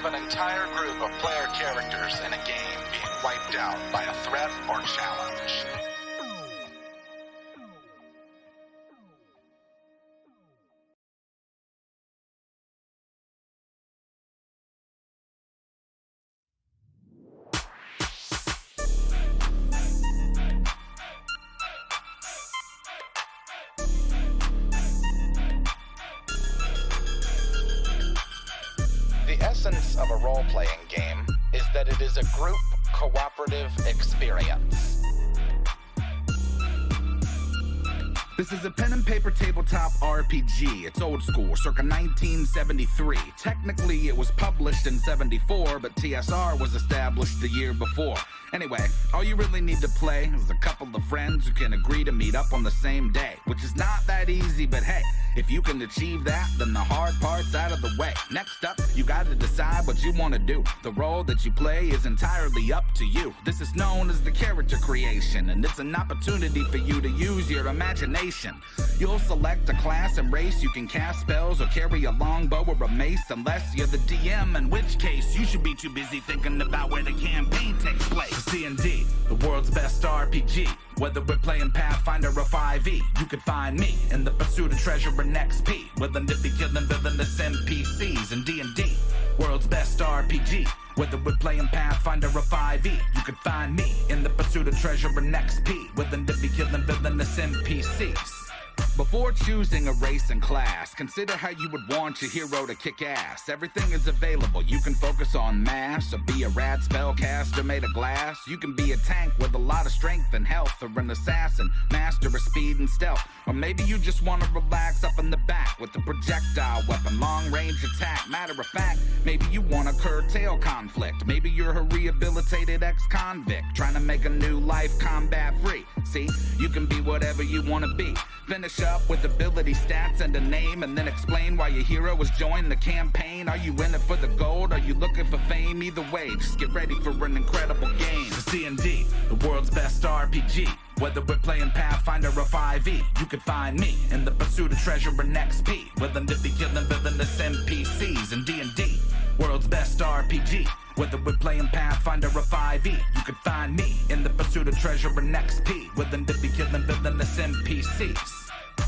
of an entire group of player characters in a game being wiped out by a threat or challenge. The essence of a role-playing game is that it is a group cooperative experience. This is a pen and paper tabletop RPG. It's old school, circa 1973. Technically, it was published in 74, but TSR was established the year before. Anyway, all you really need to play is a couple of friends who can agree to meet up on the same day, which is not that easy, but hey, if you can achieve that, then the hard part's out of the way. Next up, you gotta decide what you want to do. The role that you play is entirely up to you. This is known as the character creation, and it's an opportunity for you to use your imagination. You'll select a class and race, you can cast spells or carry a longbow or a mace, unless you're the DM, in which case you should be too busy thinking about where the campaign takes place. D&D, the world's best RPG. Whether we're playing Pathfinder or 5e, you can find me in the pursuit of treasure and XP, willing to be killing villainous NPCs in D&D. World's best RPG. Whether we're playing Pathfinder or 5e, you can find me in the pursuit of treasure and XP, willing to be killing villainous NPCs. Before choosing a race and class, consider how you would want your hero to kick ass. Everything is available. You can focus on mass, or be a rad spellcaster made of glass. You can be a tank with a lot of strength and health, or an assassin, master of speed and stealth. Or maybe you just want to relax up in the back with a projectile weapon, long range attack. Matter of fact, maybe you want to curtail conflict. Maybe you're a rehabilitated ex-convict trying to make a new life combat free. See, you can be whatever you want to be. Finish up with ability stats and a name, and then explain why your hero has joined the campaign. Are you in it for the gold? Are you looking for fame? Either way, just get ready for an incredible game. It's D&D, the world's best RPG. Whether we're playing Pathfinder or 5e, you can find me in the pursuit of treasure and XP, willing to be killing villainous NPCs in D&D. World's best RPG. Whether we're playing Pathfinder or 5e, you can find me in the pursuit of treasure and XP, willing to be killing villainous NPCs.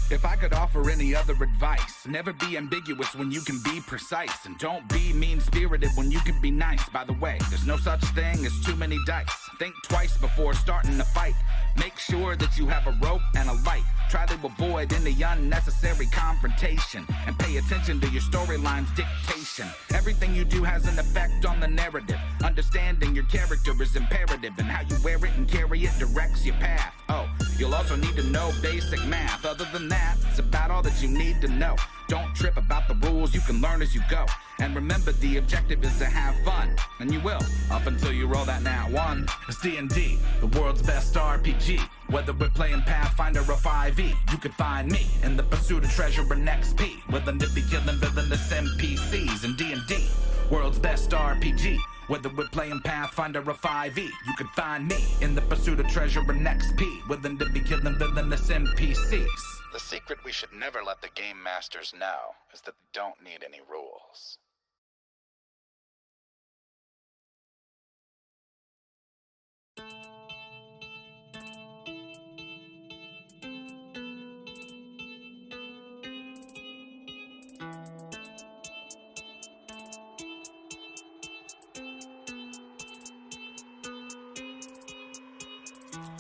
If I could offer any other advice, never be ambiguous when you can be precise, and don't be mean-spirited when you can be nice. By the way, there's no such thing as too many dice. Think twice before starting a fight. Make sure that you have a rope and a light. Try to avoid any unnecessary confrontation, and pay attention to your storyline's dictation. Everything you do has an effect on the narrative. Understanding your character is imperative, and how you wear it and carry it directs your path. Oh, you'll also need to know basic math. Other than that, it's about all that you need to know. Don't trip about the rules, you can learn as you go. And remember, the objective is to have fun, and you will, up until you roll that nat 1. It's D&D, the world's best RPG. Whether we're playing Pathfinder or 5e, you can find me in the pursuit of treasure and XP, willing to be killing villainous NPCs in D&D. World's best RPG. Whether we're playing Pathfinder or 5e, you can find me in the pursuit of treasure and XP, willing to be killing villainous NPCs. The secret we should never let the game masters know is that they don't need any rules.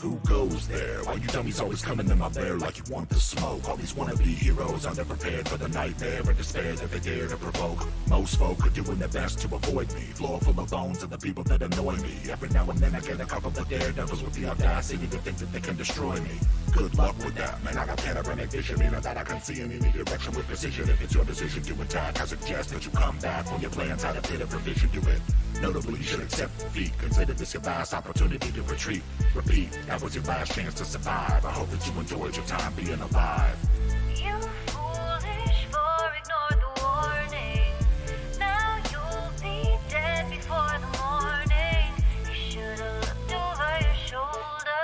Who goes there? Why you dummies always coming in my bear like you want the smoke? All these wannabe heroes unprepared for the nightmare and despair that they dare to provoke. Most folk are doing their best to avoid me. Floor full of bones and the people that annoy me. Every now and then I get a couple of daredevils with the audacity to think that they can destroy me. Good luck with that, man. I got panoramic vision, meaning that I can see in any direction with precision. If it's your decision to attack, I suggest that you come back when your plans had a bit of revision to it. Notably, you should accept defeat. Consider this your last opportunity to retreat. Repeat, that was your last chance to survive. I hope that you enjoyed your time being alive. You foolish for ignore the warning. Now you'll be dead before the morning. You should've looked over your shoulder.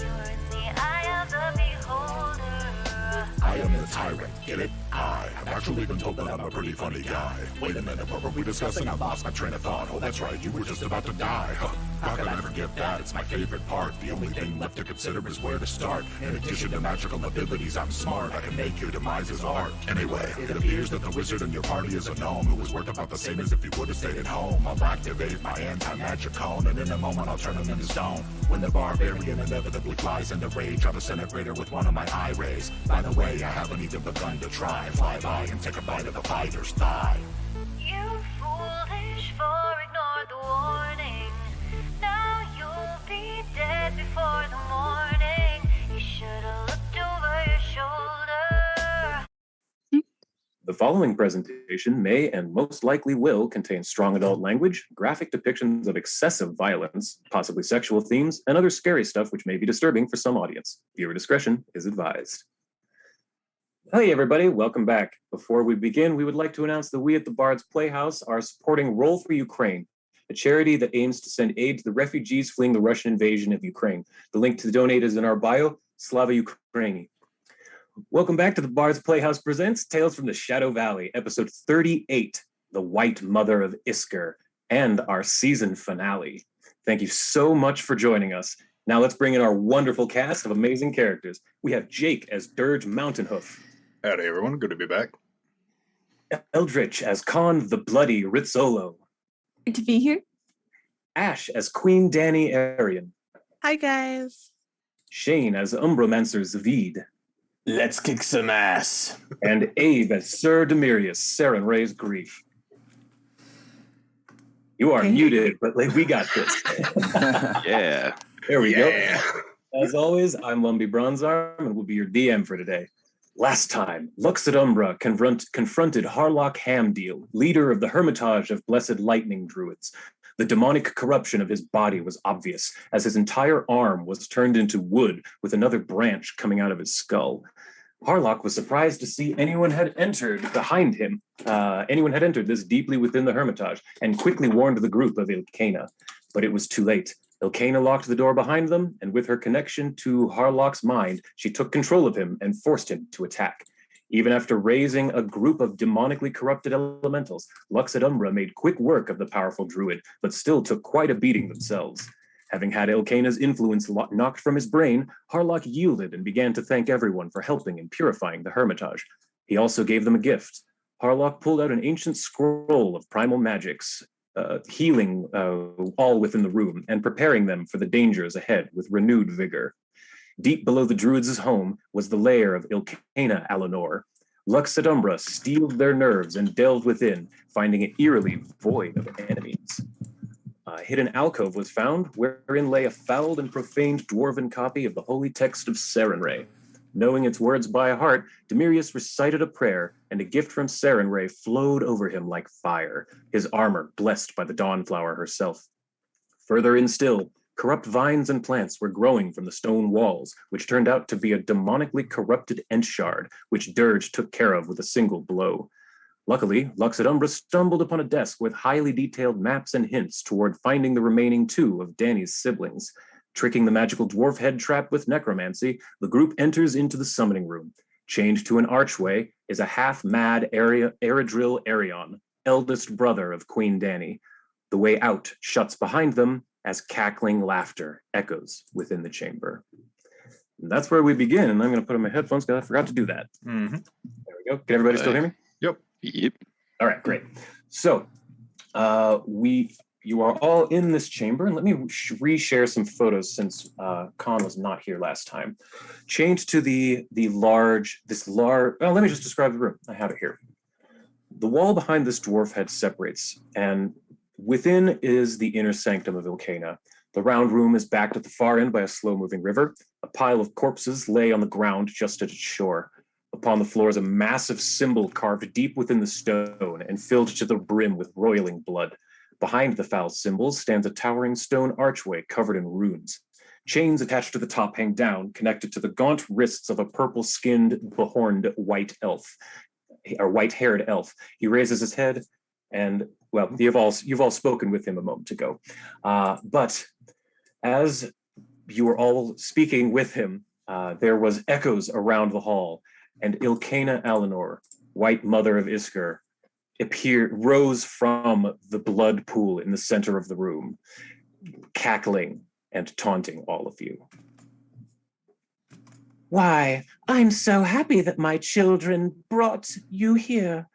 You're in the eye of the beholder. I am the tyrant, get it? I've actually been told that I'm a pretty funny guy. Wait a minute, what were we discussing? I lost my train of thought. Oh, that's right, you were just about to die. How could I forget that? It's my favorite part. The only thing left to consider is where to start. In addition to magical abilities, I'm smart. I can make your demise art. Anyway, it appears that the wizard in your party is a gnome who was worth about the same as if you would have stayed at home. I'll activate my anti-magic cone, and in a moment I'll turn him into stone. When the barbarian inevitably flies into rage, I'll disintegrate her with one of my eye rays. By the way, I haven't even begun to try. Fly by and take a bite of the fighter's thigh. You foolish for ignore the warning. Now you'll be dead before the morning. You should've looked over your shoulder. The following presentation may and most likely will contain strong adult language, graphic depictions of excessive violence, possibly sexual themes, and other scary stuff which may be disturbing for some audience. Viewer discretion is advised. Hey everybody, welcome back. Before we begin, we would like to announce that we at the Bard's Playhouse are supporting Roll for Ukraine, a charity that aims to send aid to the refugees fleeing the Russian invasion of Ukraine. The link to donate is in our bio. Slava Ukraini. Welcome back to the Bard's Playhouse presents Tales from the Shadow Valley, episode 38, The Wight Mother of Isger, and our season finale. Thank you so much for joining us. Now let's bring in our wonderful cast of amazing characters. We have Jake as Dirge Mountainhoof. Howdy, everyone. Good to be back. Eldritch as Khan the Bloody Rizzolo. Good to be here. Ash as Queen Dani Arian. Hi, guys. Shane as Umbromancer Zavid. Let's kick some ass. And Abe as Sir Demirius, Saren Ray's Grief. You are muted, but we got this. Yeah. There we go. As always, I'm Lumby Bronzearm and will be your DM for today. Last time, Lux Et Umbra confronted Harlock Hamdeal, leader of the Hermitage of Blessed Lightning Druids. The demonic corruption of his body was obvious, as his entire arm was turned into wood with another branch coming out of his skull. Harlock was surprised to see anyone had entered behind him. Anyone had entered this deeply within the Hermitage, and quickly warned the group of Illcayna. But it was too late. Illcayna locked the door behind them, and with her connection to Harlock's mind, she took control of him and forced him to attack. Even after raising a group of demonically corrupted elementals, Lux Et Umbra made quick work of the powerful druid, but still took quite a beating themselves. Having had Illcayna's influence knocked from his brain, Harlock yielded and began to thank everyone for helping in purifying the Hermitage. He also gave them a gift. Harlock pulled out an ancient scroll of primal magics, healing all within the room and preparing them for the dangers ahead with renewed vigor. Deep below the druids' home was the lair of Illcayna Allonor. Lux Et Umbra steeled their nerves and delved within, finding it eerily void of enemies. A hidden alcove was found, wherein lay a fouled and profaned dwarven copy of the holy text of Sarenrae. Knowing its words by heart, Demirius recited a prayer, and a gift from Sarenrae flowed over him like fire, his armor blessed by the Dawnflower herself. Further in still, corrupt vines and plants were growing from the stone walls, which turned out to be a demonically corrupted Entshard, which Dirge took care of with a single blow. Luckily, Lux Et Umbra stumbled upon a desk with highly detailed maps and hints toward finding the remaining two of Dani's siblings. Tricking the magical dwarf head trap with necromancy, the group enters into the summoning room. Chained to an archway is a half-mad Eredril Arion, eldest brother of Queen Dani. The way out shuts behind them as cackling laughter echoes within the chamber. And that's where we begin, and I'm going to put on my headphones because I forgot to do that. Mm-hmm. There we go. Can everybody still hear me? Yep. All right, great. So you are all in this chamber, and let me reshare some photos since Khan was not here last time. Chained to the large, well, let me just describe the room. I have it here. The wall behind this dwarf head separates, and within is the inner sanctum of Illcayna. The round room is backed at the far end by a slow-moving river. A pile of corpses lay on the ground just at its shore. Upon the floor is a massive symbol carved deep within the stone and filled to the brim with roiling blood. Behind the foul symbol stands a towering stone archway covered in runes. Chains attached to the top hang down, connected to the gaunt wrists of a purple-skinned, behorned white elf, or white-haired elf. He raises his head, and, well, you've all spoken with him a moment ago. But as you were all speaking with him, there was echoes around the hall, and Illcayna Allonor, Wight Mother of Isger, rose from the blood pool in the center of the room, cackling and taunting all of you. Why, I'm so happy that my children brought you here.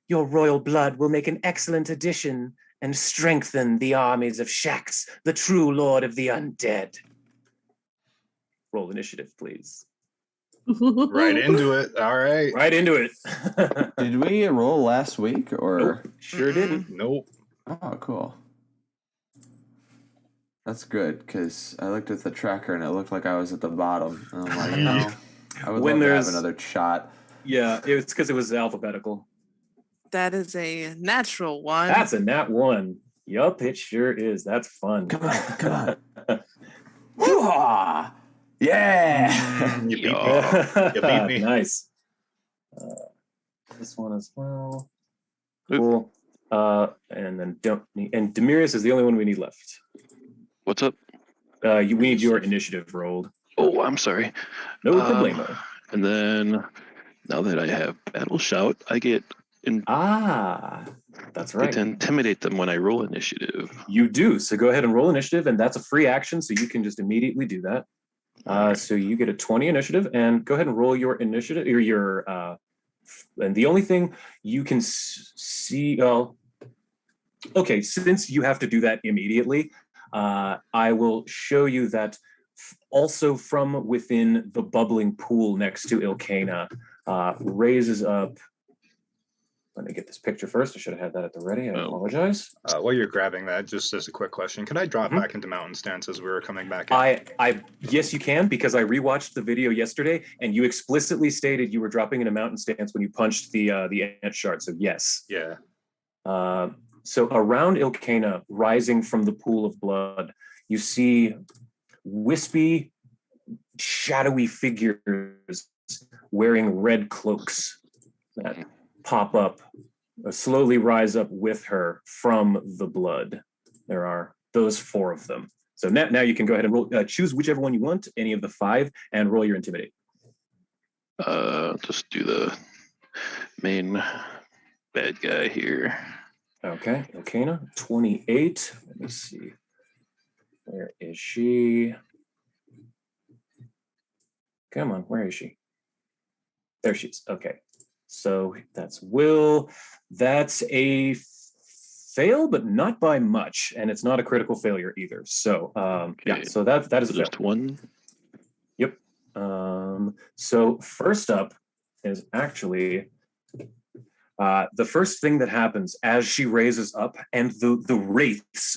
Your royal blood will make an excellent addition and strengthen the armies of Shax, the true lord of the undead. Roll initiative, please. Right into it. All right. Right into it. Did we roll last week or? Nope, sure didn't. Nope. Oh, cool. That's good because I looked at the tracker and it looked like I was at the bottom. And I'm like, I would When love to there's- have another shot. Yeah, it's because it was alphabetical. That is a natural one. That's a nat 1. Yup, it sure is. That's fun. Come on. Woo-ha! Yeah. You beat me. You beat me. Nice. This one as well. Cool. And then and Demirius is the only one we need left. What's up? We need your initiative rolled. Oh, I'm sorry. No problemo. And then now that I have Battle Shout, I get That's right. to intimidate them when I roll initiative. You do. So go ahead and roll initiative, and that's a free action, so you can just immediately do that. So you get a 20 initiative, and go ahead and roll your initiative, or your, and the only thing you can see, okay, since you have to do that immediately, I will show you that also from within the bubbling pool next to Illcayna, raises up. Let me get this picture first. I should have had that at the ready. I apologize. While you're grabbing that, just as a quick question, can I drop back into mountain stance as we were coming back in? Yes, you can, because I rewatched the video yesterday, and you explicitly stated you were dropping in a mountain stance when you punched the ant shard. So yes. Yeah. So around Illcayna, rising from the pool of blood, you see wispy, shadowy figures wearing red cloaks that pop up, slowly rise up with her from the blood. There are those 4 of them. So now you can go ahead and roll, choose whichever one you want, any of the 5, and roll your intimidate. Just do the main bad guy here. Okay, Illcayna, 28. Let me see. Where is she? Come on, where is she? There she is. Okay. So that's Will. That's a fail, but not by much, and it's not a critical failure either. So yeah, so that is a fail. Just 1. Yep. So first up is actually the first thing that happens as she raises up and the wraiths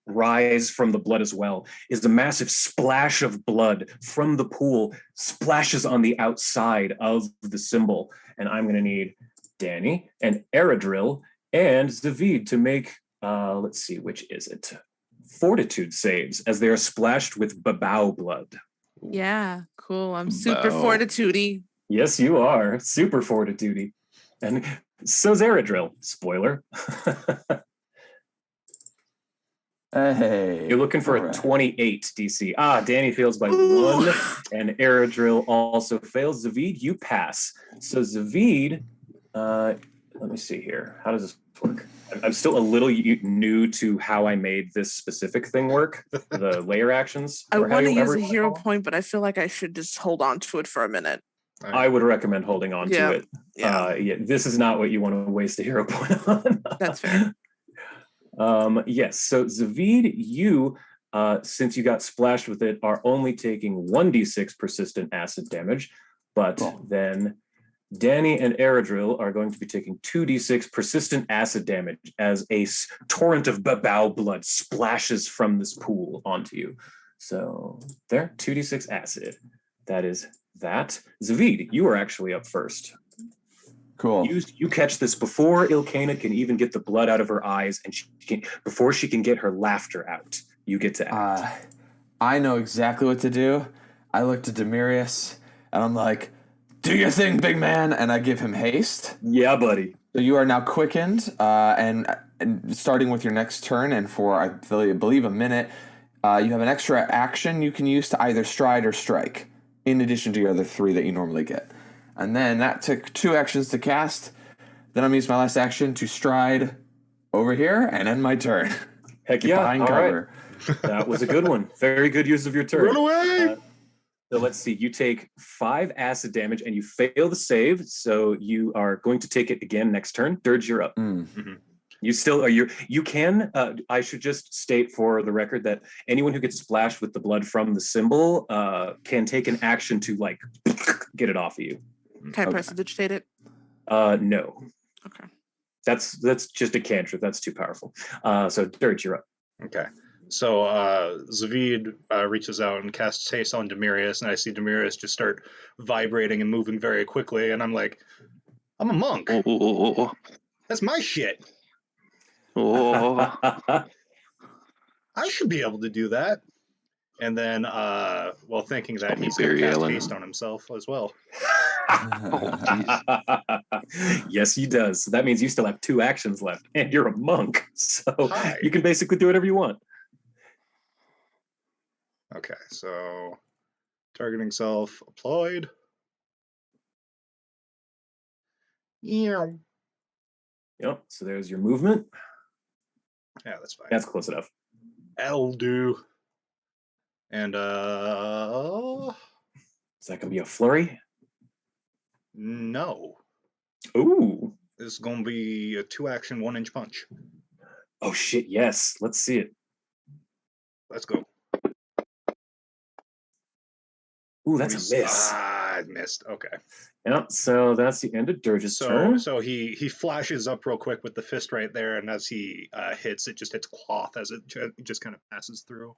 rise from the blood as well is a massive splash of blood from the pool splashes on the outside of the symbol. And I'm going to need Danny and Eredril and Zavid to make, let's see, which is it? Fortitude saves as they are splashed with babao blood. Yeah, cool. I'm super Wow. fortitude-y. Yes, you are. Super fortitude. And so's Eredril. Spoiler. Hey. You're looking for all a right. 28 DC. Danny fails by Ooh. 1, and Eredril also fails. Zavid, you pass. So Zavid, let me see here. How does this work? I'm still a little new to how I made this specific thing work, the layer actions. I or want to use however a you hero call it. point, but I feel like I should just hold on to it for a minute. I would recommend holding on Yeah. to it. Yeah, This is not what you want to waste a hero point on. that's fair. Yes, so Zavid, you, since you got splashed with it, are only taking 1d6 persistent acid damage, but Cool. then Danny and Eredril are going to be taking 2d6 persistent acid damage as a torrent of babao blood splashes from this pool onto you. So there, 2d6 acid. That is that. Zavid, you are actually up first. Cool. You catch this before Illcayna can even get the blood out of her eyes, and before she can get her laughter out. You get to act. I know exactly what to do. I looked at Demirius and I'm like, do your thing, big man. And I give him haste. Yeah, buddy. So you are now quickened, and starting with your next turn, and for I believe a minute, you have an extra action you can use to either stride or strike, in addition to your other 3 that you normally get. And then that took 2 actions to cast. Then I'm going to use my last action to stride over here and end my turn. Heck Get yeah! behind All cover. right. That was a good one. Very good use of your turn. Run away! So let's see. You take 5 acid damage and you fail the save. So you are going to take it again next turn. Dirge, you're up. You still are. You can. I should just state for the record that anyone who gets splashed with the blood from the symbol can take an action to like get it off of you. Can I prestidigitate it? No. Okay. That's just a cantrip. That's too powerful. So Dirge, you're up. Okay. So Zavid reaches out and casts haste on Demirius, and I see Demirius just start vibrating and moving very quickly, and I'm like, I'm a monk. Oh. That's my shit. Oh. I should be able to do that. And then, well, thinking that he's going to cast haste on himself as well. Yes, he does. So that means you still have 2 actions left, and you're a monk, so you can basically do whatever you want. Okay, so targeting self applied. Yeah. Yep. So there's your movement. Yeah, that's fine. That's close enough. That'll do. And is that gonna be a flurry? No. Ooh. This is gonna be a 2-action 1-inch punch. Oh shit! Yes. Let's see it. Let's go. Ooh, that's a miss. I missed. Okay. Yep. So that's the end of Dirge's turn. So he flashes up real quick with the fist right there, and as he hits, it just hits cloth as it just kind of passes through.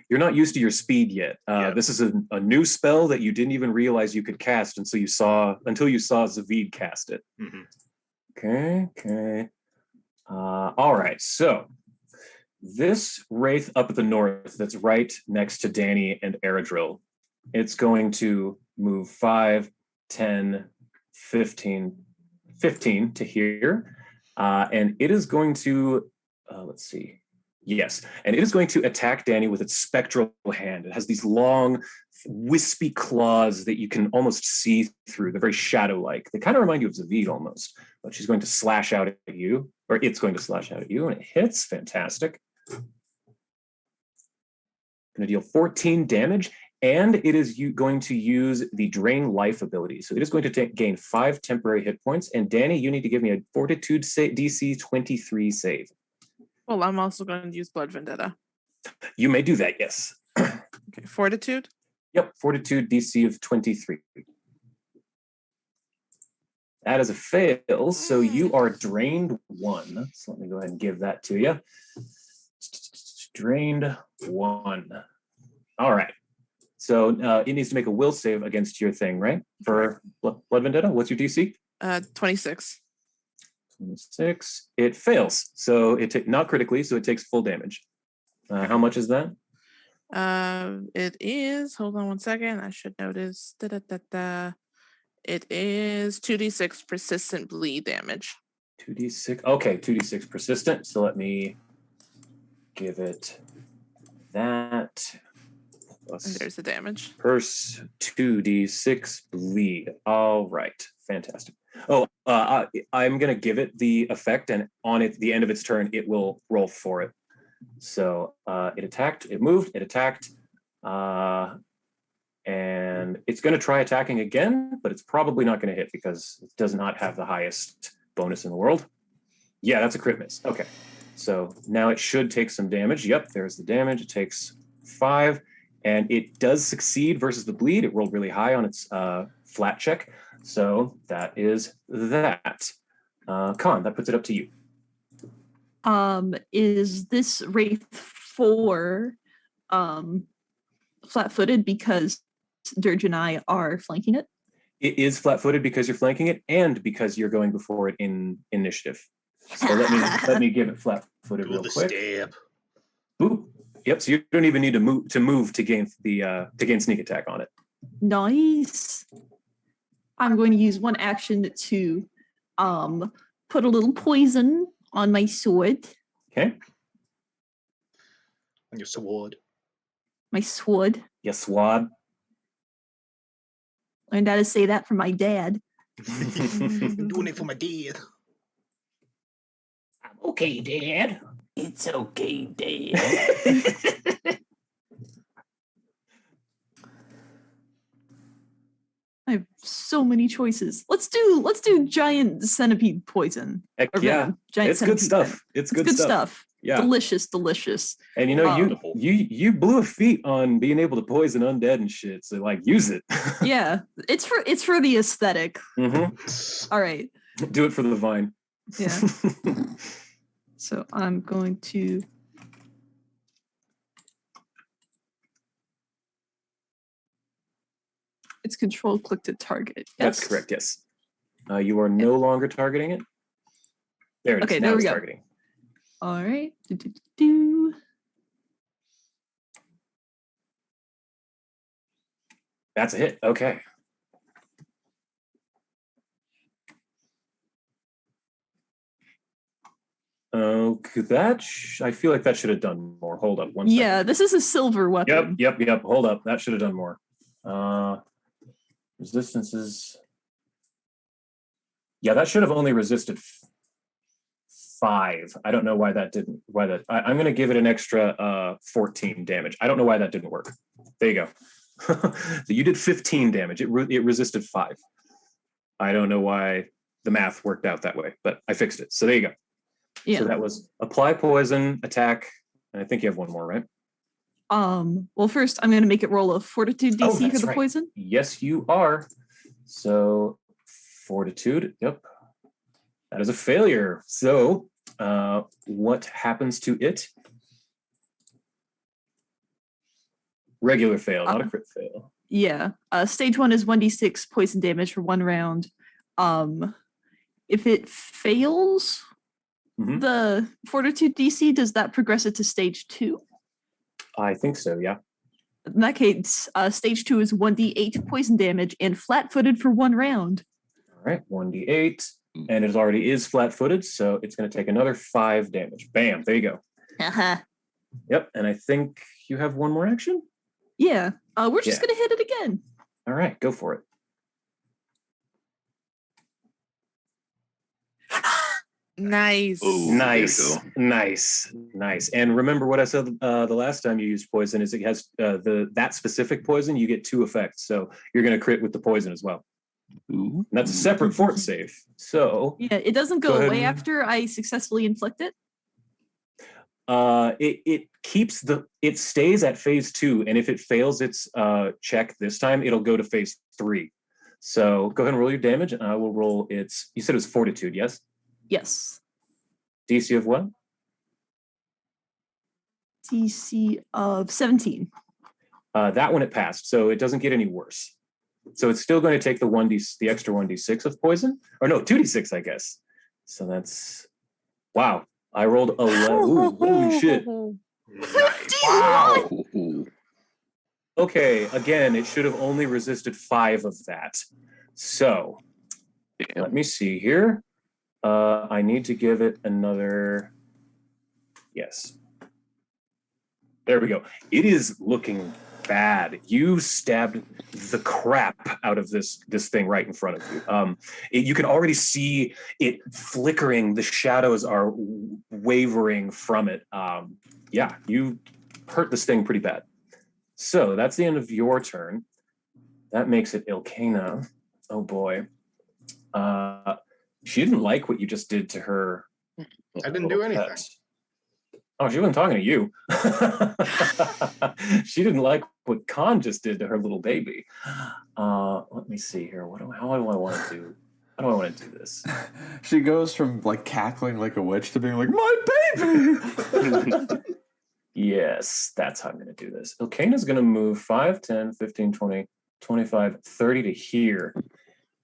You're not used to your speed yet. This is a new spell that you didn't even realize you could cast until you saw Zavid cast it. Okay. All right. So this wraith up at the north that's right next to Danny and Eredril, it's going to move 5, 10, 15 to here. And it is going to, let's see. Yes, and it is going to attack Danny with its spectral hand. It has these long, wispy claws that you can almost see through. They're very shadow-like. They kind of remind you of Zavid almost, but she's going to slash out at you, or it's going to slash out at you, and it hits. Fantastic. Going to deal 14 damage, and it is going to use the Drain Life ability. So it is going to gain 5 temporary hit points, and Danny, you need to give me a Fortitude DC 23 save. Well, I'm also going to use Blood Vendetta. You may do that, yes. Okay, Fortitude? Yep, Fortitude DC of 23. That is a fail, so you are drained 1. So let me go ahead and give that to you. Drained 1. All right. So it needs to make a will save against your thing, right? For Blood Vendetta, what's your DC? 26. 26. It fails, so not critically, so it takes full damage. How much is that? It is. Hold on one second. I should notice. It is 2d6 persistent bleed damage. 2d6. Okay, 2d6 persistent. So let me give it that. Plus and there's the damage. 2d6 bleed. All right, fantastic. Oh, I'm gonna give it the effect, and on the end of its turn, it will roll for it. So it attacked, it moved, it attacked, and it's gonna try attacking again, but it's probably not gonna hit because it does not have the highest bonus in the world. Yeah, that's a crit miss. Okay, so now it should take some damage. Yep, there's the damage. It takes 5, and it does succeed versus the bleed. It rolled really high on its flat check. So that is that. Con, that puts it up to you. Is this Wraith 4 flat-footed because Dirge and I are flanking it? It is flat-footed because you're flanking it, and because you're going before it in initiative. So let me give it flat-footed real quick. Stab. Ooh. Yep. So you don't even need to move to gain sneak attack on it. Nice. I'm going to use one action to put a little poison on my sword. Okay. On your sword. My sword. Yes, sword. Learned how to say that from my dad. I'm doing it for my dad. I'm okay, Dad. It's okay, Dad. I have so many choices. Let's do giant centipede poison. Heck Or yeah. venom. Giant It's good centipede stuff. venom. It's It's good stuff. Yeah. Delicious. And you know, Wonderful. you blew a feat on being able to poison undead and shit. So like, use it. Yeah, it's for the aesthetic. Mhm. All right. Do it for the vine. Yeah. So I'm going to. It's control click to target. That's Yes? correct. Yes. You are no longer targeting it. There it is. Okay, Now there we it's go. targeting. All right. Do. That's a hit. Okay. Okay, I feel like that should have done more. Hold up one second. Yeah, this is a silver weapon. Yep. Hold up. That should have done more. Resistances. Yeah, that should have only resisted 5. I don't know why that didn't. I'm going to give it an extra 14 damage. I don't know why that didn't work. There you go. So you did 15 damage. It resisted 5. I don't know why the math worked out that way, but I fixed it. So there you go. Yeah. So that was apply poison, attack, and I think you have one more, right? Well, first I'm going to make it roll a fortitude DC for that's the right. poison. Yes, you are. So fortitude. Yep. That is a failure. So what happens to it? Regular fail, not a crit fail. Yeah. Stage 1 is 1d6 poison damage for 1 round. If it fails the fortitude DC, does that progress it to stage 2? I think so, yeah. In that case, stage 2 is 1d8 poison damage and flat-footed for 1 round. All right, 1d8, and it already is flat-footed, so it's going to take another 5 damage. Bam, there you go. Uh-huh. Yep, and I think you have one more action? Yeah. We're just going to hit it again. All right, go for it. Nice. Ooh, Nice. And remember what I said the last time you used poison is it has that specific poison, you get 2 effects. So you're going to crit with the poison as well. Ooh. And that's a separate fort save. So Yeah, it doesn't go ahead away and- after I successfully inflict it. It stays at phase 2, and if it fails its check this time, it'll go to phase 3. So go ahead and roll your damage, and I will roll its. You said it was fortitude, yes? Yes. DC of what? DC of 17. That one it passed, so it doesn't get any worse. So it's still going to take the extra 1d6 of poison, or no, 2d6, I guess. So that's wow. I rolled 11. Ooh, holy shit. Wow. Okay, again, it should have only resisted 5 of that. So let me see here. I need to give it another. Yes. There we go. It is looking bad. You stabbed the crap out of this thing right in front of you. You can already see it flickering. The shadows are wavering from it. Yeah, you hurt this thing pretty bad. So that's the end of your turn. That makes it Illcayna. Oh boy. She didn't like what you just did to her. I didn't do anything. Pet. Oh, she wasn't talking to you. She didn't like what Khan just did to her little baby. Let me see here. How do I want to do? How do I want to do this? She goes from like cackling like a witch to being like, my baby! Yes, that's how I'm going to do this. Illcayna's going to move 5, 10, 15, 20, 25, 30 to here.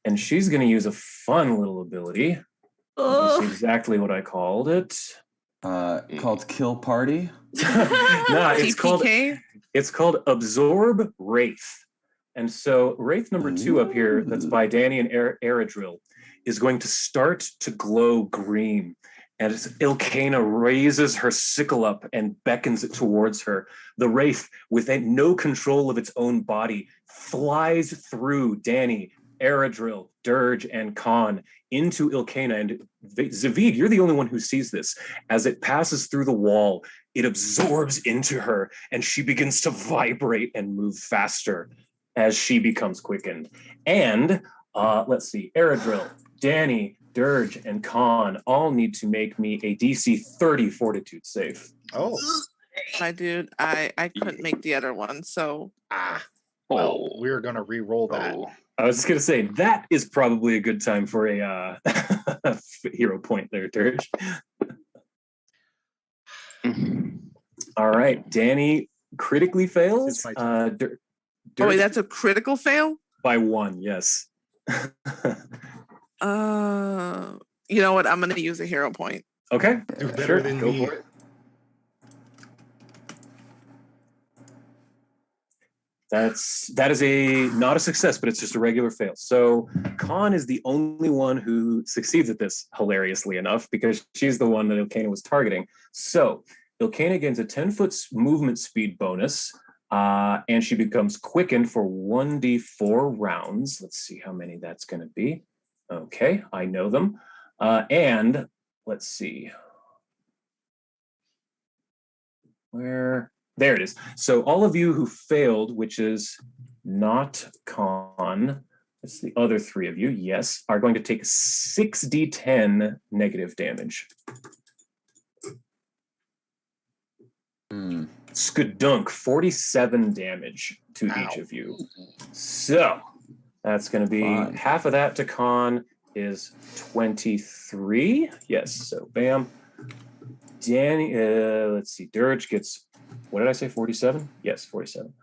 And she's going to use a fun little ability. This is exactly what I called it. Called Kill Party? No, TPK? it's called Absorb Wraith. And so Wraith number 2 up here, that's by Danny and Eradrill, is going to start to glow green. And as Illcayna raises her sickle up and beckons it towards her, the wraith, with no control of its own body, flies through Danny, Eredril, Dirge, and Khan into Illcayna. And Zavid, you're the only one who sees this. As it passes through the wall, it absorbs into her, and she begins to vibrate and move faster as she becomes quickened. And let's see, Eredril, Danny, Dirge, and Khan all need to make me a DC 30 fortitude save. Oh. My dude, I couldn't make the other one, so. Well, we're going to re-roll that. I was just going to say, that is probably a good time for a hero point there, Dirge. All right, Danny critically fails. Oh, wait, that's a critical fail? By 1, yes. You know what? I'm going to use a hero point. Okay, Do better sure, than go me. for it. That is not a success, but it's just a regular fail. So Khan is the only one who succeeds at this, hilariously enough, because she's the one that Illcayna was targeting. So Illcayna gains a 10-foot movement speed bonus, and she becomes quickened for 1d4 rounds. Let's see how many that's going to be. Okay, I know them. And let's see. There it is. So all of you who failed, which is not Khan, it's the other 3 of you, yes, are going to take 6d10 negative damage. Skadunk, 47 damage to each of you. So that's going to be half of that to Khan is 23. Yes, so bam. Danny, let's see, Dirge gets, what did I say, 47? Yes, 47.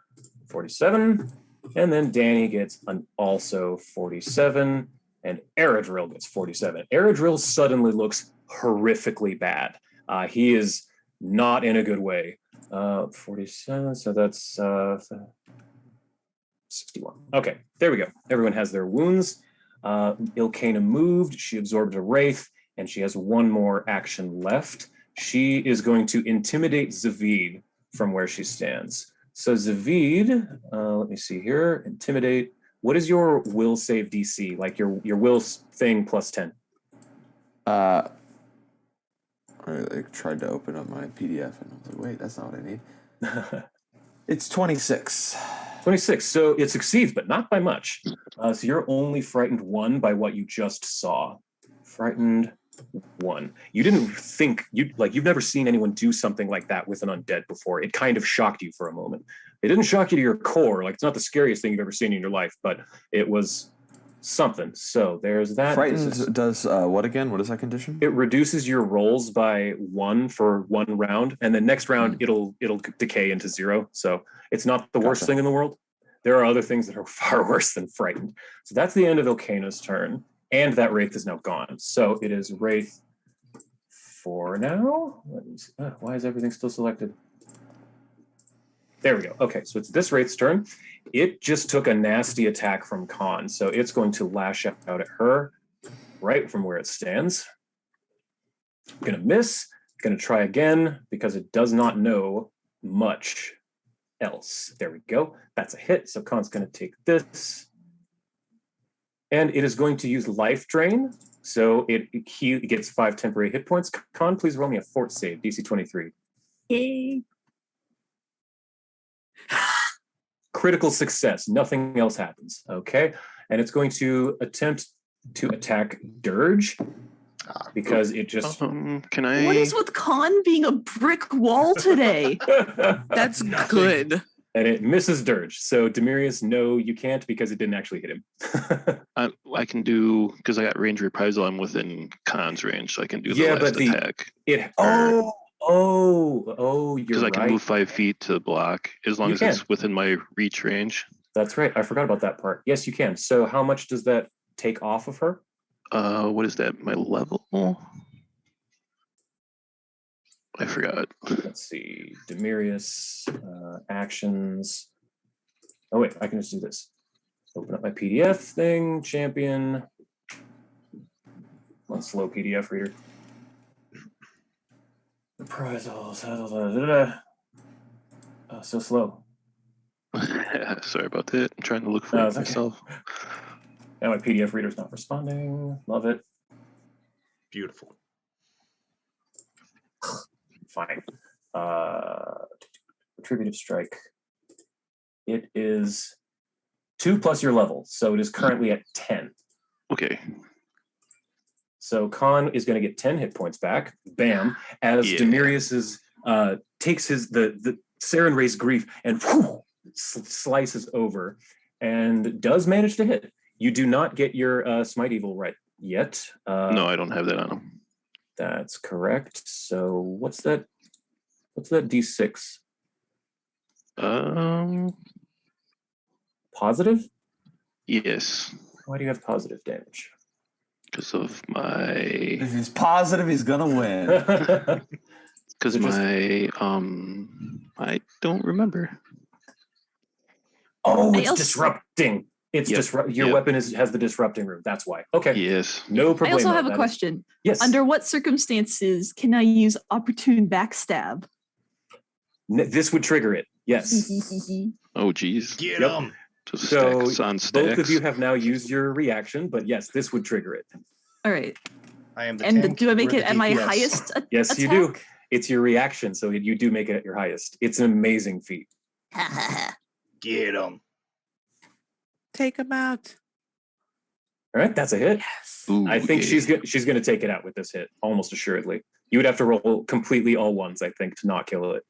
47. And then Danny gets also 47. And Eredril gets 47. Eredril suddenly looks horrifically bad. He is not in a good way. 47, so that's 61. Okay, there we go. Everyone has their wounds. Illcayna moved. She absorbed a wraith, and she has one more action left. She is going to intimidate Zavid from where she stands. So Zavid, let me see here. Intimidate. What is your will save DC? Like your will thing plus 10? I tried to open up my PDF and I was like, wait, that's not what I need. It's 26. 26. So it succeeds, but not by much. So you're only frightened 1 by what you just saw. Frightened 1. You didn't think you've never seen anyone do something like that with an undead before. It kind of shocked you for a moment. It didn't shock you to your core. Like, it's not the scariest thing you've ever seen in your life, but it was something. So there's that. Frightened does what again? What is that condition? It reduces your rolls by 1 for 1 round, and then next round it'll decay into 0. So it's not the worst thing in the world. There are other things that are far worse than frightened. So that's the end of Illcayna's turn, and that wraith is now gone. So it is wraith 4 now. Let me see. Why is everything still selected? There we go. Okay, so it's this wraith's turn. It just took a nasty attack from Khan, so it's going to lash out at her right from where it stands. Gonna miss. Gonna try again because it does not know much else. There we go. That's a hit. So Khan's gonna take this, and it is going to use life drain. So it gets 5 temporary hit points. Khan, please roll me a fort save, DC 23. Yay. Critical success. Nothing else happens. Okay. And it's going to attempt to attack Dirge because it just. Can I? What is with Khan being a brick wall today? That's good. And it misses Dirge. So Demirius, no, you can't because it didn't actually hit him. I can do, because I got range reprisal. I'm within Khan's range, so I can do the last attack. You're because I can move 5 feet to block as long as it's within my reach range. That's right. I forgot about that part. Yes, you can. So how much does that take off of her? What is that? My level? I forgot. Let's see. Demirius, actions. Oh, wait. I can just do this. Open up my PDF thing. Champion. One slow PDF reader. Reprisals. So slow. Sorry about that. I'm trying to look for it myself. Now my PDF reader's not responding. Love it. Beautiful. Fine. Retributive strike. It is 2 plus your level, so it is currently at 10. Okay. So Khan is going to get 10 hit points back. Bam! As Demirius takes the Saren Ray's grief and slices over, and does manage to hit. You do not get your Smite Evil right yet. No, I don't have that on him. That's correct. So what's that? What's that D6? Positive? Yes. Why do you have positive damage? Because of my. If he's positive, he's gonna win. Because my I don't remember. Oh, it's disrupting. It's your weapon has the disrupting room. That's why. Okay. Yes. No problem. I also have a question. Yes. Under what circumstances can I use opportune backstab? This would trigger it. Yes. Oh, geez. Get him. Just So stacks on stacks. both of you have now used your reaction, but yes, this would trigger it. All right. I am the And tank, do I make we're it the at my DPS. highest Yes, attack? you do. It's your reaction, so you do make it at your highest. It's an amazing feat. Get him. Take him out. All right, that's a hit. Yes. Ooh, I think she's going to take it out with this hit, almost assuredly. You would have to roll completely all ones, I think, to not kill it.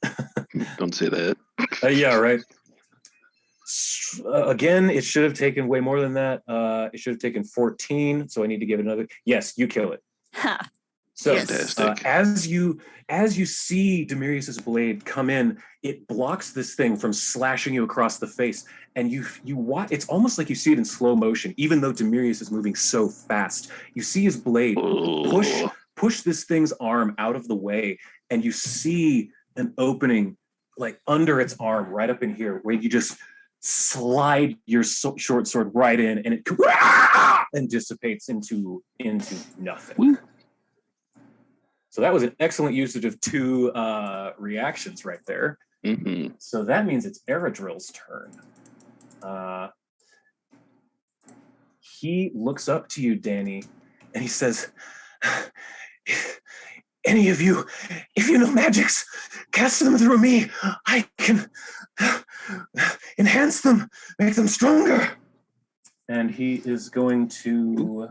Don't say that. Yeah, right. Again, it should have taken way more than that. It should have taken 14, so I need to give it another. Yes, you kill it. Ha. So Fantastic. as you see Demirius's blade come in, it blocks this thing from slashing you across the face, and you watch. It's almost like you see it in slow motion, even though Demirius is moving so fast. You see his blade push this thing's arm out of the way, and you see an opening like under its arm, right up in here, where you just slide your short sword right in, and it and dissipates into nothing. Woo. So that was an excellent usage of 2 reactions right there. Mm-hmm. So that means it's Eredril's turn. He looks up to you, Danny, and he says, any of you, if you know magics, cast them through me. I can enhance them, make them stronger. And he is going to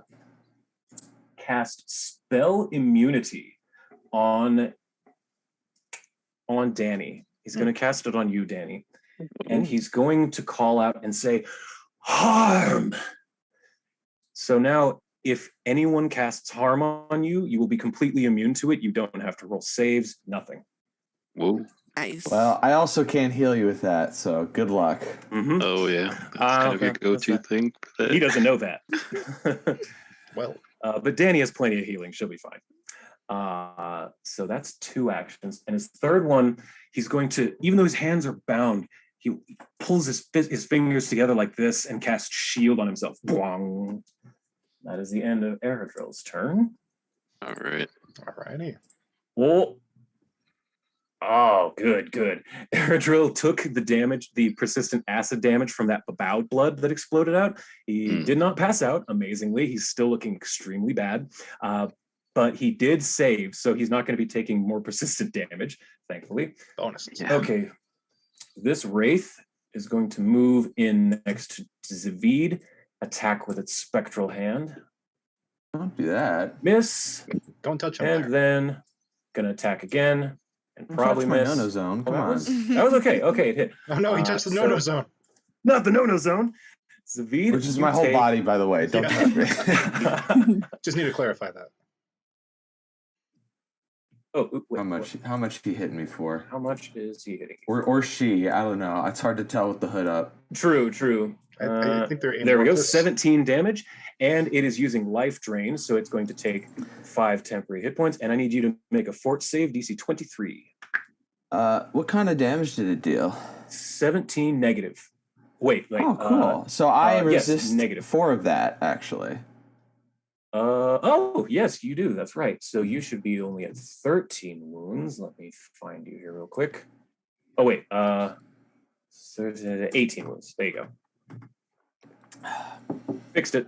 cast Spell Immunity on Danny. He's going to cast it on you, Danny. And he's going to call out and say, harm. So now, if anyone casts harm on you, you will be completely immune to it. You don't have to roll saves, nothing. Whoa. Nice. Well, I also can't heal you with that, so good luck. Mm-hmm. Oh, yeah. That's kind of your go-to thing. He doesn't know that. Well. But Danny has plenty of healing. She'll be fine. So that's 2 actions. And his third one, he's going to, even though his hands are bound, he pulls his fingers together like this and casts shield on himself. Bwong. That is the end of Eredril's turn. All right. Alrighty. Well, oh, good. Eredril took the damage, the persistent acid damage from that bowed blood that exploded out. He did not pass out, amazingly. He's still looking extremely bad. But he did save, so he's not going to be taking more persistent damage, thankfully. Bonuses. Yeah. Okay. This Wraith is going to move in next to Zavid, attack with its spectral hand. Don't do that. Miss. Don't touch him. And then gonna attack again and probably Touch my miss. no-no zone. Come that on. was okay. Okay, it hit. Oh no, he touched the no-no zone. Not the no-no zone. Zavid, Which is you my whole take- body, by the way. Don't touch me. Just need to clarify that. Oh, wait, How much he hitting me for? How much is he hitting? Or she? I don't know. It's hard to tell with the hood up. True. I think they're There we go. amorphous. 17 damage, and it is using life drain, so it's going to take 5 temporary hit points. And I need you to make a fort save, DC 23. What kind of damage did it deal? 17 negative. Wait. Oh, cool. So I yes, resist negative. 4 of that, actually. Oh, yes, you do. That's right. So you should be only at 13 wounds. Let me find you here real quick. Oh, wait. 18 wounds. There you go. Fixed it.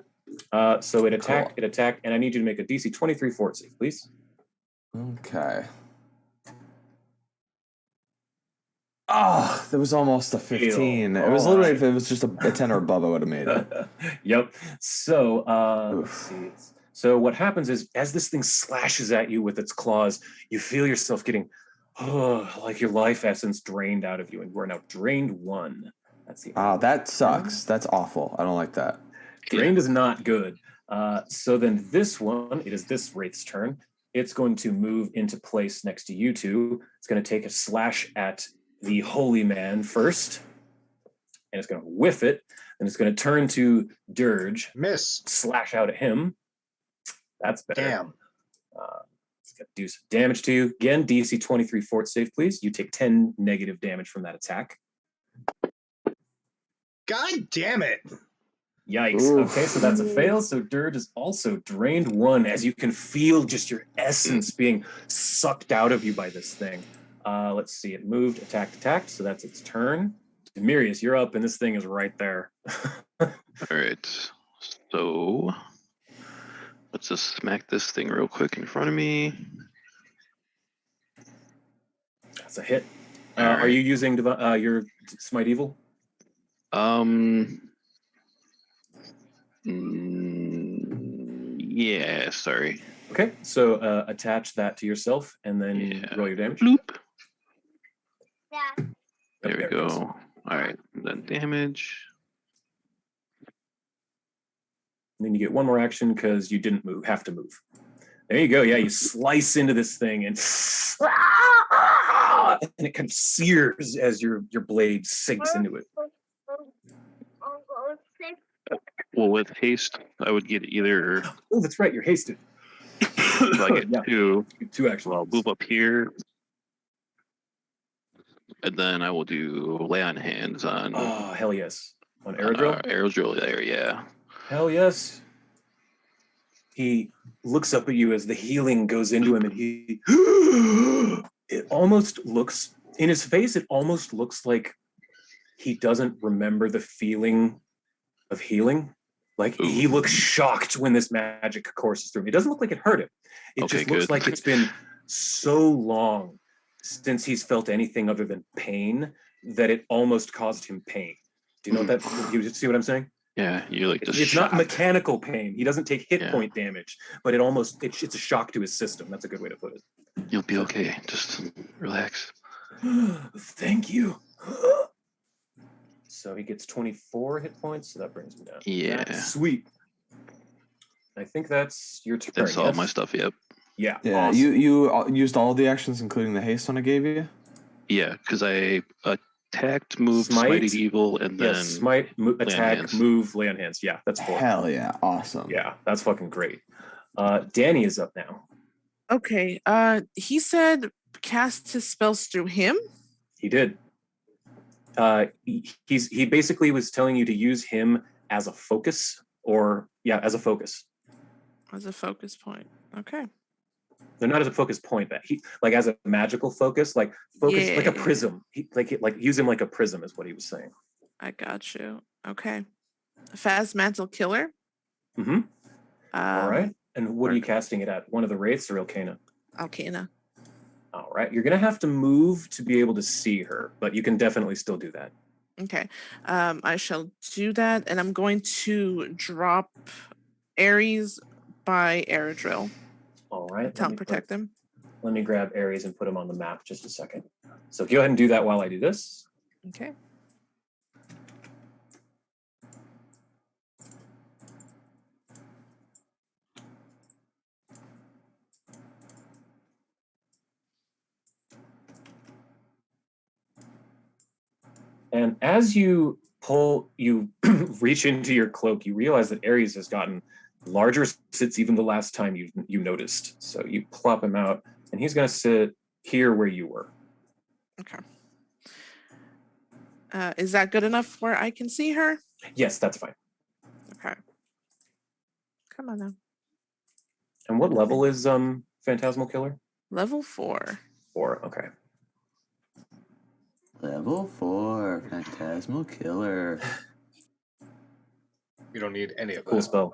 So it attacked, and I need you to make a DC 23 fort save, please. Okay. Oh, that was almost a 15. It was literally, if it was just a 10 or above, I would have made it. Yep. So, let's see. So what happens is, as this thing slashes at you with its claws, you feel yourself getting, like your life essence drained out of you, and we're now drained 1. That's the. Oh, that sucks. That's awful. I don't like that. Drained is not good. So then this one, it is this Wraith's turn. It's going to move into place next to you two. It's going to take a slash at the Holy Man first, and it's going to whiff it, and it's going to turn to Dirge. Miss. Slash out at him. That's better. Damn. It's going to do some damage to you. Again, DC 23 fort save, please. You take 10 negative damage from that attack. God damn it. Yikes. Oof. Okay, so that's a fail. So Dirge is also drained 1, as you can feel just your essence being sucked out of you by this thing. Let's see. It moved, attacked. So that's its turn. Demirius, you're up, and this thing is right there. All right. So let's just smack this thing real quick in front of me. That's a hit. Are you using your Smite Evil? Yeah, sorry. Okay, so attach that to yourself, and then roll your damage. Bloop. There we go. All right, then damage. And then you get one more action because you didn't have to move. There you go. Yeah, you slice into this thing, and it kind of sears as your blade sinks into it. Well, with haste, I would get either. Oh, that's right. You're hasted. So I get two. Two actually. I'll move up here, and then I will do lay on hands on. Oh, hell yes. On Aerodrill? Aerodrill there, yeah. Hell yes. He looks up at you as the healing goes into him, and it almost looks, in his face, it almost looks like he doesn't remember the feeling of healing. Like, he looks shocked when this magic courses through him. It doesn't look like it hurt him. It just looks like it's been so long since he's felt anything other than pain that it almost caused him pain. Do you know what that? You see what I'm saying? Yeah, you're like just. It's not mechanical pain. He doesn't take hit point damage, but it's a shock to his system. That's a good way to put it. You'll be okay. Just relax. Thank you. So he gets 24 hit points, so that brings him down. Yeah. That's sweet. I think that's your turn. That's all my stuff, yep. Yeah. Yeah, awesome. You used all the actions, including the haste one I gave you? Yeah, because I attacked, moved, smited evil, and then... smite, attack, move, lay on hands. Yeah, that's 4. Hell yeah, awesome. Yeah, that's fucking great. Danny is up now. Okay, he said cast his spells through him? He did. He basically was telling you to use him as a focus, as a focus. As a focus point. Okay. They're not as a focus point, but he like as a magical focus, like focus like a prism. Like use him like a prism is what he was saying. I got you. Okay. Phas Mantle Killer. Mm-hmm. All right. And what are you casting it at? One of the wraiths or Illcayna? Illcayna. All right. You're gonna have to move to be able to see her, but you can definitely still do that. Okay. I shall do that, and I'm going to drop Ares by Aerodrill. All right. To help protect them. Let me grab Ares and put him on the map just a second. So go ahead and do that while I do this. Okay. And as you reach into your cloak, you realize that Ares has gotten larger since even the last time you noticed. So you plop him out, and he's going to sit here where you were. Okay. Is that good enough where I can see her? Yes, that's fine. Okay. Come on now. And what level is Phantasmal Killer? Level 4. 4, okay. Level 4, Phantasmal Killer. You don't need any of Cool that. spell.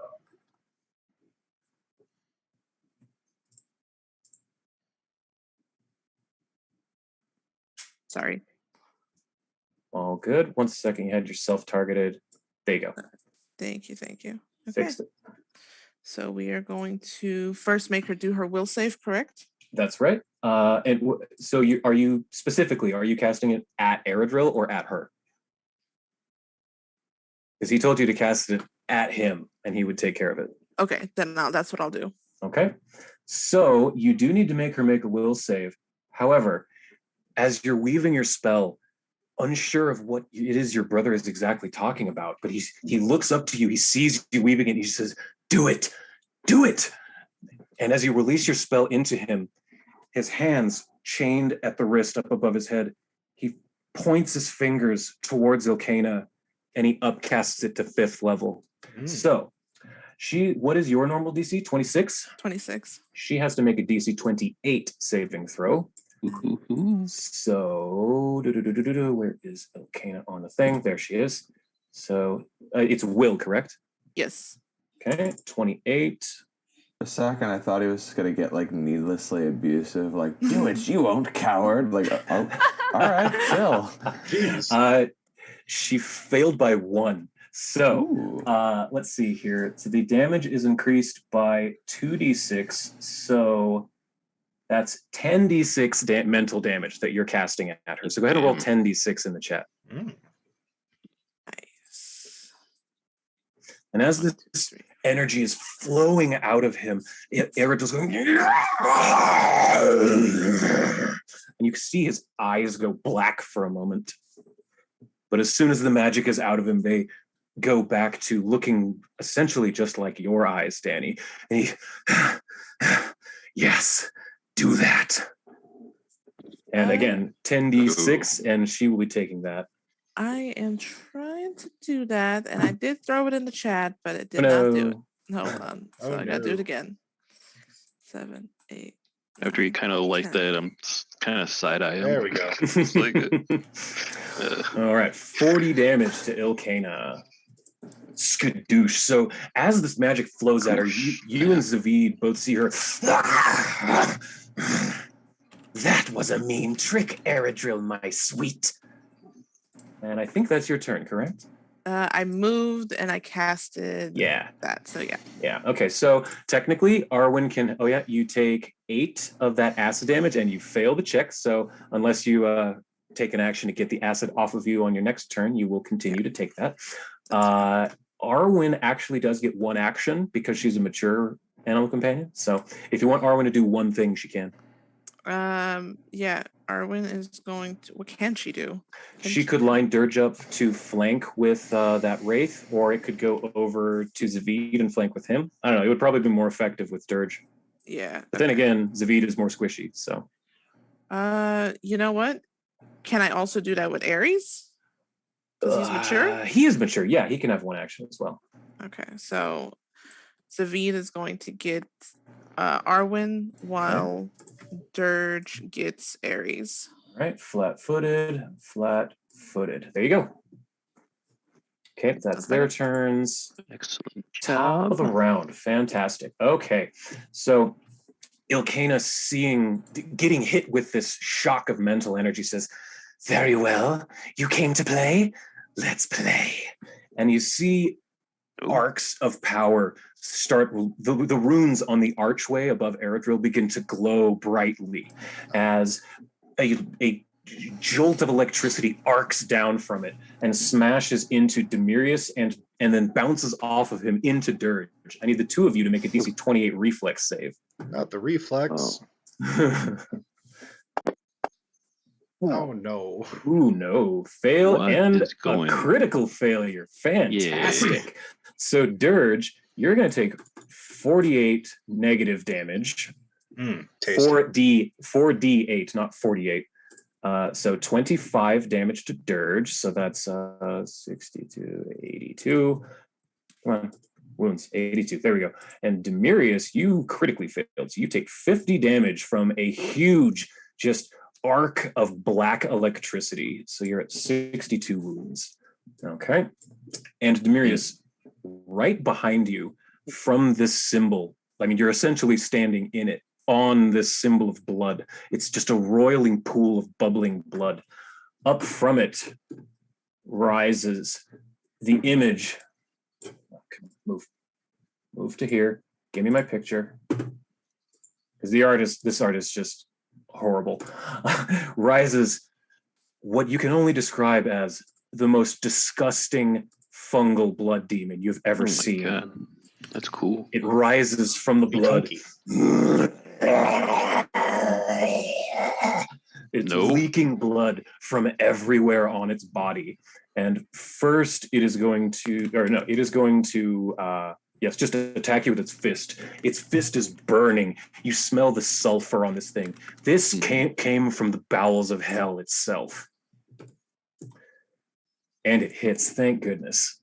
Sorry. All good. 1 second, you had yourself targeted. There you go. Thank you. Okay. Fixed it. So we are going to first make her do her will save, correct? That's right. So are you casting it at Eredrill or at her? Because he told you to cast it at him and he would take care of it. Okay, then that's what I'll do. Okay. So you do need to make her make a will save. However, as you're weaving your spell, unsure of what it is your brother is exactly talking about, but he looks up to you, he sees you weaving it, and he says, do it. And as you release your spell into him, his hands chained at the wrist up above his head, he points his fingers towards Illcayna and he upcasts it to 5th level. So what is your normal DC? 26? 26. She has to make a DC 28 saving throw. So, where is Illcayna on the thing? There she is. So it's will, correct? Yes. Okay, 28. For a second, I thought he was gonna get like needlessly abusive, like "Do it, you won't, coward!" Like, oh, all right, chill. Jeez. She failed by 1. So, let's see here. So the damage is increased by 2d6. So that's 10d6 mental damage that you're casting at her. So go ahead and roll 10d6 in the chat. Nice. And as this energy is flowing out of him, Eredrill's going, and you can see his eyes go black for a moment. But as soon as the magic is out of him, they go back to looking essentially just like your eyes, Danny. And he, yes, do that. And again, 10d6, and she will be taking that. I am trying to do that, and I did throw it in the chat, but it did not do it. Hold on. So I gotta do it again. 7, 8. After you kind of like that, I'm kind of side-eye. There we go. It's like All right, 40 damage to Illcayna. Skadoosh. So as this magic flows at her, you and Zavid both see her. That was a mean trick, Eredrill, my sweet. And I think that's your turn, correct? I moved and I casted that. So yeah. Yeah. Okay. So technically, Arwen can. Oh yeah, you take 8 of that acid damage, and you fail the check. So unless you take an action to get the acid off of you on your next turn, you will continue to take that. Arwen actually does get 1 action because she's a mature animal companion. So if you want Arwen to do one thing, she can. Yeah, Arwen is going to. What can she do? She could line Dirge up to flank with that Wraith, or it could go over to Zavid and flank with him. I don't know. It would probably be more effective with Dirge. Yeah. But then again, Zavid is more squishy. So. You know what? Can I also do that with Ares? Because he's mature? He is mature. Yeah, he can have 1 action as well. Okay, so Zavid is going to get Arwen while Dirge gets Ares. All right, flat-footed. There you go. Okay, that's their turns. Excellent Top of the round. Fantastic. Okay, so Illcayna, getting hit with this shock of mental energy, says, "Very well, you came to play. Let's play." And you see arcs of power start. The runes on the archway above Eredrill begin to glow brightly as a jolt of electricity arcs down from it and smashes into Demirius and then bounces off of him into Dirge. I need the 2 of you to make a DC 28 reflex save. Not the reflex. Oh no. Ooh, no. Fail What and is going a critical failure. Fantastic. So Dirge, you're going to take 48 negative damage. Tasty. 4d8, not 48. So 25 damage to Dirge. So that's 62, 82. Come on. Wounds, 82. There we go. And Demirius, you critically failed. So you take 50 damage from a huge, just arc of black electricity. So you're at 62 wounds. Okay. And Demirius, right behind you from this symbol, I mean, you're essentially standing in it on this symbol of blood. It's just a roiling pool of bubbling blood. Up from it rises the image. Okay, move to here. Give me my picture. Because this art is just horrible. Rises what you can only describe as the most disgusting fungal blood demon you've ever seen. God. That's cool. It rises from the blood. It's leaking blood from everywhere on its body. And first it is going to, just attack you with its fist. Its fist is burning. You smell the sulfur on this thing. This came from the bowels of hell itself. And it hits, thank goodness.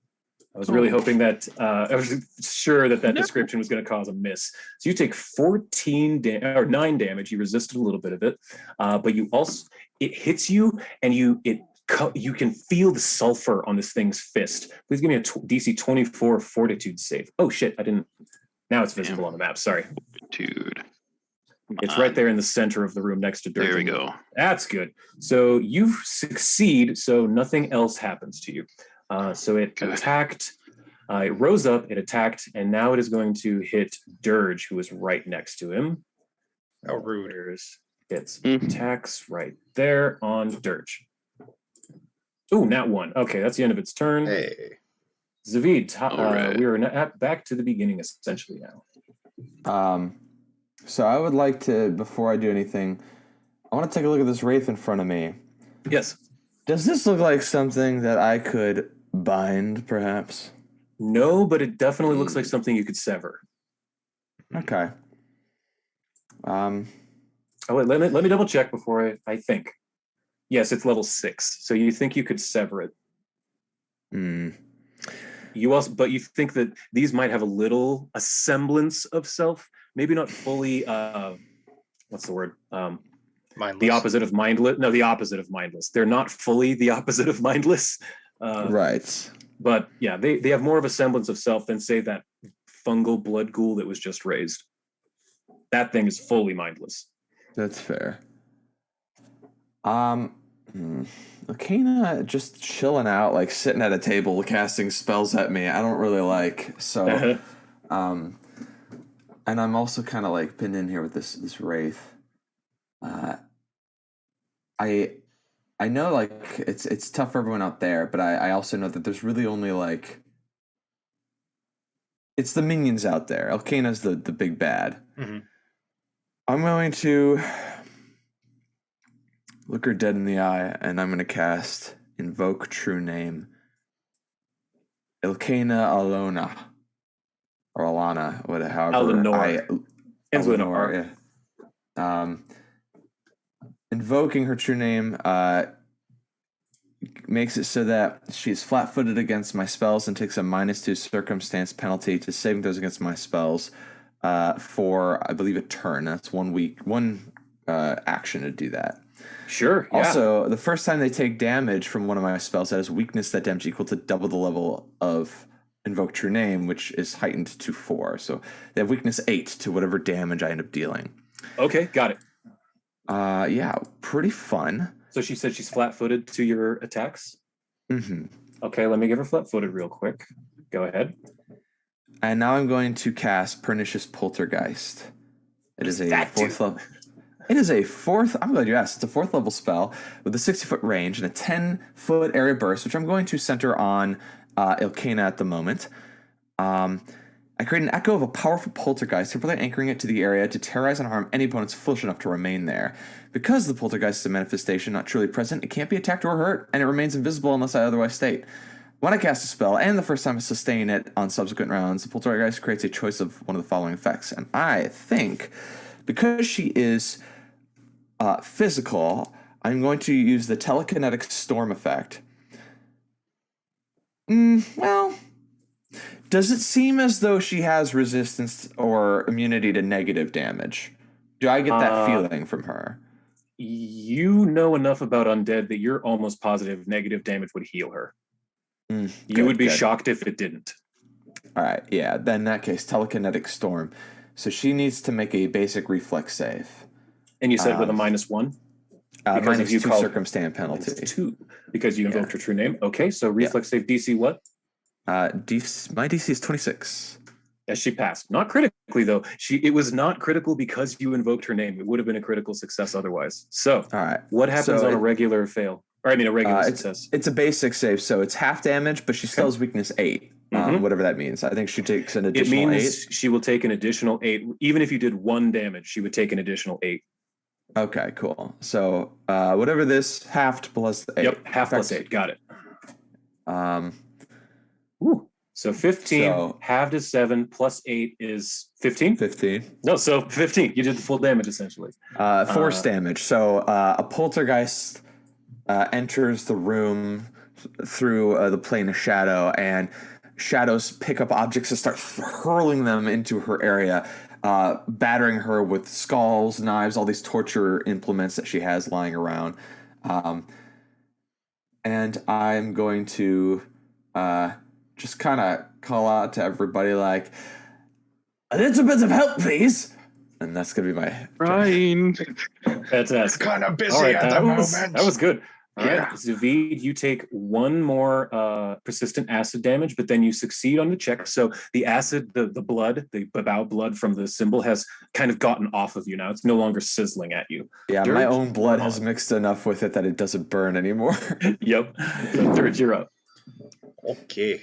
I was really hoping that, I was sure that description was going to cause a miss. So you take 9 damage. You resisted a little bit of it, but it hits you, and you can feel the sulfur on this thing's fist. Please give me a DC 24 Fortitude save. Oh shit, now it's visible on the map, sorry. Dude. It's right there in the center of the room next to Dirk. There we go. That's good. So you succeed, so nothing else happens to you. So it attacked, it rose up, it attacked, and now it is going to hit Dirge, who is right next to him. How rude. Hits. Attacks right there on Dirge. Ooh, nat 1. Okay, that's the end of its turn. Hey. Zavid, we are back to the beginning, essentially, now. So I would like to, before I do anything, I want to take a look at this wraith in front of me. Yes. Does this look like something that I could bind, perhaps? No, but it definitely looks like something you could sever. Okay. Let me double check before I think. Yes, it's level 6. So you think you could sever it. But you think that these might have a semblance of self, maybe not fully, what's the word? Mindless. The opposite of mindless. No, the opposite of mindless. They're not fully the opposite of mindless. Right. But yeah, they have more of a semblance of self than, say, that fungal blood ghoul that was just raised. That thing is fully mindless. That's fair. Illcayna just chilling out, like sitting at a table casting spells at me. I don't really like. So, and I'm also kind of like pinned in here with this wraith. I know like it's tough for everyone out there, but I also know that there's really only like it's the minions out there. Illcayna's the big bad. Mm-hmm. I'm going to look her dead in the eye, and I'm going to cast Invoke True Name. Illcayna Allonor. Or Alana, however. Allonor. Ends with an R. Yeah. Invoking her true name makes it so that she's flat-footed against my spells and takes a -2 circumstance penalty to saving throws against my spells for, I believe, a turn. That's 1 week, action to do that. Sure. Yeah. Also, the first time they take damage from one of my spells, that is weakness, that damage equal to double the level of Invoke True Name, which is heightened to 4. So they have weakness 8 to whatever damage I end up dealing. Okay, got it. Yeah, pretty fun. So she said she's flat-footed to your attacks? Mm-hmm. Okay, let me give her flat-footed real quick. Go ahead. And now I'm going to cast Pernicious Poltergeist. It is a 4th level. It is a 4th. I'm glad you asked. It's a 4th level spell with a 60-foot range and a 10-foot area burst, which I'm going to center on Illcayna at the moment. I create an echo of a powerful poltergeist, temporarily anchoring it to the area to terrorize and harm any opponents foolish enough to remain there. Because the poltergeist is a manifestation not truly present, it can't be attacked or hurt, and it remains invisible unless I otherwise state. When I cast a spell, and the first time I sustain it on subsequent rounds, the poltergeist creates a choice of one of the following effects. And I think, because she is physical, I'm going to use the telekinetic storm effect. Does it seem as though she has resistance or immunity to negative damage? Do I get that feeling from her? You know enough about undead that you're almost positive negative damage would heal her. You would be shocked if it didn't. All right, yeah. Then in that case, telekinetic storm. So she needs to make a basic reflex save. And you said with a -1? Minus 2 circumstance penalty. -2 because you invoked her true name. Okay, so reflex save DC what? My DC is 26. Yes, she passed. Not critically though. It was not critical because you invoked her name. It would have been a critical success otherwise. So, all right. What happens on a regular fail? Or I mean, a regular success. It's a basic save, so it's half damage, but she still has weakness 8. Whatever that means. I think she takes an additional 8. It means she will take an additional 8. Even if you did 1 damage, she would take an additional 8. Okay, cool. So whatever this, halved plus 8. Yep, half plus 8. Got it. So 15, halved is 7, plus 8 is 15? 15. No, so 15. You did the full damage, essentially. Force damage. So a poltergeist enters the room through the plane of shadow, and shadows pick up objects and start hurling them into her area, battering her with skulls, knives, all these torture implements that she has lying around. And I'm going to just kind of call out to everybody like, a little bit of help, please. And that's going to be my... Ryan. Fantastic. Kind of busy at the moment. That was good. All right, Zavid, you take 1 more persistent acid damage, but then you succeed on the check. So the acid, the blood, the babao blood from the symbol has kind of gotten off of you now. It's no longer sizzling at you. Yeah, my own blood has mixed enough with it that it doesn't burn anymore. Yep. So Dirge, you're up. Okay.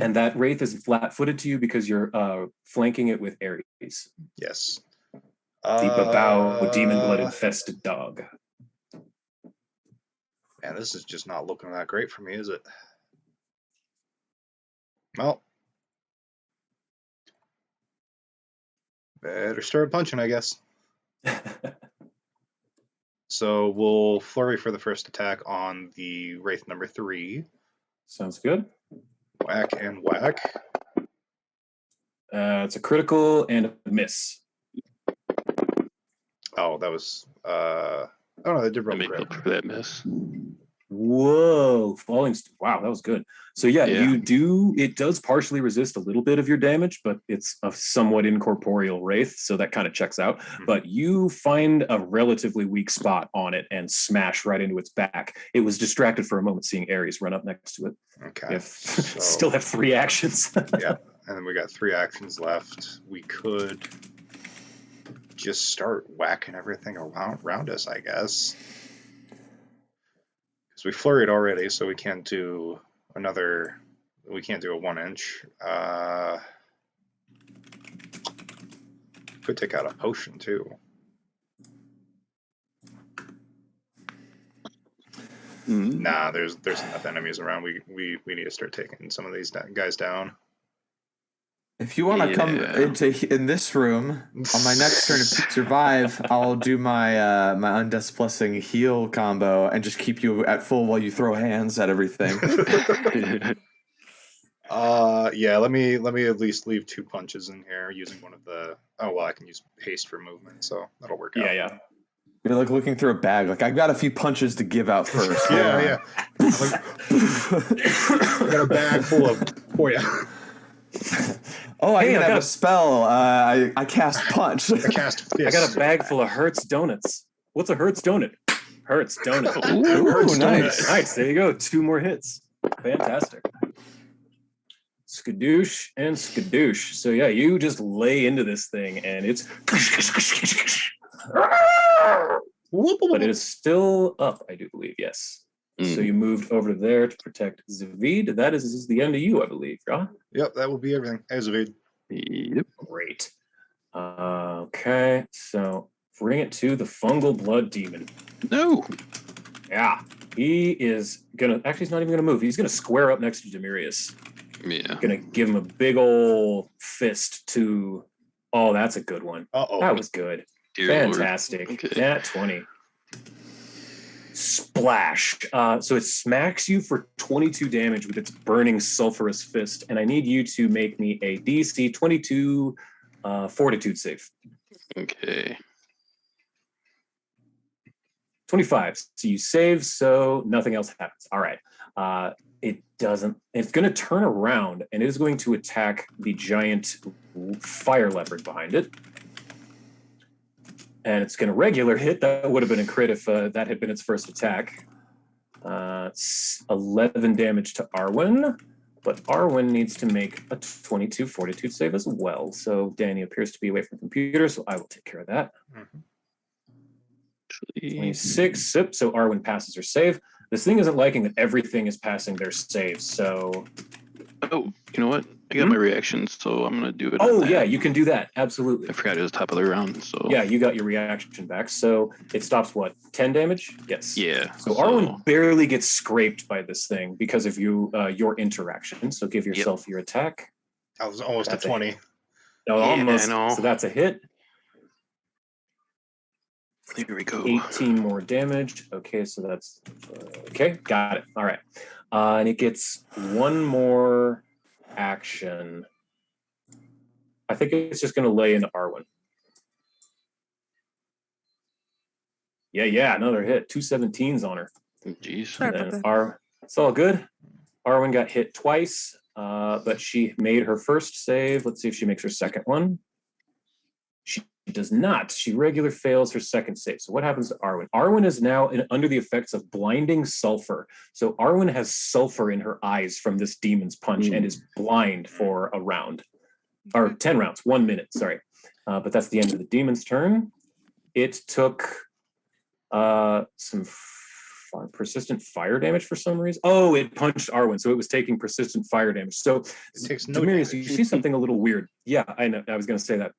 And that wraith is flat-footed to you because you're flanking it with Ares. Yes. The babao demon blood infested dog. Man, this is just not looking that great for me, is it? Well, better start punching, I guess. So we'll flurry for the first attack on the Wraith number 3. Sounds good. Whack and whack. It's a critical and a miss. Oh, that was... oh no, that did roll make up for that miss. Whoa, falling. Wow, that was good. So yeah, you do. It does partially resist a little bit of your damage, but it's a somewhat incorporeal wraith, so that kind of checks out. But you find a relatively weak spot on it and smash right into its back. It was distracted for a moment seeing Ares run up next to it. Okay. Still have 3 actions. Yeah, and then we got 3 actions left. We could just start whacking everything around us, I guess. Because we flurried already, so we can't do another. We can't do a 1-inch. Could take out a potion too. Nah, there's enough enemies around. We need to start taking some of these guys down. If you want to come in this room on my next turn, if you survive, I'll do my my Undeath Blessing heal combo and just keep you at full while you throw hands at everything. Yeah. Let me at least leave 2 punches in here using one of the. Oh well, I can use haste for movement, so that'll work out. Yeah. You're like looking through a bag. Like I've got a few punches to give out first. Yeah. I got a bag full of. Oh yeah. Oh, I have a spell. I cast punch. I cast fist. I got a bag full of Hertz donuts. What's a Hertz donut? Hertz donut. Ooh, Hertz nice. donut. Nice. There you go. 2 more hits. Fantastic. Skadoosh and skadoosh. So yeah, you just lay into this thing, and it's. But it is still up, I do believe. Yes. So you moved over there to protect Zavid. That is the end of you, I believe, right? Yep, that will be everything. Hey, Zavid. Yep. Great. Okay, so bring it to the fungal blood demon. No. Yeah, he is gonna. Actually, he's not even gonna move. He's gonna square up next to Demirius. Yeah. Gonna give him a big old fist to. Oh, that's a good one. Uh-oh. That was good. Dear Fantastic. Lord. Okay. Nat 20. Splash. So it smacks you for 22 damage with its burning sulfurous fist, and I need you to make me a DC 22 fortitude save. Okay. 25. So you save, so nothing else happens. All right. It doesn't. It's going to turn around, and it is going to attack the giant fire leopard behind it. And it's going to regular hit. That would have been a crit if that had been its first attack. It's 11 damage to Arwen, but Arwen needs to make a 22 fortitude save as well. So Danny appears to be away from the computer, so I will take care of that. 26, so Arwen passes her save. This thing isn't liking that everything is passing their saves, so... Oh, you know what? I got my reaction, so I'm going to do it. Oh, yeah, you can do that. Absolutely. I forgot it was top of the round, so... Yeah, you got your reaction back. So it stops, what, 10 damage? Yes. Yeah. So Arwen barely gets scraped by this thing because of your interaction. So give yourself your attack. That was almost a 20. No, almost. I know. So that's a hit. Here we go. 18 more damage. Okay, so that's... okay, got it. All right. And it gets one more action. I think it's just going to lay into Arwen. Yeah, another hit. 2 17s on her. Jeez. Sorry about that. It's all good. Arwen got hit twice, but she made her first save. Let's see if she makes her second one. She does not. She regular fails her second save. So what happens to Arwen? Arwen is now under the effects of blinding sulfur. So Arwen has sulfur in her eyes from this demon's punch and is blind for a round. Or 10 rounds, 1 minute, sorry. But that's the end of the demon's turn. It took some persistent fire damage for some reason. Oh, it punched Arwen, so it was taking persistent fire damage. So, It takes no Demarius, damage. you see something a little weird. Yeah, I know. I was going to say that.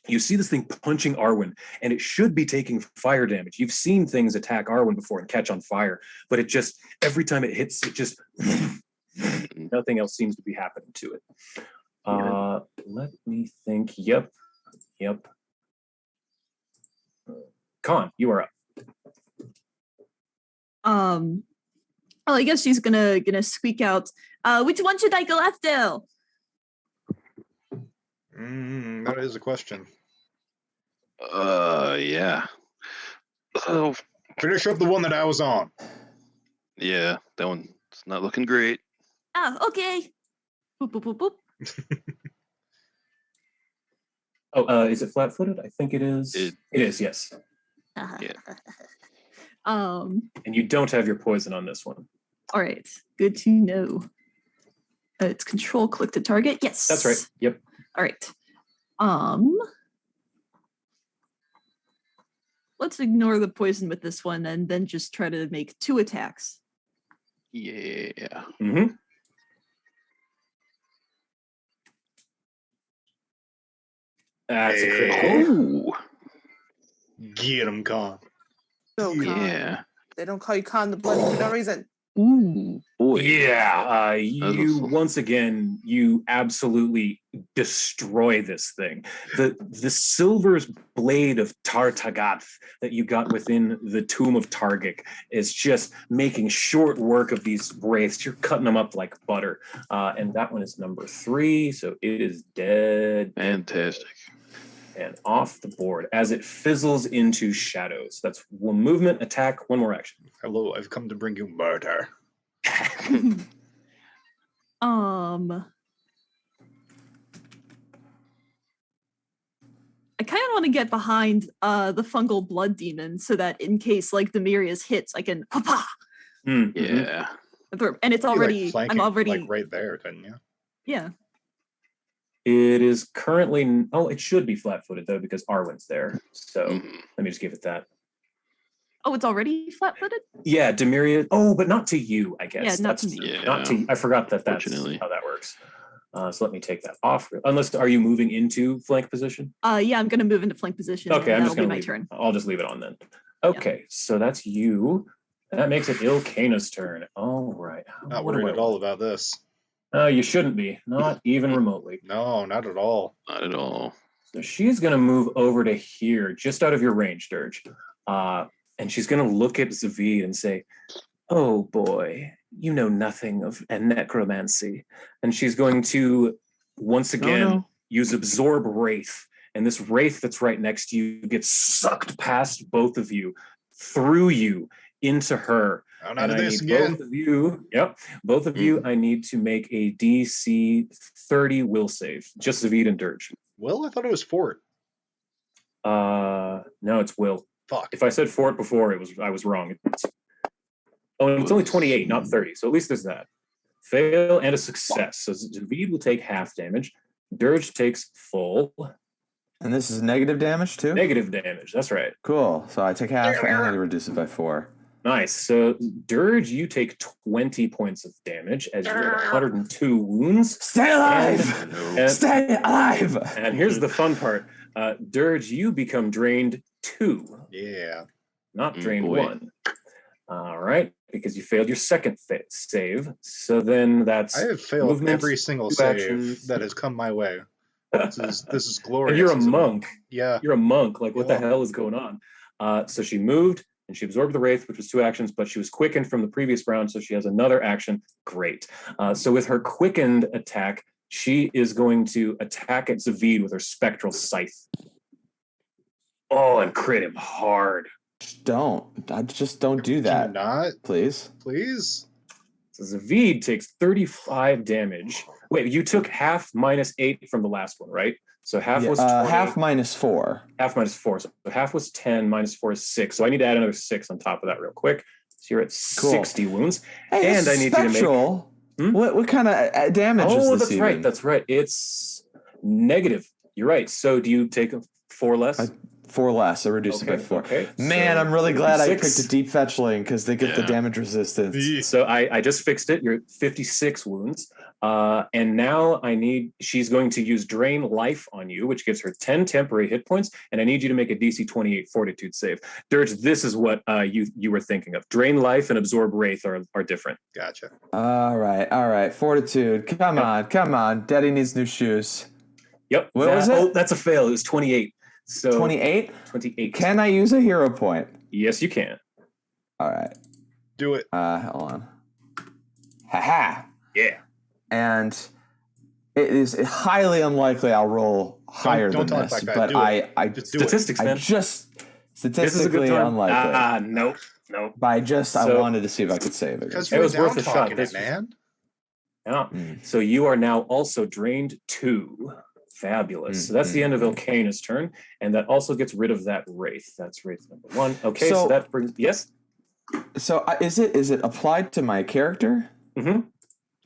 You see this thing punching Arwen, and it should be taking fire damage. You've seen things attack Arwen before and catch on fire, but it just, every time it hits, it just, nothing else seems to be happening to it. Let me think. Yep. Con, you are up. Well, I guess she's gonna squeak out. Which one should I go after? That is a question. Yeah. Oh, Finish up the one that I was on. yeah, that one's not looking great. Oh, okay. Boop, boop, boop, boop. Is it flat-footed? I think it is. It is, yes. Yeah. Um. And you don't have your poison on this one. All right. Good to know. It's control click to target. Yes. That's right. Yep. All right. Let's ignore the poison with this one and then just try to make 2 attacks. Yeah. Mm-hmm. That's a critical. Ooh. Get him, Con. No, Con. Yeah. They don't call you Con the Bloody for no reason. Ooh. Boy. Yeah, you absolutely destroy this thing. The silver's blade of Tartagat that you got within the tomb of Targic is just making short work of these wraiths. You're cutting them up like butter. And that one is number 3, so it is dead. Fantastic. And off the board as it fizzles into shadows. That's one movement, attack, one more action. Hello, I've come to bring you murder. I kind of want to get behind the fungal blood demon so that in case like the Miria's hits, I can Yeah. and it's already flanking, I'm already like right there, couldn't you? Yeah. It is currently, it should be flat-footed though because Arwen's there. So let me just give it that. Oh, it's already flat-footed? Yeah, Demiria. Oh, but not to you, I guess. Yeah, not to me. Yeah. Not to. I forgot that's how that works. So let me take that off. Unless, are you moving into flank position? Yeah, I'm gonna move into flank position. Okay, I'm that'll just gonna be my leave turn. I'll just leave it on then. Okay, so that's you. That makes it Illcayna's turn. All right. Not worried at all about this. You shouldn't be. Not even remotely. No, not at all. Not at all. So she's going to move over to here, just out of your range, Dirge. and she's going to look at Zavid and say, "Oh boy, you know nothing of necromancy." And she's going to once again use Absorb Wraith. And this Wraith that's right next to you gets sucked past both of you, through you, into her. And I need again. Both of you, I need to make a DC 30 will save. Just Zavid and Dirge. Will? I thought it was Fort. No, it's Will. Fuck. If I said Fort before, I was wrong. It's only 28, not 30. So at least there's that. Fail and a success. So Zavid will take half damage. Dirge takes full. And this is negative damage too? Negative damage, that's right. Cool. So I take half and I reduce it by 4. Nice. So Dirge, you take 20 points of damage as you get 102 wounds. Stay alive! Stay alive! And here's the fun part. Dirge, you become drained 2. Yeah. Not drained 1. All right, because you failed your second save. So then that's I have failed movement, every single save that has come my way. This is glorious. And you're a monk. Yeah. You're a monk. Like, what the hell is going on? So she moved and she absorbed the Wraith, which was 2 actions, but she was quickened from the previous round, so she has another action. Great. So with her quickened attack, she is going to attack at Zavid with her Spectral Scythe. Oh, and crit him hard. Just don't do that. Do not. Please. Please. So Zavid takes 35 damage. Wait, you took half minus 8 from the last one, right? So half was 20. Half minus 4. Half minus 4. So half was 10, minus 4 is 6. So I need to add another 6 on top of that real quick. So you're at 60 wounds. Hey, and I need Spectral, you to make... What kind of damage is this that's even? right. That's right. It's negative. You're right. So do you take 4 less? 4 less. I reduced it by 4. Okay. Man, So I'm really glad 56. I picked a deep fetchling because they get the damage resistance. So I just fixed it. You're at 56 wounds. And now she's going to use Drain Life on you, which gives her 10 temporary hit points. And I need you to make a DC 28 Fortitude save. Dirge, this is what you were thinking of. Drain Life and Absorb Wraith are different. Gotcha. All right. Fortitude. Come on. Daddy needs new shoes. Yep. What was it? Oh, that's a fail. It was 28. So 28? 28. Can I use a hero point? Yes, you can. All right. Do it. Hold on. Ha. Yeah. And it is highly unlikely I'll roll higher than this, like that. but Statistics, man. Statistically unlikely. Nope. But I wanted to see if I could save it. Because it was worth a shot, man. Yeah. So you are now also drained 2. Fabulous. So that's the end of Illcayna's turn, and that also gets rid of that Wraith. That's Wraith number 1. Okay, so that brings So is it applied to my character? Mm-hmm.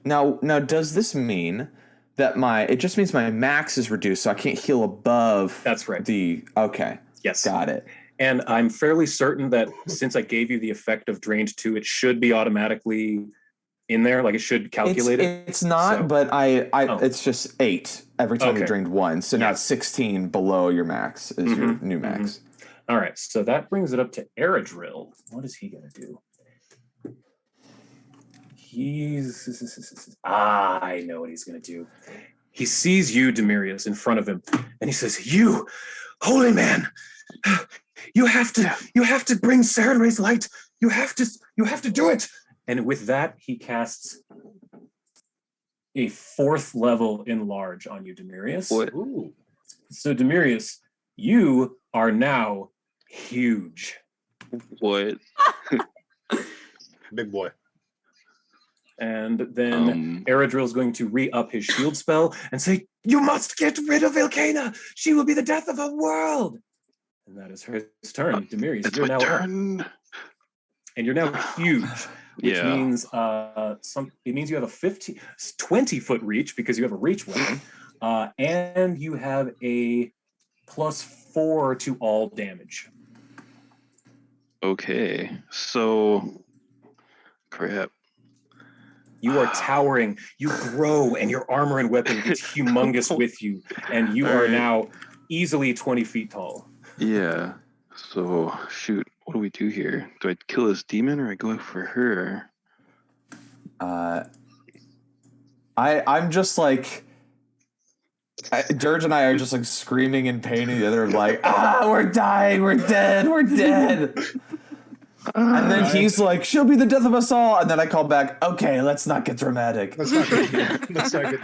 Now, does this mean that it just means my max is reduced, so I can't heal above? That's right. Okay. Yes. Got it. And I'm fairly certain that since I gave you the effect of drained 2, it should be automatically in there, like it should calculate it. It's not, but it's just 8 every time you drained 1. So now it's 16 below your max is your new max. All right, so that brings it up to Eredril. What is he going to do? I know what he's going to do. He sees you, Demirius, in front of him, and he says, "You, holy man, you have to bring Sarenrae's light. You have to do it." And with that, he casts a 4th level enlarge on you, Demirius. Ooh. So Demirius, you are now huge. What? Big boy. And then Eredril is going to re-up his shield spell and say, "You must get rid of Illcayna. She will be the death of a world." And that is her turn. Demirius, you're now turn. up. And you're now huge. Which means it means you have a 20-foot reach because you have a reach weapon, and you have a +4 to all damage. Okay, so crap. You are towering. You grow, and your armor and weapon gets humongous with you, and you are now easily 20 feet tall. Yeah. So shoot. What do we do here? Do I kill this demon or I go for her? I'm just like Dirge and I are just like screaming in pain, and the other like, we're dying, we're dead. And then he's like, she'll be the death of us all. And then I call back, okay, let's not get dramatic. Let's not get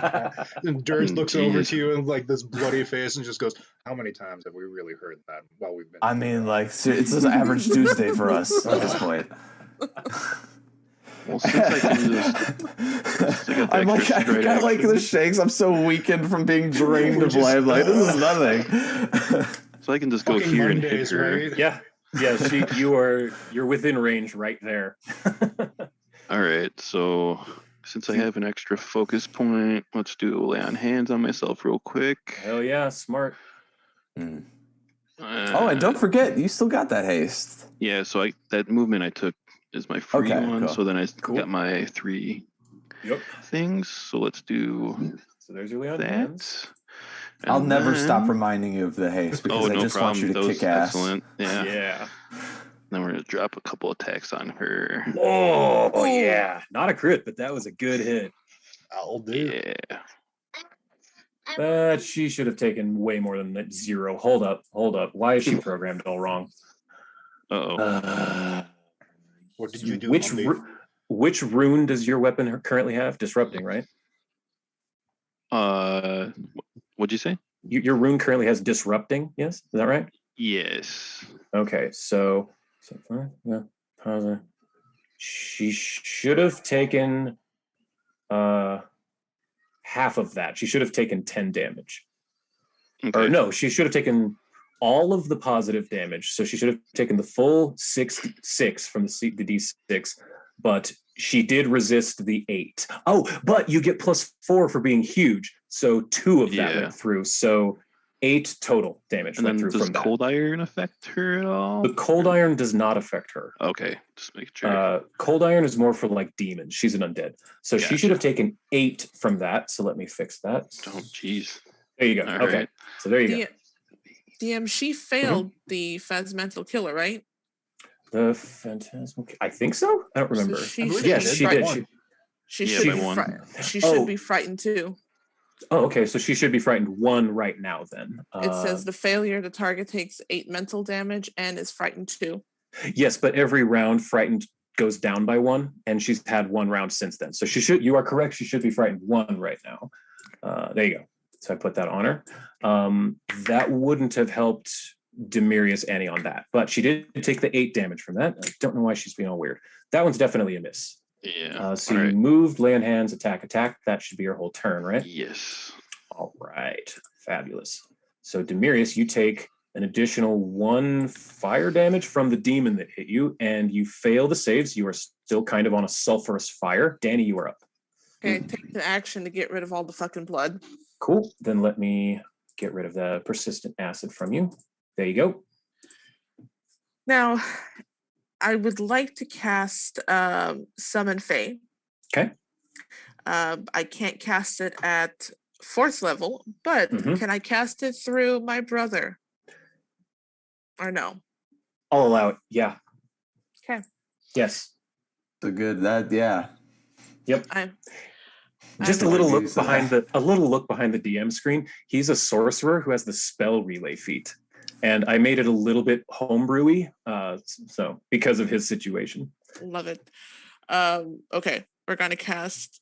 that. And Dirge looks over to you and like this bloody face and just goes, how many times have we really heard that while we've been? I mean, like, it's this average Tuesday for us at this point. Well, since I can just I'm like, I got like the shakes. I'm so weakened from being drained of life. Like, this is nothing. So I can just go Fucking here Mondays, and hit her. right? Yeah. You're within range right there. All right, so since I have an extra focus point, let's do a lay on hands on myself real quick. Hell yeah, smart. Oh, and don't forget, you still got that haste. Yeah, so that movement I took is my free one. Cool. So then I got my 3 things. So let's do So there's your lay on that. hands. And I'll never then- stop reminding you of the haste because I no just problem. want you to That was kick ass. excellent. Yeah. Yeah. Then we're gonna drop a couple attacks on her. Oh yeah. Not a crit, but that was a good hit. I'll do. Yeah. But she should have taken way more than that 0. Hold up. Why is she programmed all wrong? Uh-oh. What did you do? Which rune does your weapon currently have? Disrupting, right? What'd you say? Your rune currently has disrupting. Yes, is that right? Yes. Okay, so yeah, positive. She should have taken half of that. She should have taken 10 damage. Okay. Or no, she should have taken all of the positive damage. So she should have taken the full 6 from the D6, but she did resist the 8. Oh, but you get +4 for being huge. So 2 of that went through. So 8 total damage And went then through does from that. cold iron affect her at all? The cold iron does not affect her. Okay, just make sure. Cold iron is more for like demons. She's an undead. So she should have taken 8 from that. So let me fix that. Oh, jeez. There you go. All Okay. right. So there you go. DM, she failed the Phasmental Killer, right? The Phantasmal. I think so. I don't remember. she Yes, she did. She Yeah, should by be one. she should be frightened too. Oh, okay. So she should be frightened 1 right now then. It says the failure, the target takes 8 mental damage and is frightened 2. Yes, but every round frightened goes down by 1, and she's had 1 round since then. So you are correct. She should be frightened 1 right now. There you go. So I put that on her. That wouldn't have helped Demirius any on that, but she did take the 8 damage from that. I don't know why she's being all weird. That one's definitely a miss. Yeah. So you moved, lay on hands, attack. That should be your whole turn, right? Yes. All right. Fabulous. So Demirius, you take an additional 1 fire damage from the demon that hit you, and you fail the saves. You are still kind of on a sulfurous fire. Danny, you are up. Okay, take the action to get rid of all the fucking blood. Cool. Then let me get rid of the persistent acid from you. There you go. Now, I would like to cast Summon Fae. Okay. I can't cast it at 4th level, but can I cast it through my brother? Or no? I'll allow it. Yeah. Okay. Yes. So good. Yep. Just I'm a little like look behind the DM screen. He's a sorcerer who has the spell relay feat, and I made it a little bit homebrewy, so because of his situation. Love it. Okay, we're gonna cast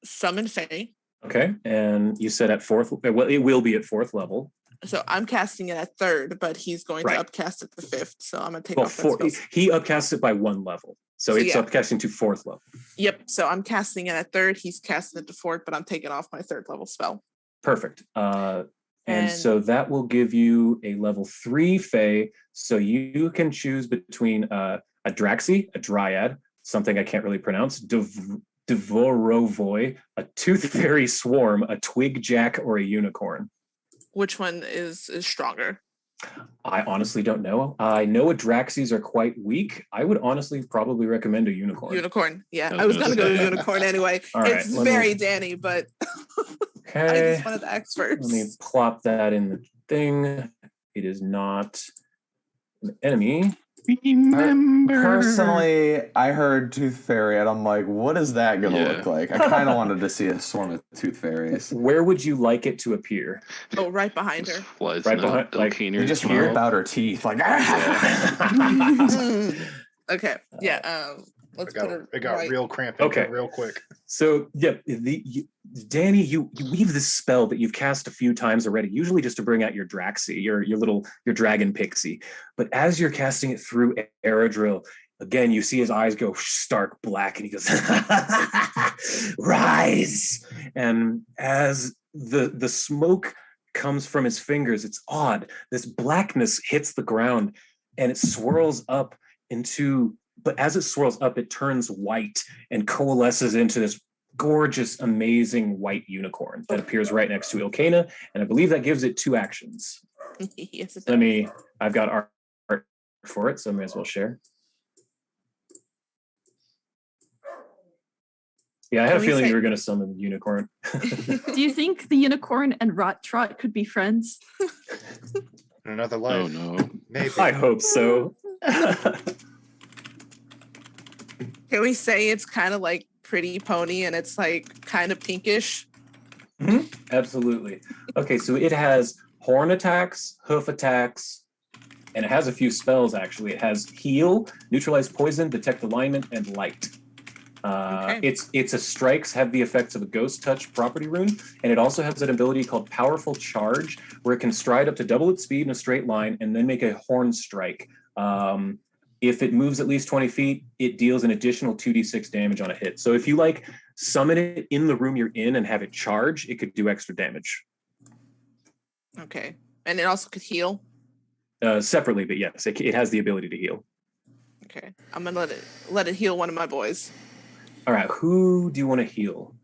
Summon Fae. Okay, and you said at 4th. Well, it will be at 4th level. So I'm casting it at 3rd, but he's going Right. to upcast it to 5th. So I'm gonna take Well, off that spell. he upcasts it by 1 level, so it's yeah. upcasting to 4th level. Yep. So I'm casting it at 3rd. He's casting it to 4th, but I'm taking off my 3rd level spell. Perfect. And And- so that will give you a level 3 Fae. So you can choose between a Draxi, a Dryad, something I can't really pronounce, Devorovoi, a Tooth Fairy Swarm, a Twig Jack, or a Unicorn. Which one is stronger? I honestly don't know. I know Adraxis are quite weak. I would honestly probably recommend a Unicorn. Unicorn. Yeah, I I was was gonna gonna go to say. Unicorn anyway. All right, It's let me- very Danny, but I Okay. just wanted to ask first. Let me plop that in the thing. It is not an enemy. Remember. Personally, I heard Tooth Fairy, and I'm like, what is that going to Yeah. look like? I kind of wanted to see a swarm of Tooth Fairies. Where would you like it to appear? Oh, right behind Just her. flies Right out behind- like, Illcayna's You just mouth. rip out her teeth. Like, Okay. Yeah. Let's put it. It got right. real cramped real quick. So Danny, you weave this spell that you've cast a few times already, usually just to bring out your Draxi, your dragon pixie. But as you're casting it through Aerodrill, again, you see his eyes go stark black, and he goes, "Rise!" And as the smoke comes from his fingers, it's odd. This blackness hits the ground, and it swirls up into. But as it swirls up, it turns white and coalesces into this gorgeous, amazing white unicorn that appears right next to Illcayna, and I believe that gives it 2 actions. Yes, it does. I've got art for it, so I may as well share. Yeah, I had a feeling you were going to summon the unicorn. Do you think the unicorn and Rot Trot could be friends? In another life. Oh no. Maybe. I hope so. Can we say it's kind of like Pretty Pony and it's like kind of pinkish? Mm-hmm. Absolutely. Okay, so it has horn attacks, hoof attacks, and it has a few spells actually. It has heal, neutralize poison, detect alignment, and light. Okay. Its strikes have the effects of a ghost touch property rune, and it also has an ability called Powerful Charge, where it can stride up to double its speed in a straight line and then make a horn strike. If it moves at least 20 feet, it deals an additional 2d6 damage on a hit. So if you summon it in the room you're in and have it charge, it could do extra damage. Okay. And it also could heal? Separately, but yes, it has the ability to heal. Okay. I'm going to let it heal one of my boys. All right, who do you want to heal?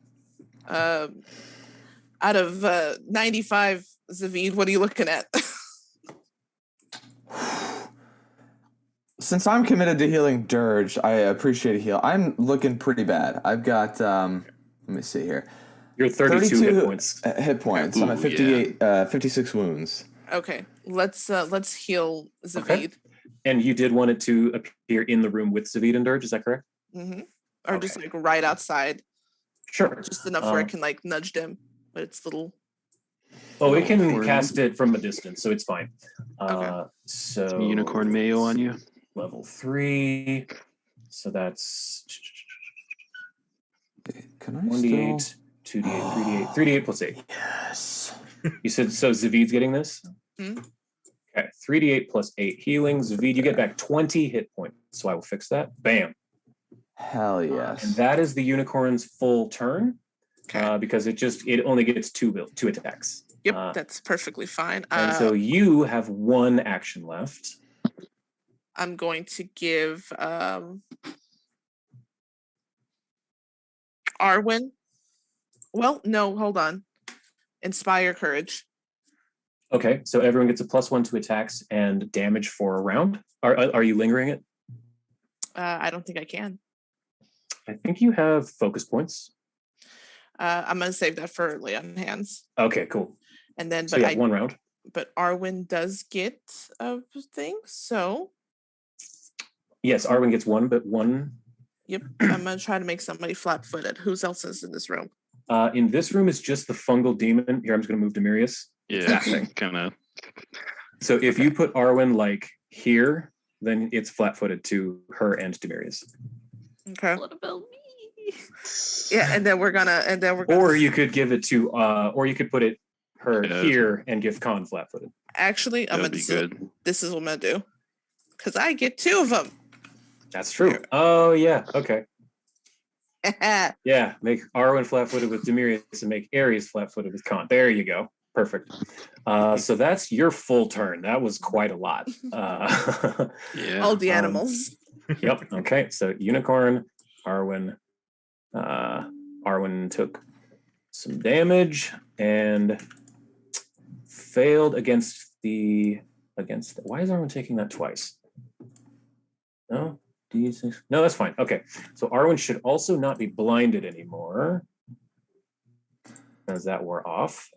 Out of 95, Zavid, what are you looking at? Since I'm committed to healing Dirge, I appreciate a heal. I'm looking pretty bad. I've got, let me see here. You're 32 hit points. Hit points. I'm at 58, 56 wounds. Okay, let's heal Zavid. Okay. And you did want it to appear in the room with Zavid and Dirge, is that correct? Mm-hmm. Or just like right outside. Sure. Just enough where I can like nudge them, but it's little. Oh, it can cast it from a distance, so it's fine. Okay. So unicorn mayo on you. Level 3. So that's Can I 1d8, 2d8, 3d8, 3d8 plus 8. Yes. You said so Zavid's getting this? Mm-hmm. Okay, 3d8 plus 8 healing. Zavid, you get back 20 hit points. So I will fix that. Bam. Hell yes. And that is the unicorn's full turn. Because it only gets 2 attacks. Yep, that's perfectly fine. And so you have 1 action left. I'm going to give Arwen. Well, no, hold on. Inspire Courage. Okay, so everyone gets a +1 to attacks and damage for a round. Are you lingering it? I don't think I can. I think you have focus points. I'm going to save that for lay on hands. Okay, cool. And then, so you have 1 round. But Arwen does get a thing, so. Yes, Arwen gets 1, but 1. Yep, I'm going to try to make somebody flat-footed. Who else is in this room? In this room is just the fungal demon. Here, I'm just going to move Demirius. Yeah, kind of. So if you put Arwen like here, then it's flat-footed to her and Demirius. Okay. What about me? Yeah, and then we're gonna. Or you could give it to, or you could put it her here and give Khan flat-footed. Actually, this is what I'm gonna do, because I get 2 of them. That's true. Oh yeah. Okay. Yeah, make Arwen flat-footed with Demirius and make Ares flat-footed with Khan. There you go. Perfect. So that's your full turn. That was quite a lot. Yeah. All the animals. Yep. Okay. So unicorn, Arwen. Arwen took some damage and failed against the. Why is Arwen taking that twice? No. No, that's fine. Okay. So Arwen should also not be blinded anymore, as that wore off.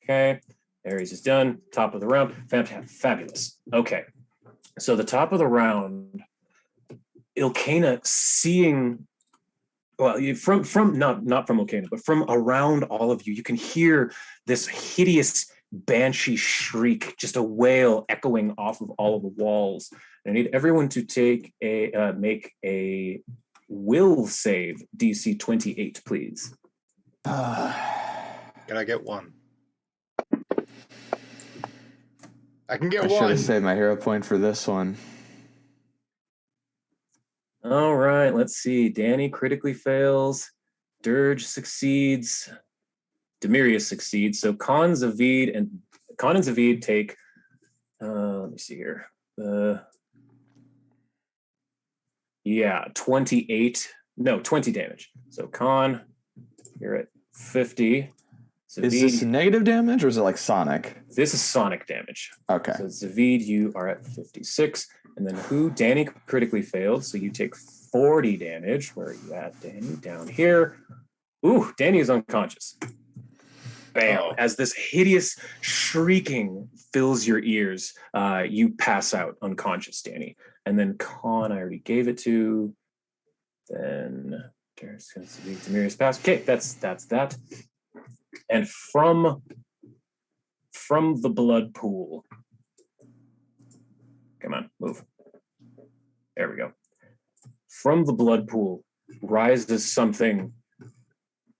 Okay. Ares is done. Top of the round. Fabulous. Okay. So the top of the round, Illcayna seeing, well, from not from Illcayna, but from around all of you, you can hear this hideous banshee shriek, just a wail echoing off of all of the walls I need everyone to make a will save DC 28, please. Can I get one? I can get I should one. have saved my hero point for this one. All right, let's see. Danny critically fails. Dirge succeeds. Demirius succeeds. So Khan and Zavid take. Let me see here. 20 damage. So Khan, you're at 50. Zavid, Is this negative damage or is it like sonic? This is sonic damage. Okay. So Zavid, you are at 56. And then who? Danny critically failed. So you take 40 damage. Where are you at, Danny? Down here. Ooh, Danny is unconscious. Bam. Oh. As this hideous shrieking fills your ears, you pass out unconscious, Danny. And then Khan, I already gave it to. Then there's going to be Demirius pass. Okay, that's that. And from the blood pool. Come on, move. There we go. From the blood pool rises something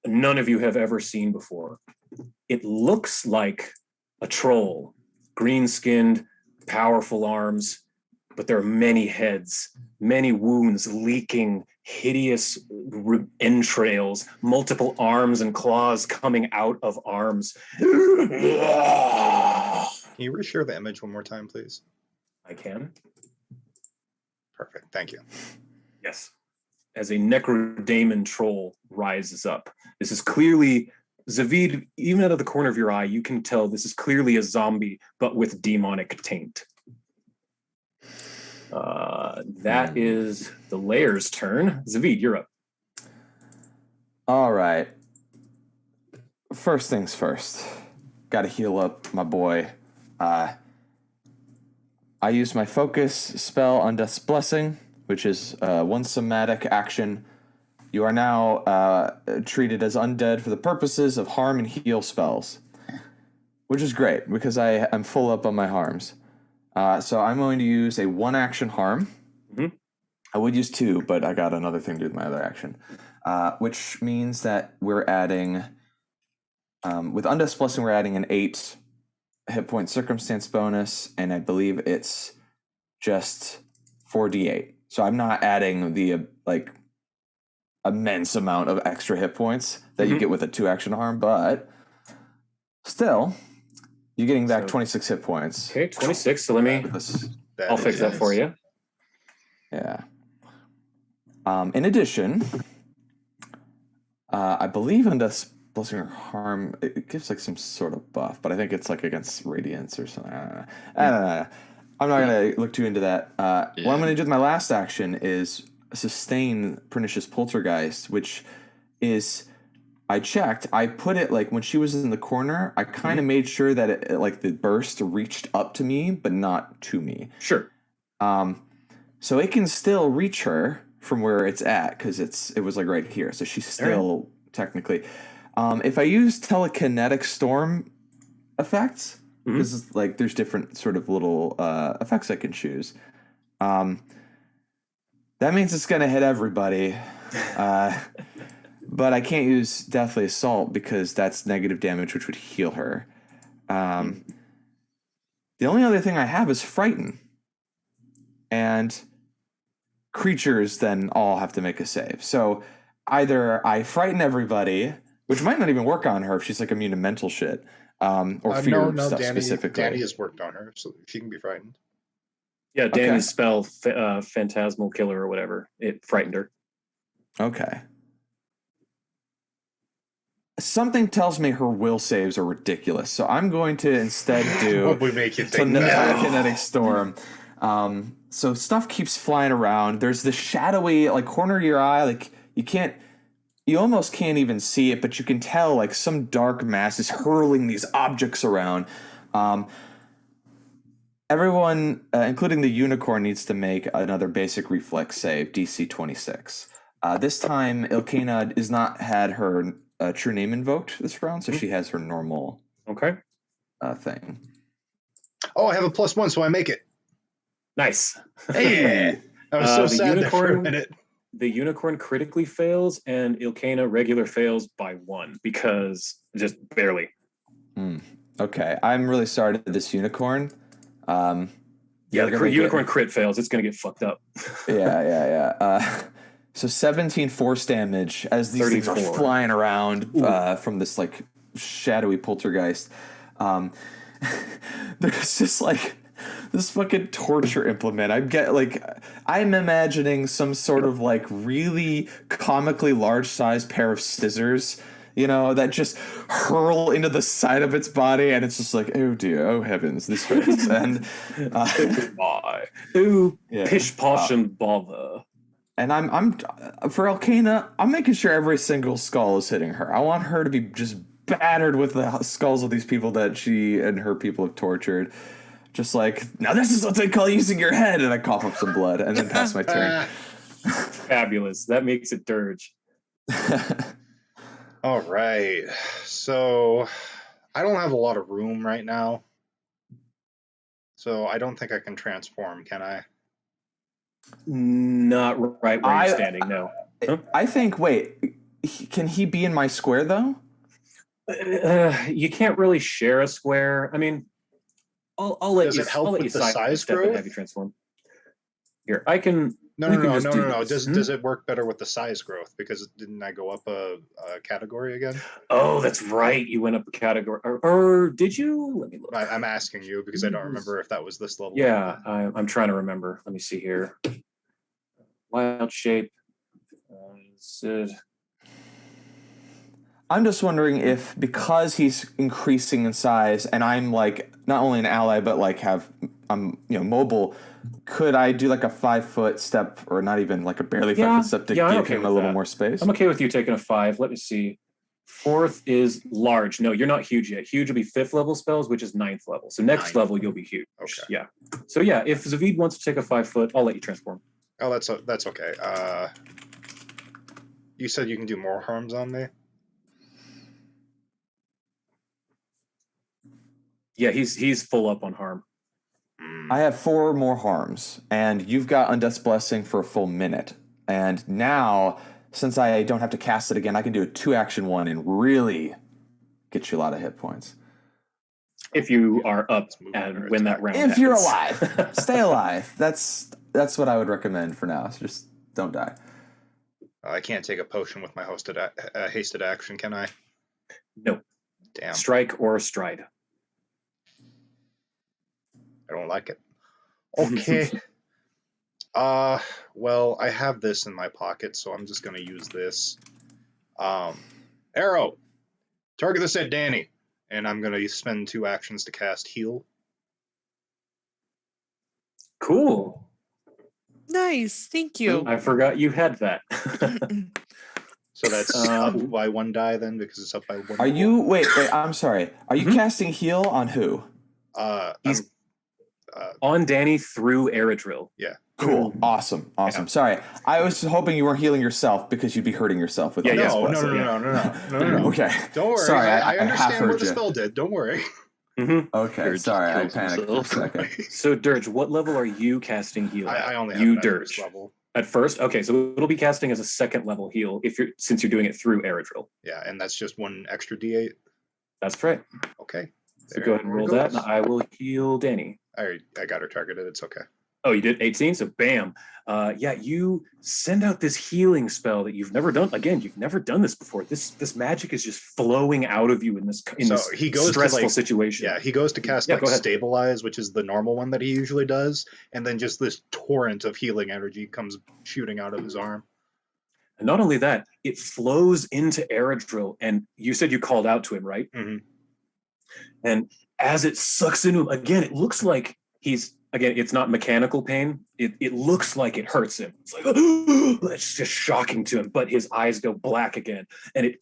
none of you have ever seen before. It looks like a troll, green-skinned, powerful arms, but there are many heads, many wounds, leaking, hideous entrails, multiple arms and claws coming out of arms. Can you reshare the image one more time, please? I can. Perfect. Thank you. Yes. As a necrodemon troll rises up. This is clearly, Zavid, even out of the corner of your eye, you can tell this is clearly a zombie, but with demonic taint. That is the Layer's turn. Zavid, you're up. All right. First things first. Got to heal up my boy. I use my focus spell on Death's Blessing, which is one somatic action. You are now treated as undead for the purposes of harm and heal spells, which is great because I am full up on my harms. So I'm going to use a one-action harm. Mm-hmm. I would use two, but I got another thing to do with my other action, which means that we're adding, with Undeath's Blessing, we're adding an 8 hit point circumstance bonus, and I believe it's just 4d8. So I'm not adding the immense amount of extra hit points that you get with a 2-action harm, but still, you're getting back 26 hit points. Okay, 26. So I'll fix that for you. Yeah. In addition, I believe Undeath's Blessing or Harm, it gives like some sort of buff, but I think it's like against Radiance or something. I don't know. I'm not going to look too into that. What I'm going to do with my last action is sustain Pernicious Poltergeist, which is, I checked, I put it like when she was in the corner, I kind of made sure that it like the burst reached up to me, but not to me. Sure. So it can still reach her from where it's at, because it was like right here. So she's still technically. If I use telekinetic storm effects, this is like there's different sort of little effects I can choose. That means it's going to hit everybody. But I can't use Deathly Assault because that's negative damage, which would heal her. The only other thing I have is Frighten. And creatures then all have to make a save. So either I frighten everybody, which might not even work on her if she's like immune to mental shit, or fear stuff specifically. Danny has worked on her, so she can be frightened. Yeah, Danny's spell, Phantasmal Killer or whatever, it frightened her. Okay. Something tells me her will saves are ridiculous, so I'm going to instead do What would make you think that? Kinetic Storm. So stuff keeps flying around. There's this shadowy, like, corner of your eye, like, you almost can't even see it, but you can tell, like, some dark mass is hurling these objects around. Everyone, including the unicorn, needs to make another basic reflex save, DC 26. This time, Illcayna has not had her true name invoked this round, so she has her normal thing. Oh, I have a +1, so I make it. Nice. Hey. I was so the sad there for a unicorn- minute. The unicorn critically fails, and Illcayna regular fails by 1 because just barely. Okay, I'm really sorry to this unicorn. Yeah, You're the gonna unicorn crit fails. It's going to get fucked up. yeah. So 17 force damage as these things are 34. flying around from this like shadowy poltergeist. There's just like this fucking torture implement. I'm imagining some sort of like really comically large sized pair of scissors, that just hurl into the side of its body, and it's just like, oh dear, oh heavens, this hurts. And pish posh and bother. And I'm for Illcayna, I'm making sure every single skull is hitting her. I want her to be just battered with the skulls of these people that she and her people have tortured. Just like, now this is what they call using your head, and I cough up some blood and then pass my turn. Fabulous. That makes it dirge. All right. So I don't have a lot of room right now. So I don't think I can transform, can I? Not right where you're standing, no. Huh? I think, can he be in my square, though? You can't really share a square. I mean, I'll let Does you. it help I'll let with you the side size step and growth? have you transform. Here, I can. No. This. Does it work better with the size growth? Because didn't I go up a category again? Oh, that's right. You went up a category, or did you? Let me look. I'm asking you because I don't remember if that was this level. Yeah, I'm trying to remember. Let me see here. Wild shape. I'm just wondering if, because he's increasing in size and I'm like not only an ally but like I'm mobile, could I do like a 5-foot step, or not even like a barely 5-foot step to give him a little more space? I'm okay with you taking a 5. Let me see. 4th is large. No, you're not huge yet. Huge will be 5th level spells, which is 9th level. So next level you'll be huge. Okay. Yeah. So yeah, if Zavid wants to take a 5-foot, I'll let you transform. Oh, that's okay. You said you can do more harms on me? Yeah, he's full up on harm. I have 4 more harms, and you've got Undeath's Blessing for a full minute. And now, since I don't have to cast it again, I can do a 2-action one and really get you a lot of hit points. If you are up and when that round If you're alive. Stay alive. That's what I would recommend for now. So just don't die. I can't take a potion with my hasted action, can I? No. Damn. Strike or stride. I don't like it. Okay. Well, I have this in my pocket, so I'm just going to use this. Arrow. Target this at Danny. And I'm going to spend 2 actions to cast Heal. Cool. Nice. Thank you. I forgot you had that. So that's up by 1 die then, because it's up by 1. Are you... Wait, I'm sorry. Are you casting Heal on who? He's on Danny through Eredrill. Yeah. Cool. Awesome. Yeah. Sorry. I was hoping you weren't healing yourself because you'd be hurting yourself with No. Okay. Don't worry. Sorry, I I half understand heard what the you. spell did. Don't worry. Okay. Dirge Sorry, I kills panicked for a himself. second. So Dirge, what level are you casting heal? I only have you it at Dirge first level. At first? Okay, so it'll be casting as a 2nd level heal since you're doing it through Eredrill. Yeah, and that's just 1 extra D8. That's right. Okay. So go ahead and roll that, and I will heal Danny. I got her targeted. It's okay. Oh, you did 18, so bam. Yeah, you send out this healing spell that you've never done. Again, you've never done this before. This magic is just flowing out of you in this He goes stressful to situation. Yeah, he goes to cast Stabilize, which is the normal one that he usually does, and then just this torrent of healing energy comes shooting out of his arm. And not only that, it flows into Eredrill, and you said you called out to him, right? Mm-hmm. And as it sucks into him, again, it looks like it's not mechanical pain. It looks like it hurts him. It's like, it's just shocking to him, but his eyes go black again, and it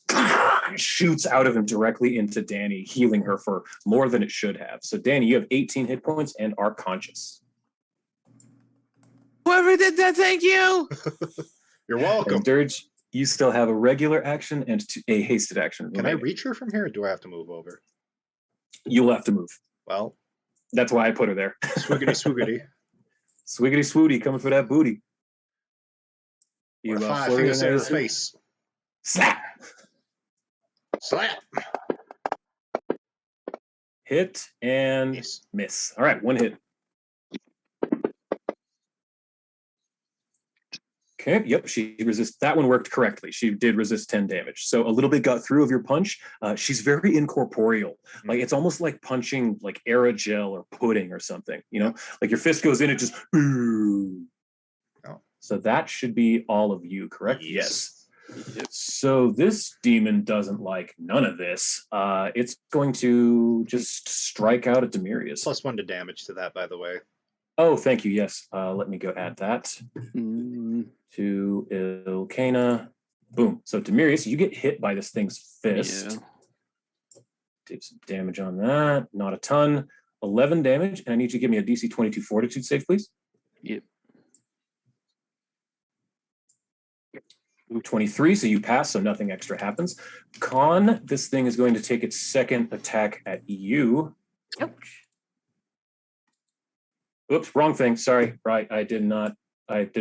shoots out of him directly into Danny, healing her for more than it should have. So Danny, you have 18 hit points and are conscious. Whoever did that, thank you. You're welcome. And Dirge, you still have a regular action and a hasted action. Can I reach her from here, or do I have to move over? You'll have to move. Well, that's why I put her there. Swoogity swoogity. Swiggity swooty coming for that booty. You Or 5 flurry fingers in in there, her face. Slap. Slap. Hit and miss. All right, one hit. Okay, yep, she resists. That one worked correctly. She did resist 10 damage. So a little bit got through of your punch. She's very incorporeal. Like it's almost like punching like aerogel or pudding or something, you know? Like your fist goes in, it just ooh. Oh. So that should be all of you, correct? Yes. So this demon doesn't like none of this. It's going to just strike out at Demirius. +1 to damage to that, by the way. Oh, thank you. Yes. Let me go add that to Illcayna. Boom. So Demirius, you get hit by this thing's fist. Yeah. Did some damage on that. Not a ton. 11 damage. And I need you to give me a DC 22 Fortitude save, please. Yep. 23, so you pass, so nothing extra happens. Con, this thing is going to take its second attack at you. Ouch. Oops, wrong thing. Sorry. Right, I didn't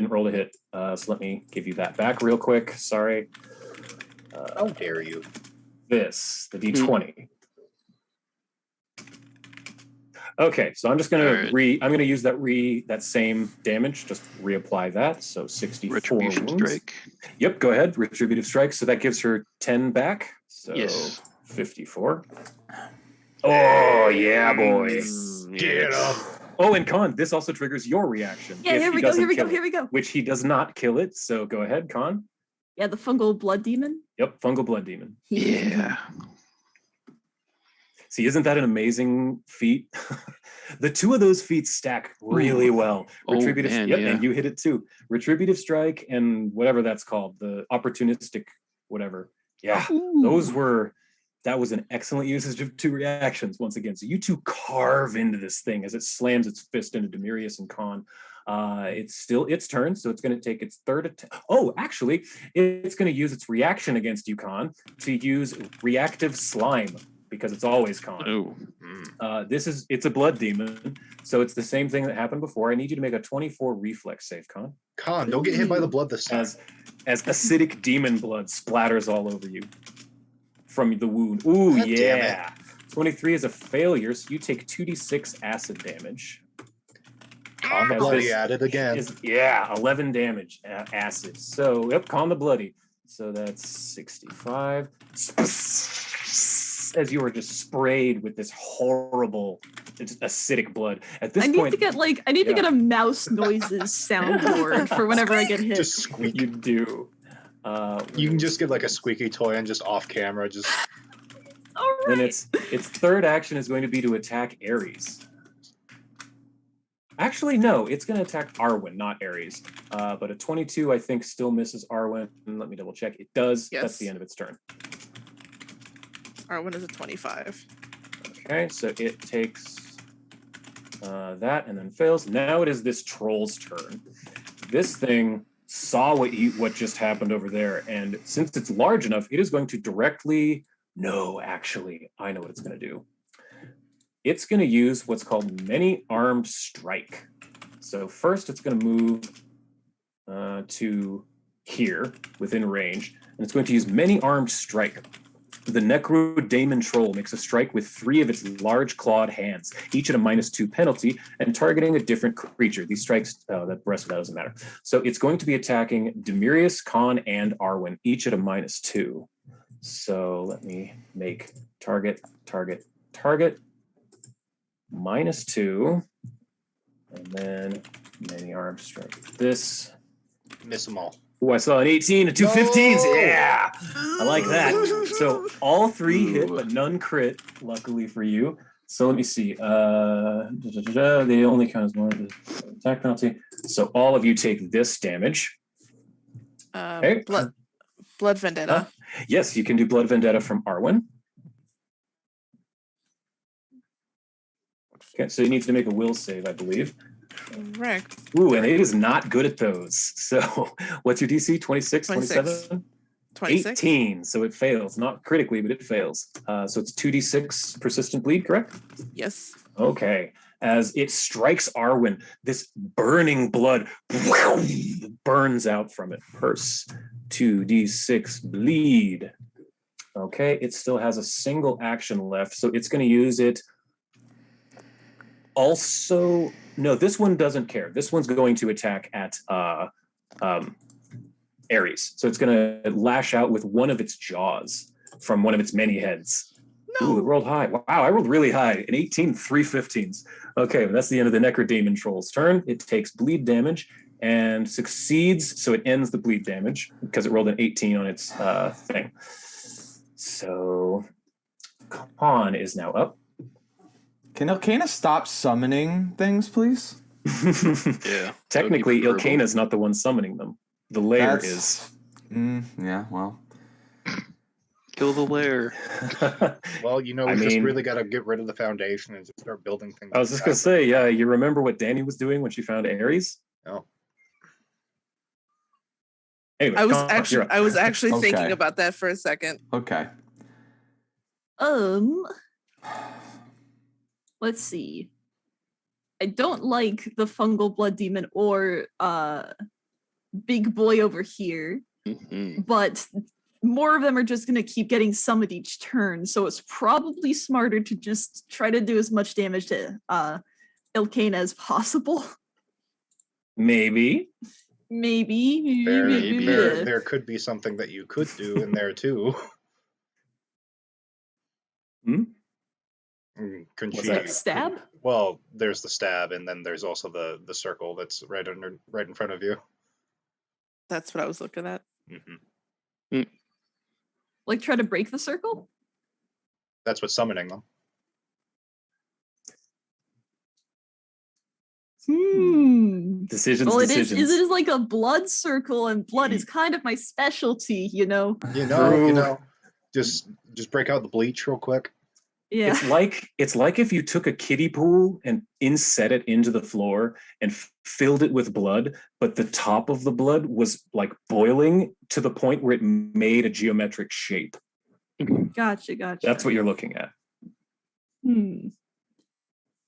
roll a hit. So let me give you that back real quick. Sorry. How dare you? The D20. Okay, so I'm just gonna I'm gonna use that same damage, just reapply that. So 64 Retribution wounds. strike. Yep, go ahead. Retributive strike. So that gives her 10 back. So Yes. 54. Oh yeah, boy. Get up. Oh, and Con, this also triggers your reaction. Yeah, if here he we go, doesn't here we kill go, it, here we go. Which he does not kill it. So go ahead, Con. Yeah, the fungal blood demon. Yep, fungal blood demon. Yeah. See, isn't that an amazing feat? The two of those feats stack really well. Oh, Retributive, man, yep, yeah. and you hit it too. Retributive strike and whatever that's called, the opportunistic whatever. Yeah, that was an excellent usage of two reactions once again. So you two carve into this thing as it slams its fist into Demirius and Con. It's still its turn, so it's going to take its third attack. Oh, actually, it's going to use its reaction against you, Con, to use reactive slime. Because it's always Con. Oh. It's a blood demon, so it's the same thing that happened before. I need you to make a 24 reflex save, Con. Con, don't get hit by the blood this time. As acidic demon blood splatters all over you from the wound. Ooh, God damn yeah. 23 is a failure, so you take 2d6 acid damage. Con the bloody added again. 11 damage acid. So, yep, Con the bloody. So that's 65. As you are just sprayed with this horrible acidic blood. At this point, I need to get a mouse noises soundboard for whenever I get hit. Just squeak. You do. You can just get like a squeaky toy and just off camera, just. All right. Then its third action is going to be to attack Ares. Actually, no, it's going to attack Arwen, not Ares. But a 22, I think, still misses Arwen. Let me double check. It does. Yes. That's the end of its turn. Arwen is a 25. Okay, so it takes that and then fails. Now it is this troll's turn. This thing saw what just happened over there, and since it's large enough, it is going to directly. No, actually, I know what it's going to do. It's going to use what's called many-armed strike. So first, it's going to move to here within range, and it's going to use many-armed strike. The Necrodamon Troll makes a strike with 3 of its large clawed hands, each at a -2 penalty, and targeting a different creature. These strikes, the rest of that doesn't matter. So it's going to be attacking Demirius, Con, and Arwen, each at a -2. So let me make target, -2, and then many armed strike. This. Miss them all. Oh, I saw an 18 and 2 15s. Yeah, I like that. So all 3 hit, but none crit, luckily for you. So let me see. They only count as one attack penalty. So all of you take this damage. Okay. Blood Vendetta. Yes, you can do Blood Vendetta from Arwen. Okay, so he needs to make a will save, I believe. Correct. Ooh, and it is not good at those. So what's your DC? 26, 27? 26. 18. So it fails. Not critically, but it fails. So it's 2d6 persistent bleed, correct? Yes. Okay. as it strikes Arwen. This burning blood burns out from it. Purse, 2d6 bleed. Okay, it still has a single action left, so it's going to use it. Also, no, this one doesn't care. This one's going to attack at Ares. So it's going to lash out with one of its jaws from one of its many heads. No. Ooh, it rolled high. Wow, I rolled really high. An 18, 3 15s. Okay, well, that's the end of the Necrodemon Troll's turn. It takes bleed damage and succeeds, so it ends the bleed damage because it rolled an 18 on its thing. So Khan is now up. Can Illcayna stop summoning things, please? Yeah. Technically, Illcayna's not the one summoning them. The lair is. Yeah, well. Kill the lair. Well, we just really got to get rid of the foundation and just start building things. I was just going to say, yeah, you remember what Danny was doing when she found Ares? No. Anyway, I was actually Okay. thinking about that for a second. Okay. Let's see. I don't like the fungal blood demon or big boy over here, but more of them are just going to keep getting summoned each turn, so it's probably smarter to just try to do as much damage to Illcayna as possible. Maybe. There could be something that you could do in there too. Couldn't What's she that, stab? Well, there's the stab, and then there's also the circle that's right in front of you. That's what I was looking at. Like try to break the circle? That's what's summoning them. Decisions. Well, it is like a blood circle, and blood is kind of my specialty, You know, just break out the bleach real quick. Yeah. It's like if you took a kiddie pool and inset it into the floor and filled it with blood, but the top of the blood was like boiling to the point where it made a geometric shape. Gotcha. That's what you're looking at.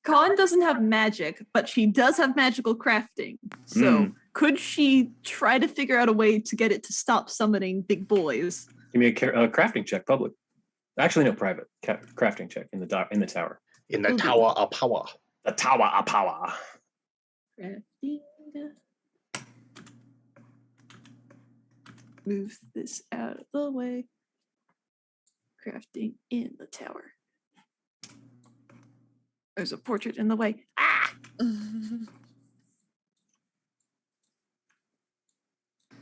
Khan doesn't have magic, but she does have magical crafting. So could she try to figure out a way to get it to stop summoning big boys? Give me a crafting check, public. Actually, no, private. Crafting check in the tower. In the tower of power. The tower of power. Crafting. Move this out of the way. Crafting in the tower. There's a portrait in the way. Ah!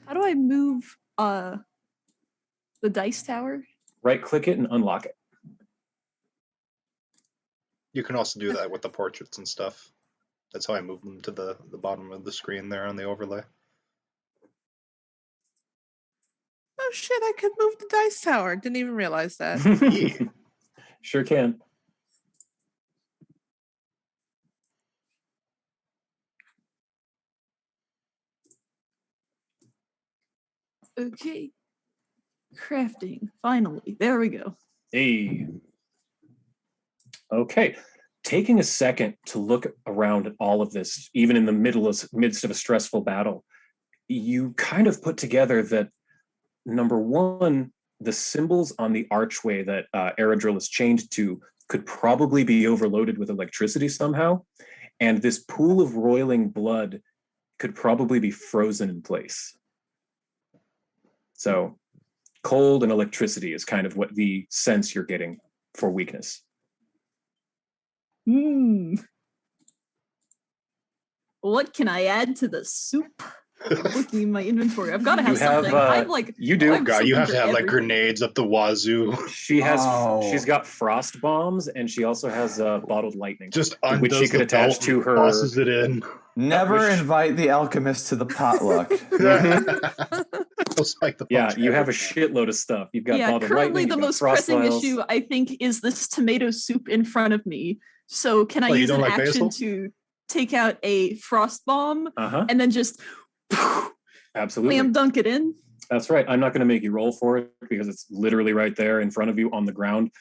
How do I move the dice tower? Right-click it and unlock it. You can also do that with the portraits and stuff. That's how I moved them to the bottom of the screen there on the overlay. Oh shit, I could move the dice tower. Didn't even realize that. Yeah. Sure can. Okay. Crafting. Finally. There we go. Hey. Okay. Taking a second to look around at all of this, even in the midst of a stressful battle, you kind of put together that, number one, the symbols on the archway that Aerodrill is chained to could probably be overloaded with electricity somehow, and this pool of roiling blood could probably be frozen in place. So cold and electricity is kind of what the sense you're getting for weakness. What can I add to the soup? Looking in my inventory, I've got to have something. I have like you do. God, you have to have like grenades up the wazoo. She has. She's got frost bombs, and she also has bottled lightning, just which she could attach to her. Tosses it in. Never invite the alchemist to the potluck. Yeah, you have a shitload of stuff. You've got bottled currently lightning. The most pressing issue, I think, is this tomato soup in front of me. So can I use an action to take out a frost bomb and then just absolutely slam dunk it in? That's right. I'm not going to make you roll for it because it's literally right there in front of you on the ground.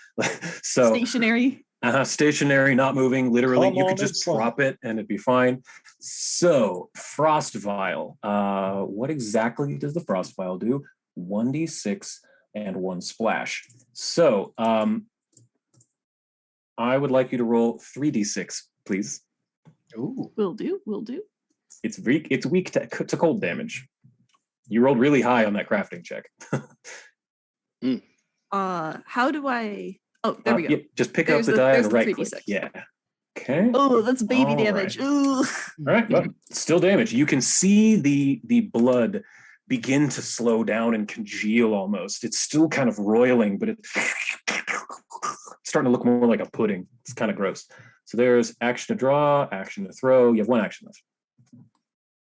So stationary. Stationary, not moving. Literally, Come you on could just inside. drop it and it'd be fine. So, Frost Vial. What exactly does the Frost Vial do? 1d6 and 1 splash. So, I would like you to roll 3d6, please. Ooh. Will do. Will do. It's weak to cold damage. You rolled really high on that crafting check. How do I? Oh, there we go. Yeah, just pick There's up the die there's and the right 3d6. click. Yeah. Okay. Oh, that's baby All damage. right. Ooh. All right, well, still damage. You can see the blood begin to slow down and congeal almost. It's still kind of roiling, but it's starting to look more like a pudding. It's kind of gross. So there's action to draw, action to throw. You have 1 action left.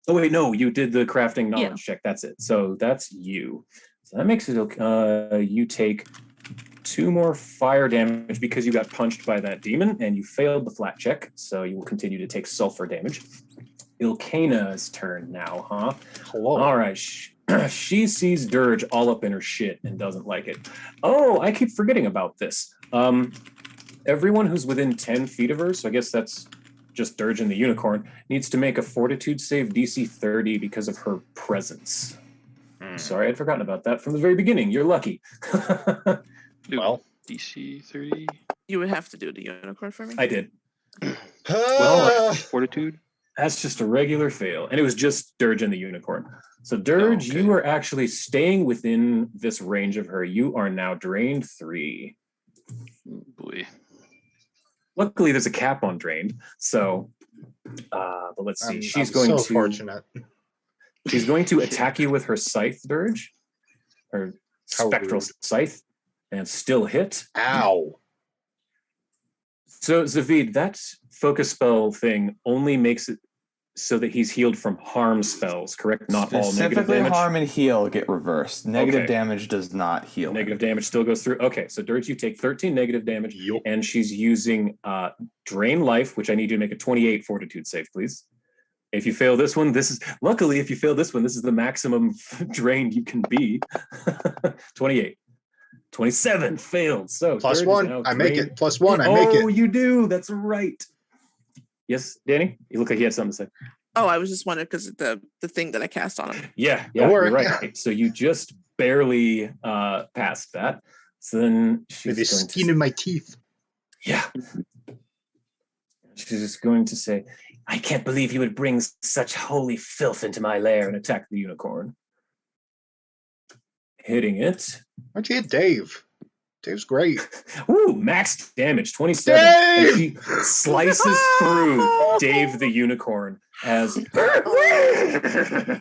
Oh wait, no, you did the crafting knowledge check. That's it. So that's you. So that makes it okay. You take 2 more fire damage because you got punched by that demon and you failed the flat check. So you will continue to take sulfur damage. Illcayna's turn now, huh? Hello. All right. She sees Dirge all up in her shit and doesn't like it. Oh, I keep forgetting about this. Everyone who's within 10 feet of her, so I guess that's just Dirge and the unicorn, needs to make a fortitude save DC 30 because of her presence. Sorry, I'd forgotten about that from the very beginning. You're lucky. Well, DC 30. You would have to do the unicorn for me. I did. well, Fortitude. That's just a regular fail. And it was just Dirge and the unicorn. So Dirge, you are actually staying within this range of her. You are now drained 3. Oh, boy. Luckily, there's a cap on drained. So, but let's see. She's going to fortunate. She's going to attack you with her scythe, Dirge. Her spectral scythe. And still hit. Ow. So, Zavid, that focus spell thing only makes it so that he's healed from harm spells, correct? Not all negative Specifically, damage. harm and heal get reversed. Negative damage does not heal. Negative damage still goes through. Okay, so Dirge, you take 13 negative damage, and she's using Drain Life, which I need you to make a 28 fortitude save, please. If you fail this one, luckily, if you fail this one, this is the maximum drained you can be. 28. 27 failed. So plus Dirge 1, I make it. Plus 1, I make it. Oh, you do. That's right. Yes, Danny? You look like you had something to say. Oh, I was just wondering because of the thing that I cast on him. Yeah, you're right. So you just barely passed that. So then she's the skin in my teeth. Yeah. She's just going to say, I can't believe you would bring such holy filth into my lair and attack the unicorn. Hitting it. Why'd you hit Dave? Dave's great. Ooh, max damage, 27. Dave! And she slices through Dave the unicorn as...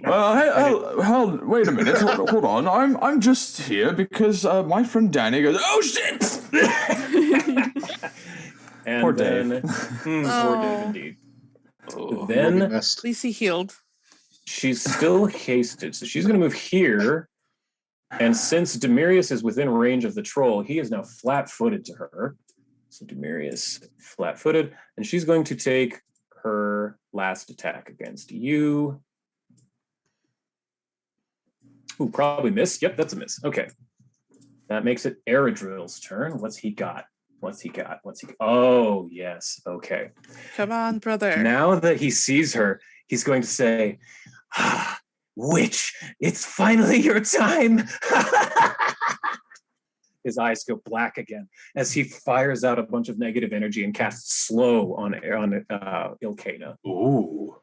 Well, wait a minute. Hold on. I'm just here because my friend Danny goes, oh, shit! And poor then, Dave. Poor Dave, indeed. Then At least he healed. she's still hasted, so she's going to move here. And since Demirius is within range of the troll, he is now flat-footed to her. So Demirius flat-footed, and she's going to take her last attack against you. Ooh, probably miss. Yep, that's a miss. Okay. That makes it Eredril's turn. What's he got? Oh, yes. Okay. Come on, brother. Now that he sees her, he's going to say, Witch, it's finally your time. His eyes go black again as he fires out a bunch of negative energy and casts slow on Illcayna. Ooh.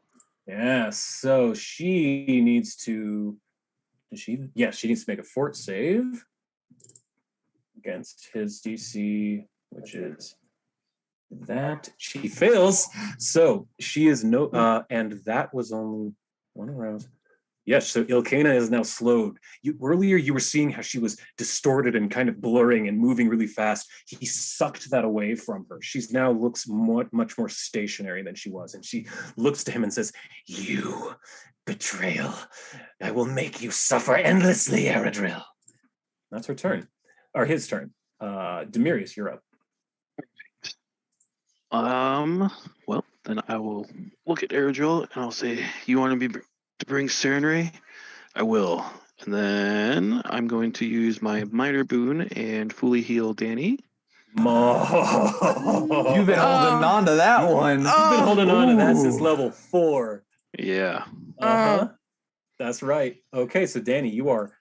Yeah, so she needs to... she needs to make a fort save against his DC, which is that. She fails, so she is no... and that was only 1 round. Yes, so Illcayna is now slowed. Earlier, you were seeing how she was distorted and kind of blurring and moving really fast. He sucked that away from her. She's now looks much more stationary than she was. And she looks to him and says, you betrayal. I will make you suffer endlessly, Eredril. That's her turn. Or his turn. Demirius, you're up. Well, then I will look at Eredril and I'll say, you want to bring Serenray? I will. And then I'm going to use my minor boon and fully heal Danny. You've been holding on to that one. You've been holding on to that since Ooh. level 4. Yeah. Uh-huh. That's right. Okay, so Danny, you are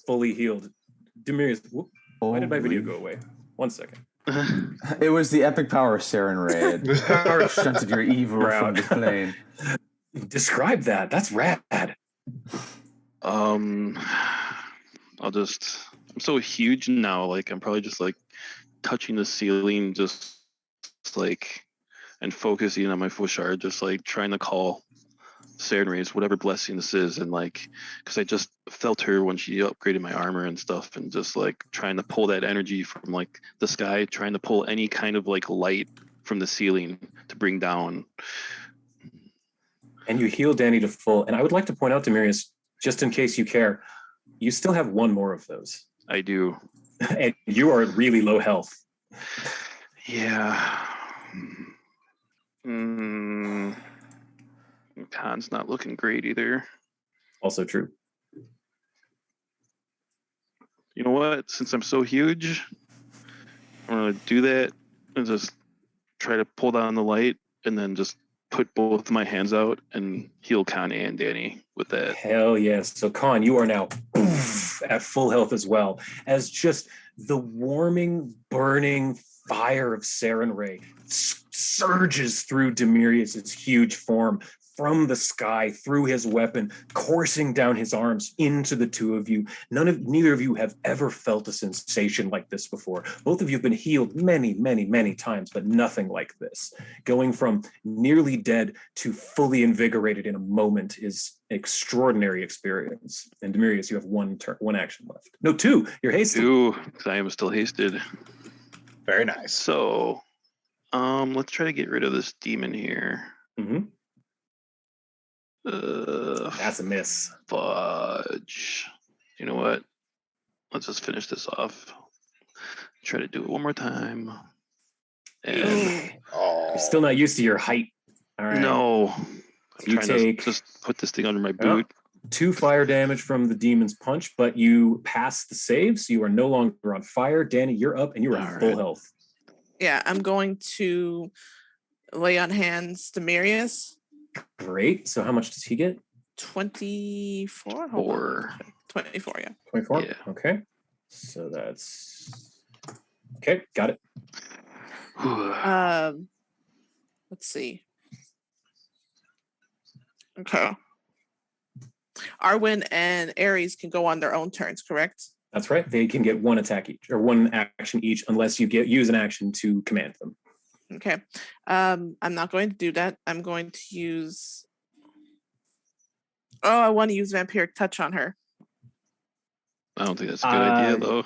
fully healed. Demirius, why did my video go away? 1 second. It was the epic power of Saren Ray. It shunted your evil from the plane. Describe that. That's rad. I'm so huge now, like I'm probably just like touching the ceiling, just like, and focusing on my Fushard, just like trying to call Sarenrae's whatever blessing this is, and like, because I just felt her when she upgraded my armor and stuff, and just like trying to pull that energy from like the sky, trying to pull any kind of like light from the ceiling to bring down. And you heal Danny to full. And I would like to point out, Demirius, just in case you care, you still have one more of those. I do. And you are at really low health. Yeah. Khan's not looking great either. Also true. You know what? Since I'm so huge, I'm going to do that and just try to pull down the light and then just put both my hands out and heal Khan and Danny with that. Hell yes. So Khan, you are now at full health as well, as just the warming, burning fire of Sarenrae surges through Demirius' huge form from the sky, through his weapon, coursing down his arms into the two of you. Neither of you have ever felt a sensation like this before. Both of you have been healed many, many, many times, but nothing like this. Going from nearly dead to fully invigorated in a moment is an extraordinary experience. And Demirius, you have one action left. No, 2. You're hasted. 2, because I am still hasted. Very nice. So, let's try to get rid of this demon here. Mm-hmm. That's a miss. Fudge. You know what? Let's just finish this off. Try to do it one more time. And You're still not used to your height. All right. no, I'm You trying take- to just put this thing under my boot. 2 fire damage from the demon's punch, but you pass the save, so you are no longer on fire. Danny, you're up and you are All full right. health. Yeah, I'm going to lay on hands Demirius. Great. So how much does he get? 24? Hold on. 4. 24, yeah. 24? Yeah. Okay. So that's... Okay, got it. Let's see. Okay. Arwen and Ares can go on their own turns, correct? That's right. They can get 1 attack each, or 1 action each, unless you use an action to command them. Okay. I'm not going to do that. I'm going to use... Oh, I want to use Vampiric Touch on her. I don't think that's a good idea, though.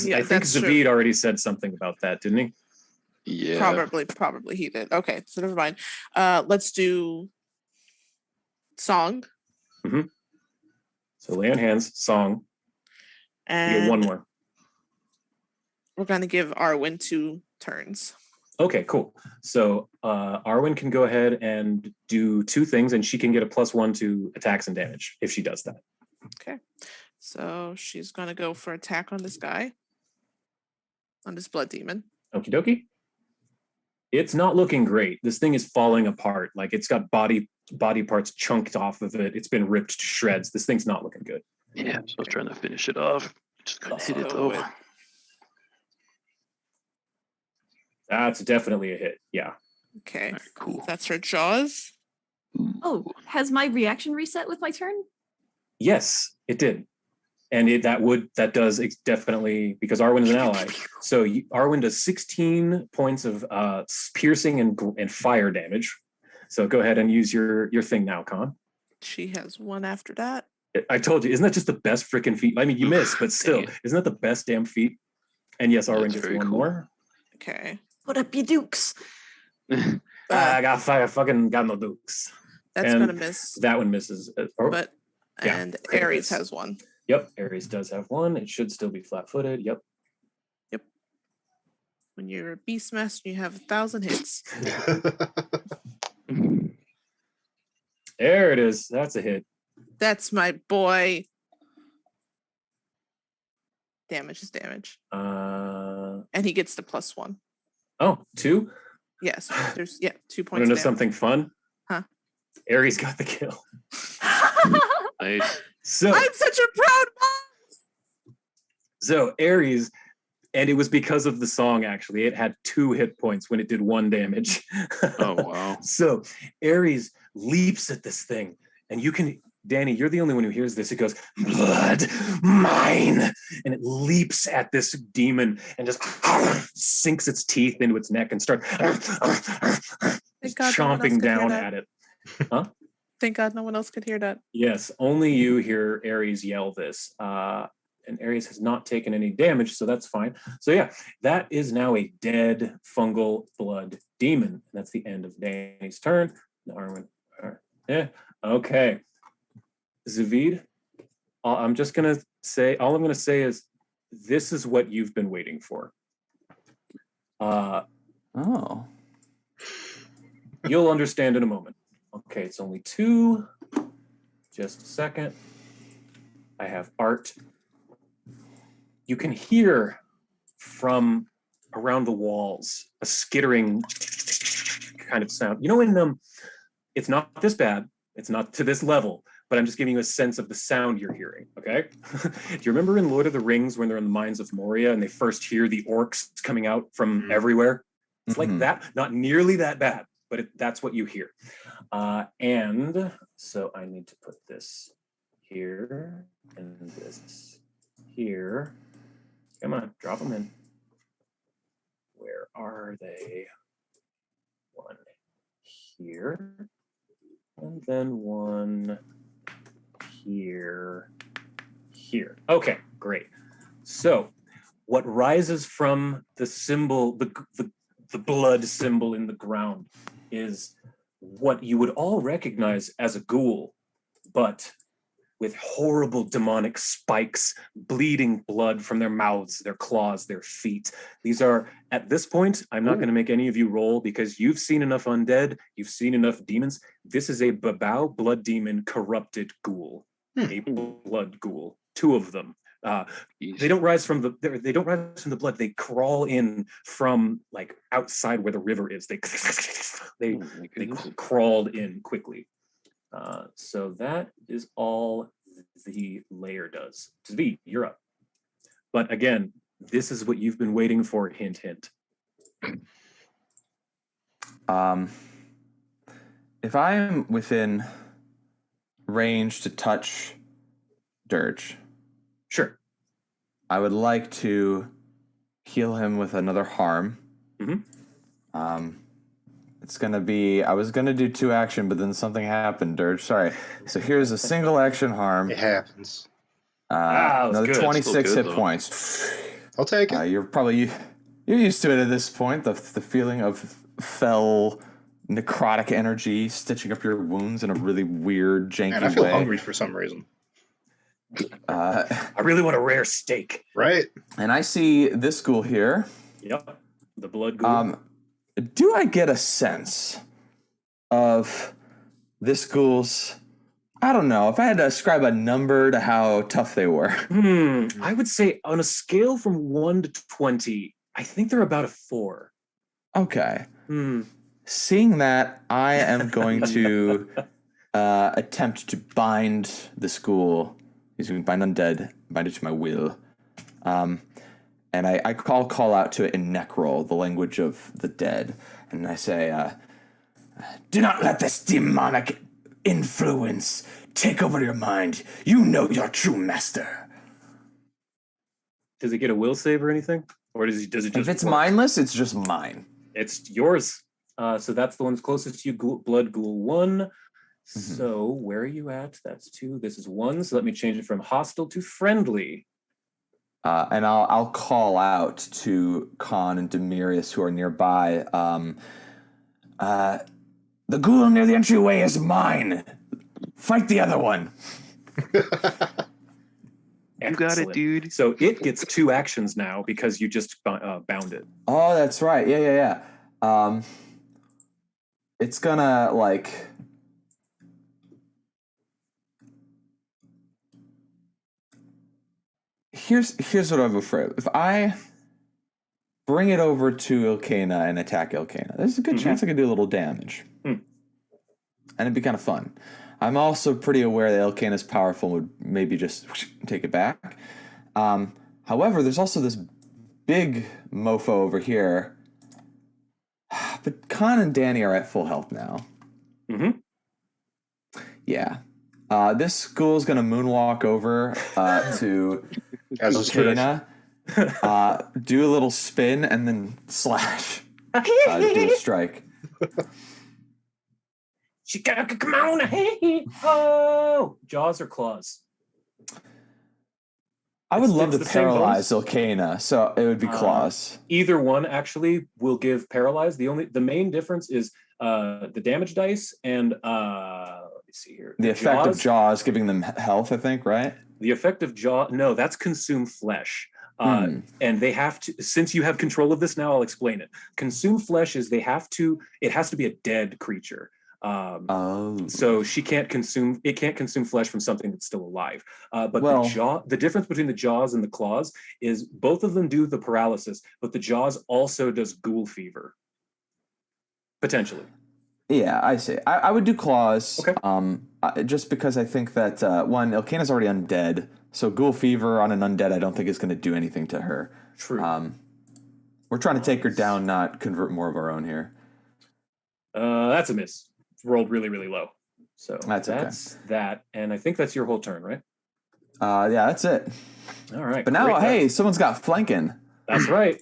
Yeah, I think that's true. Zavid already said something about that, didn't he? Yeah. Probably he did. Okay, so never mind. Let's do Song. So lay on hands, song. You And get 1 more. we're going to give Arwen 2 turns. Okay, cool. So Arwen can go ahead and do 2 things, and she can get a +1 to attacks and damage if she does that. Okay. So she's going to go for attack on this guy. On this blood demon. Okie dokie. It's not looking great. This thing is falling apart. Like it's got body parts chunked off of it. It's been ripped to shreds. This thing's not looking good. Yeah, so I was trying to finish it off. Just couldn't hit it, So though. it- That's definitely a hit. Yeah. Okay. All right, cool. That's her jaws. Oh, has my reaction reset with my turn? Yes, it did. And that does definitely, because Arwen is an ally. So Arwen does 16 points of piercing and fire damage. So go ahead and use your thing now, Khan. She has 1 after that. I told you, isn't that just the best freaking feat? I mean, you missed, but still, Dang it. isn't that the best damn feat? And yes, Arwen That's gets very 1 cool. more. Okay. Put up your dukes. I got fire, fucking got no dukes. That's And going to miss. That one misses. But yeah, and crit Ares miss. has 1. Yep, Ares does have 1. It should still be flat-footed. Yep. When you're a beast master, you have 1,000 hits. There it is. That's a hit. That's my boy. Damage is damage. and he gets the +1. Oh, 2? Yes, there's 2 Want to points. know There. something fun? Huh? Ares got the kill. Nice. So I'm such a proud mom. So Ares, and it was because of the song, actually. It had 2 hit points when it did 1 damage. Oh, wow. So Ares leaps at this thing, and you can, Danny, you're the only one who hears this. It goes, blood, mine. And it leaps at this demon and just sinks its teeth into its neck and starts chomping down at it. Huh? Thank God no one else could hear that. Yes, only you hear Ares yell this. And Ares has not taken any damage, so that's fine. So yeah, that is now a dead fungal blood demon. And that's the end of Danny's turn. Arwen, yeah, okay. Zavid, I'm just gonna say, all I'm gonna say is, this is what you've been waiting for. Oh. You'll understand in a moment. Okay, it's only 2. Just a second. I have art. You can hear from around the walls a skittering kind of sound. You know, it's not this bad. It's not to this level, but I'm just giving you a sense of the sound you're hearing, okay? Do you remember in Lord of the Rings when they're in the mines of Moria and they first hear the orcs coming out from everywhere? It's like that, not nearly that bad, but that's what you hear. And so I need to put this here and this here. Come on, drop them in. Where are they? 1 here, and then 1 here. Okay, great. So what rises from the symbol, the blood symbol in the ground, is what you would all recognize as a ghoul, but with horrible demonic spikes, bleeding blood from their mouths, their claws, their feet. These are, at this point, I'm not going to make any of you roll because you've seen enough undead, you've seen enough demons. This is a Babao blood demon corrupted ghoul, a blood ghoul, 2 of them. They don't rise from the blood. They crawl in from like outside where the river is. They crawled in quickly. So that is all the layer does. Zvi, you're up. But again, this is what you've been waiting for. Hint, hint. If I am within range to touch Dirge, sure, I would like to heal him with another harm. It's gonna be, I was gonna do 2 action, but then something happened, Dirge. Sorry. So here's a single action harm. It happens. Another good. 26 Still hit good, points. I'll take it. You're used to it at this point. The feeling of fell necrotic energy stitching up your wounds in a really weird, janky And I feel way. hungry for some reason. I really want a rare steak. Right? And I see this ghoul here. Yep, the blood ghoul. Do I get a sense of this ghoul's, I don't know, if I had to ascribe a number to how tough they were? I would say on a scale from 1 to 20, I think they're about a 4. Okay. Seeing that, I am going to attempt to bind this ghoul. He's going to bind undead, bind it to my will. And I call out to it in Necrol, the language of the dead. And I say, do not let this demonic influence take over your mind. You know your true master. Does it get a will save or anything? Or does it just If it's work? mindless, it's just mine. It's yours. So that's the one that's closest to you, Blood Ghoul 1. So where are you at? That's 2. This is 1. So let me change it from hostile to friendly. And I'll call out to Khan and Demirius who are nearby. The ghoul near the entryway is mine. Fight the other one. You got it, dude. So it gets 2 actions now because you just bound it. Oh, that's right. Yeah. It's gonna like. Here's what I'm afraid of. If I bring it over to Illcayna and attack Illcayna. There's a good chance I could do a little damage. And it'd be kind of fun. I'm also pretty aware that Illcayna's powerful and would maybe just take it back. However, there's also this big mofo over here. But Khan and Danny are at full health now. Yeah. This school's going to moonwalk over to Illcayna, do a little spin, and then slash. Do a strike. Come on, hey, oh! Jaws or claws? I would love to the same paralyze Illcayna, so it would be claws. Either one actually will give paralyze. The main difference is the damage dice and let me see here. The effect of Jaws giving them health, I think, right? The effect of no, that's consume flesh. And they have to, since you have control of this now, I'll explain it. Consume flesh is it has to be a dead creature. So it can't consume flesh from something that's still alive. But the difference between the jaws and the claws is both of them do the paralysis, but the jaws also does ghoul fever. Potentially. Yeah, I see. I would do claws. Okay. Just because I think that one, Illcayna's already undead, so ghoul fever on an undead I don't think is going to do anything to her. True. We're trying to take her down, not convert more of our own here. That's a miss. Rolled really, really low. So that's okay. That. And I think that's your whole turn, right? Yeah, that's it. All right. But now, hey, someone's got flanking. That's right.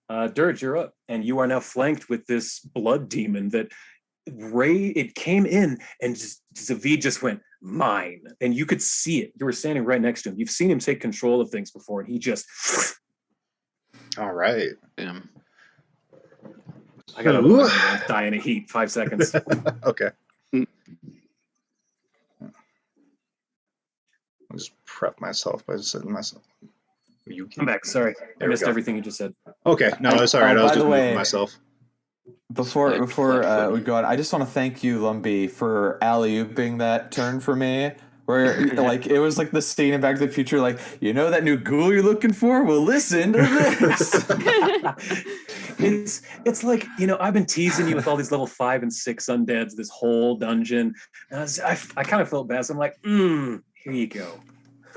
Dirge, you're up. And you are now flanked with this blood demon that it came in and Zavid just went, mine. And you could see it. You were standing right next to him. You've seen him take control of things before, and he just... All right. Damn. I gotta die in a heat. 5 seconds. Okay. I'll just prep myself by just setting myself. I'm back. Sorry. I missed everything you just said. Okay. No, that's all right. I was just moving myself. Before we go on, I just want to thank you, Lumbee, for alley-ooping that turn for me. Where like it was like the scene in Back to the Future, like, you know that new ghoul you're looking for? Well, listen to this. It's like, I've been teasing you with all these level 5 and 6 undeads, this whole dungeon. And I kind of felt bad. So I'm like, here you go.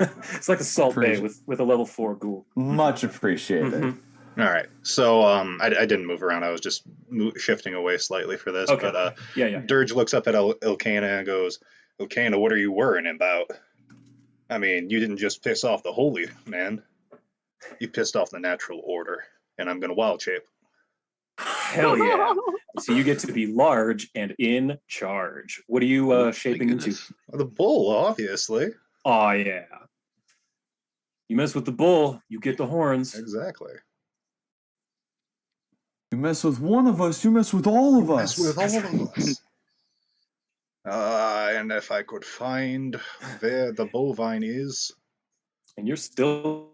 It's like a Salt Bay with a level 4 ghoul. Much appreciated. All right. So I didn't move around. I was just shifting away slightly for this. Okay. But yeah. Dirge looks up at Illcayna and goes, Illcayna, what are you worrying about? I mean, you didn't just piss off the holy man. You pissed off the natural order, and I'm going to wild shape. Hell yeah. So you get to be large and in charge. What are you shaping into? The bull, obviously. Oh, yeah. You mess with the bull, you get the horns. Exactly. You mess with one of us, you mess with all of us. Mess with all of us. And if I could find where the bovine is. And you're still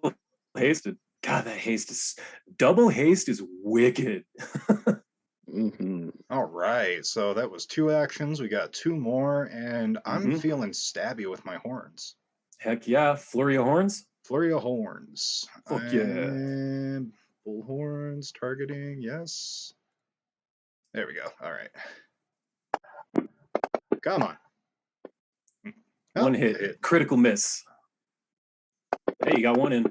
hasted. God, that haste is... Double haste is wicked. All right, so that was 2 actions. We got 2 more, and I'm feeling stabby with my horns. Heck yeah. Flurry of horns? Flurry of horns. Fuck yeah. Bull horns, targeting, yes. There we go. All right. Come on. One hit. Critical miss. Hey, you got one in.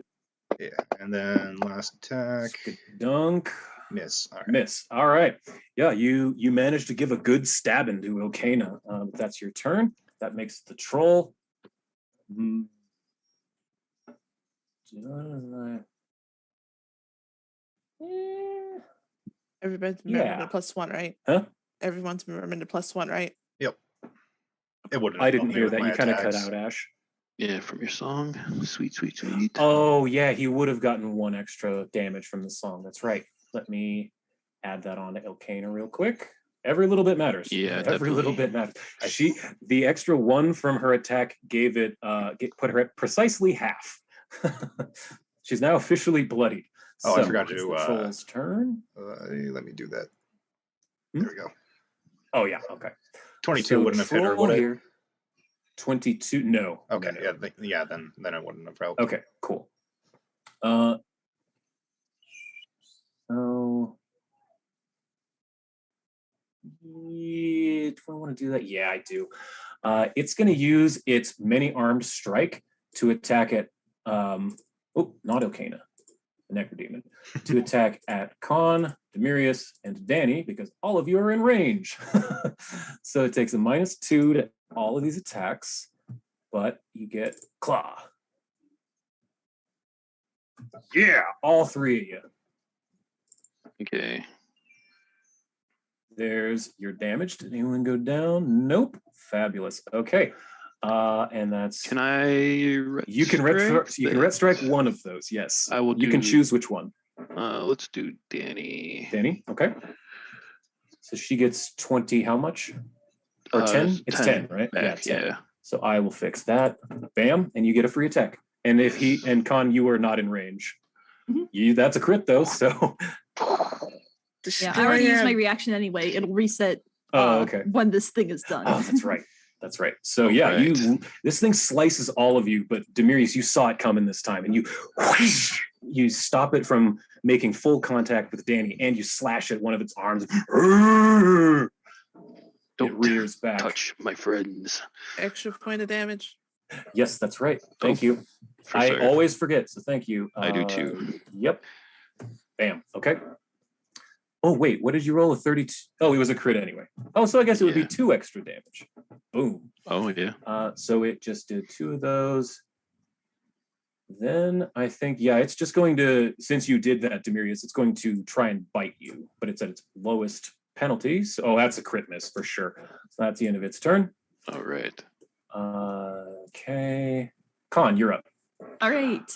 Yeah, and then last attack. Dunk. Miss. All right. Miss. All right. Yeah, you managed to give a good stabbing to Illcayna. That's your turn. That makes the troll. Everybody's remembering the +1, right? Huh? Everyone's remembering the +1, right? Yep. It wouldn't. I didn't hear that. You kind of cut out, Ash. Yeah, from your song. Sweet, sweet, sweet. Oh, yeah, he would have gotten 1 extra damage from the song. That's right. Let me add that on to Illcayna real quick. Every little bit matters. Yeah, every little bit matters. The extra 1 from her attack gave it put her at precisely half. She's now officially bloodied. Oh, so, I forgot to do troll's turn. Let me do that. There we go. Oh yeah, okay. 22 So wouldn't have hit her, would it? here, 22, no. Okay, no. yeah, then it wouldn't have helped. Okay, cool. Oh. Yeah, do I want to do that? Yeah, I do. It's going to use its many-armed strike to attack at, not Illcayna, the Necrodemon, to attack at Khan, Demirius, and Danny, because all of you are in range. So it takes a -2 to all of these attacks, but you get Claw. Yeah, all 3 of you. Okay. There's your damage. Did anyone go down? Nope. Fabulous. Okay. And that's. Can I? You can ret strike one of those. Yes. I will. You can choose which one. Let's do Danny. Danny. Okay. So she gets 20. How much? Or 10? It's 10, right? Back, yeah. 10. Yeah. So I will fix that. Bam, and you get a free attack. And if he and Khan, you are not in range. That's a crit though. So. Yeah, I already used my reaction anyway. It'll reset when this thing is done. Oh, that's right. That's right. So yeah, this thing slices all of you, but Demirius, you saw it coming this time, and you stop it from making full contact with Danny, and you slash at one of its arms. It rears back. Touch my friends. Extra point of damage. Yes, that's right. Thank you. I always forget, so thank you. I do too. Yep. Bam. Okay. Oh, wait, what did you roll? A 32? Oh, it was a crit anyway. Oh, so I guess it would be 2 extra damage. Boom. Oh, yeah. So it just did 2 of those. Then I think, it's just going to, since you did that, Demirius, it's going to try and bite you, but it's at its lowest penalty. So, that's a crit miss for sure. So that's the end of its turn. All right. Okay. Khan, you're up. All right.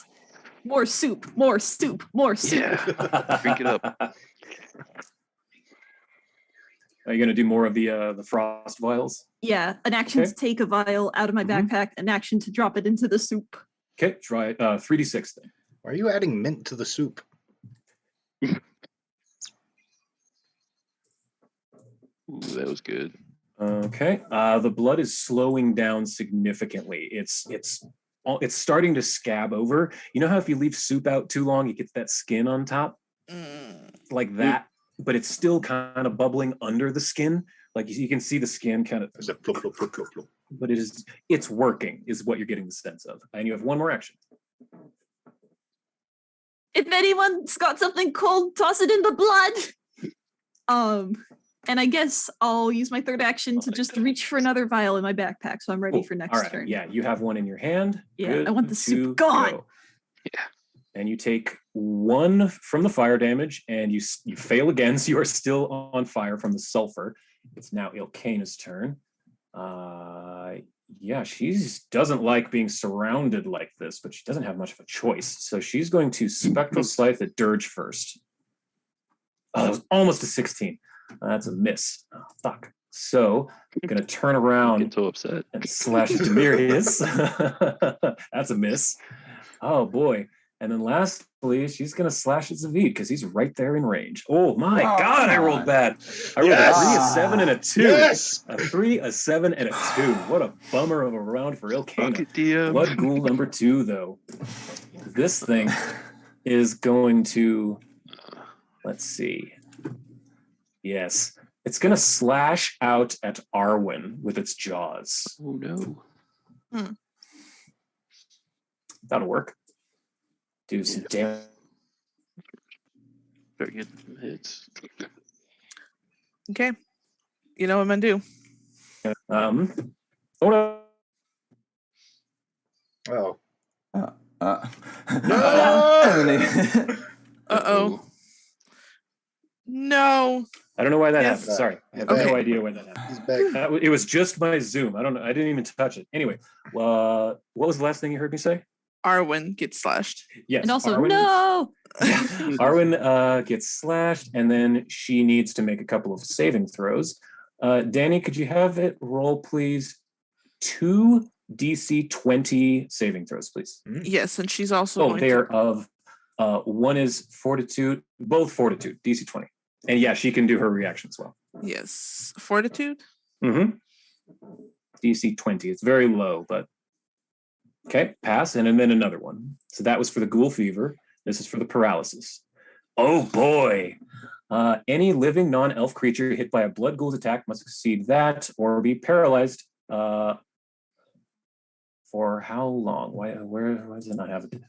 More soup, more soup, more soup. Yeah. Drink it up. Are you going to do more of the frost vials? Yeah, an action to take a vial out of my backpack, an action to drop it into the soup. Okay, try 3d6 then. Why are you adding mint to the soup? Ooh, that was good. Okay, the blood is slowing down significantly. It's starting to scab over. You know how if you leave soup out too long, it gets that skin on top? Like that, but it's still kind of bubbling under the skin. Like you can see the skin kind of, but it's working is what you're getting the sense of. And you have one more action. If anyone's got something cold, toss it in the blood. And I guess I'll use my third action to just reach for another vial in my backpack, so I'm ready for next turn. Yeah, you have one in your hand. Yeah, Good I want the soup gone. Go. Yeah. And you take 1 from the fire damage, and you fail again, so you are still on fire from the sulfur. It's now Illcayna's turn. She doesn't like being surrounded like this, but she doesn't have much of a choice. So she's going to Spectral Scythe at Dirge first. Oh, that was almost a 16. That's a miss. Oh, fuck. So I'm going to turn around I'm so upset. and slash Demirius. That's a miss. Oh, boy. And then lastly, she's going to slash at Zavid because he's right there in range. Oh, my God, I rolled bad. I rolled a 3, a 7, and a 2. Yes! A 3, a 7, and a 2. What a bummer of a round for Illcayna. Blood Ghoul number 2, though. This thing is going to, let's see. Yes. It's going to slash out at Arwen with its jaws. Oh, no. That'll work. Do some damage. Very good hits. Okay. You know what I'm going to do. Hold on. Oh. Uh-oh. No. I don't know why that happened. Sorry. I have no idea why that happened. He's back. It was just my Zoom. I don't know. I didn't even touch it. Anyway, what was the last thing you heard me say? Arwen gets slashed. Yes. And also, Arwen, no! Arwen gets slashed, and then she needs to make a couple of saving throws. Danny, could you have it roll, please? 2 DC 20 saving throws, please. Yes, and she's also going they are of one is fortitude, both fortitude, DC 20. And yeah, she can do her reaction as well. Yes. Fortitude? DC 20. It's very low, but okay, pass, and then another one. So that was for the ghoul fever. This is for the paralysis. Oh boy. Any living non-elf creature hit by a blood ghoul's attack must succeed that or be paralyzed. For how long? Why does it not have it?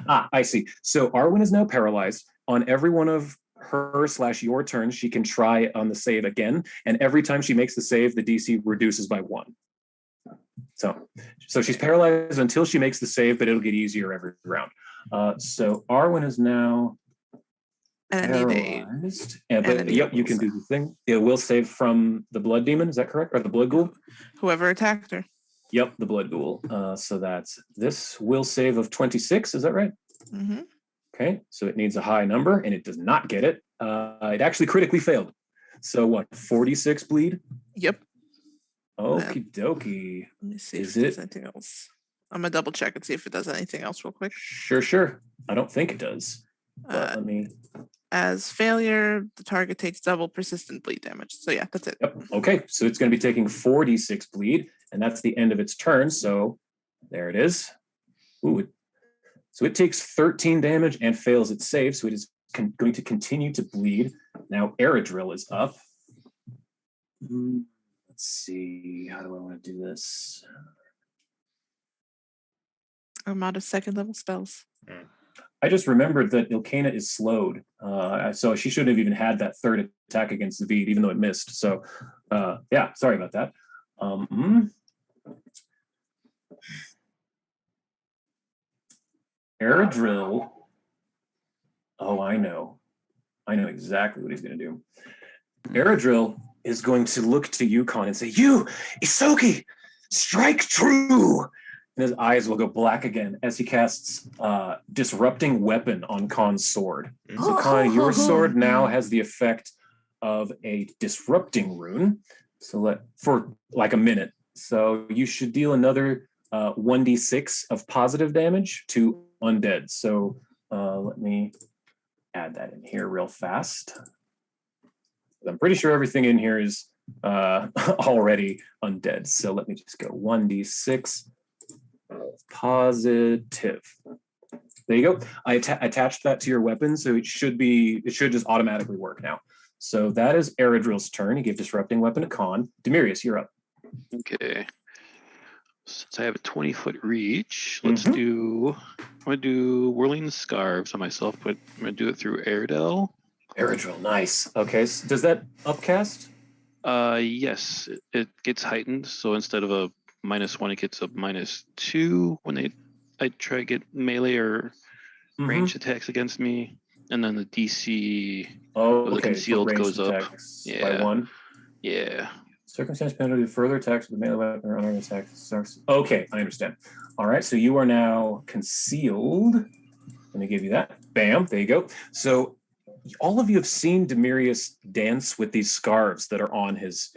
I see. So Arwen is now paralyzed. On every one of her/your turns, she can try on the save again. And every time she makes the save, the DC reduces by 1. So she's paralyzed until she makes the save, but it'll get easier every round. So Arwen is now paralyzed. Yep, you can do the thing. It will save from the blood demon. Is that correct? Or the blood ghoul? Whoever attacked her. Yep, the blood ghoul. So that's this will save of 26. Is that right? Mm-hmm. Okay, so it needs a high number, and it does not get it. It actually critically failed. So what? 46 bleed. Yep. Okie dokie. Let me see if it does anything else. I'm gonna double check and see if it does anything else real quick. Sure. I don't think it does. But let me. As failure, the target takes double persistent bleed damage. So yeah, that's it. Yep. Okay, so it's going to be taking 46 bleed, and that's the end of its turn. So there it is. Ooh. So it takes 13 damage and fails its save. So it is going to continue to bleed. Now Eredril is up. Let's see. How do I want to do this? I'm out of second level spells. I just remembered that Illcayna is slowed. So she shouldn't have even had that third attack against Zavid, even though it missed. So yeah, sorry about that. Eredril. Oh, I know exactly what he's going to do. Eredril is going to look to Yukon and say, "You, Isoki, strike true!" And his eyes will go black again as he casts Disrupting Weapon on Khan's sword. So Khan, your sword now has the effect of a disrupting rune. So for like a minute. So you should deal another 1d6 of positive damage to undead. So let me add that in here real fast. I'm pretty sure everything in here is already undead. So let me just go 1d6 positive. There you go. I attached that to your weapon, so it should just automatically work now. So that is Eredril's turn. He gave Disrupting Weapon to Khan. Demirius, you're up. Okay. Since I have a 20-foot reach, I'm going to do Whirling Scarves on myself, but I'm going to do it through Eredil. Eredril, nice. Okay, so does that upcast? Yes, it gets heightened. So instead of a -1, it gets a -2 when I try to get melee or ranged attacks against me. And then the DC of the concealed goes up. By 1. Yeah. Circumstance penalty to further attacks with a melee weapon or unarmed attacks. Okay, I understand. All right, so you are now concealed. Let me give you that. Bam, there you go. So all of you have seen Demirius dance with these scarves that are on his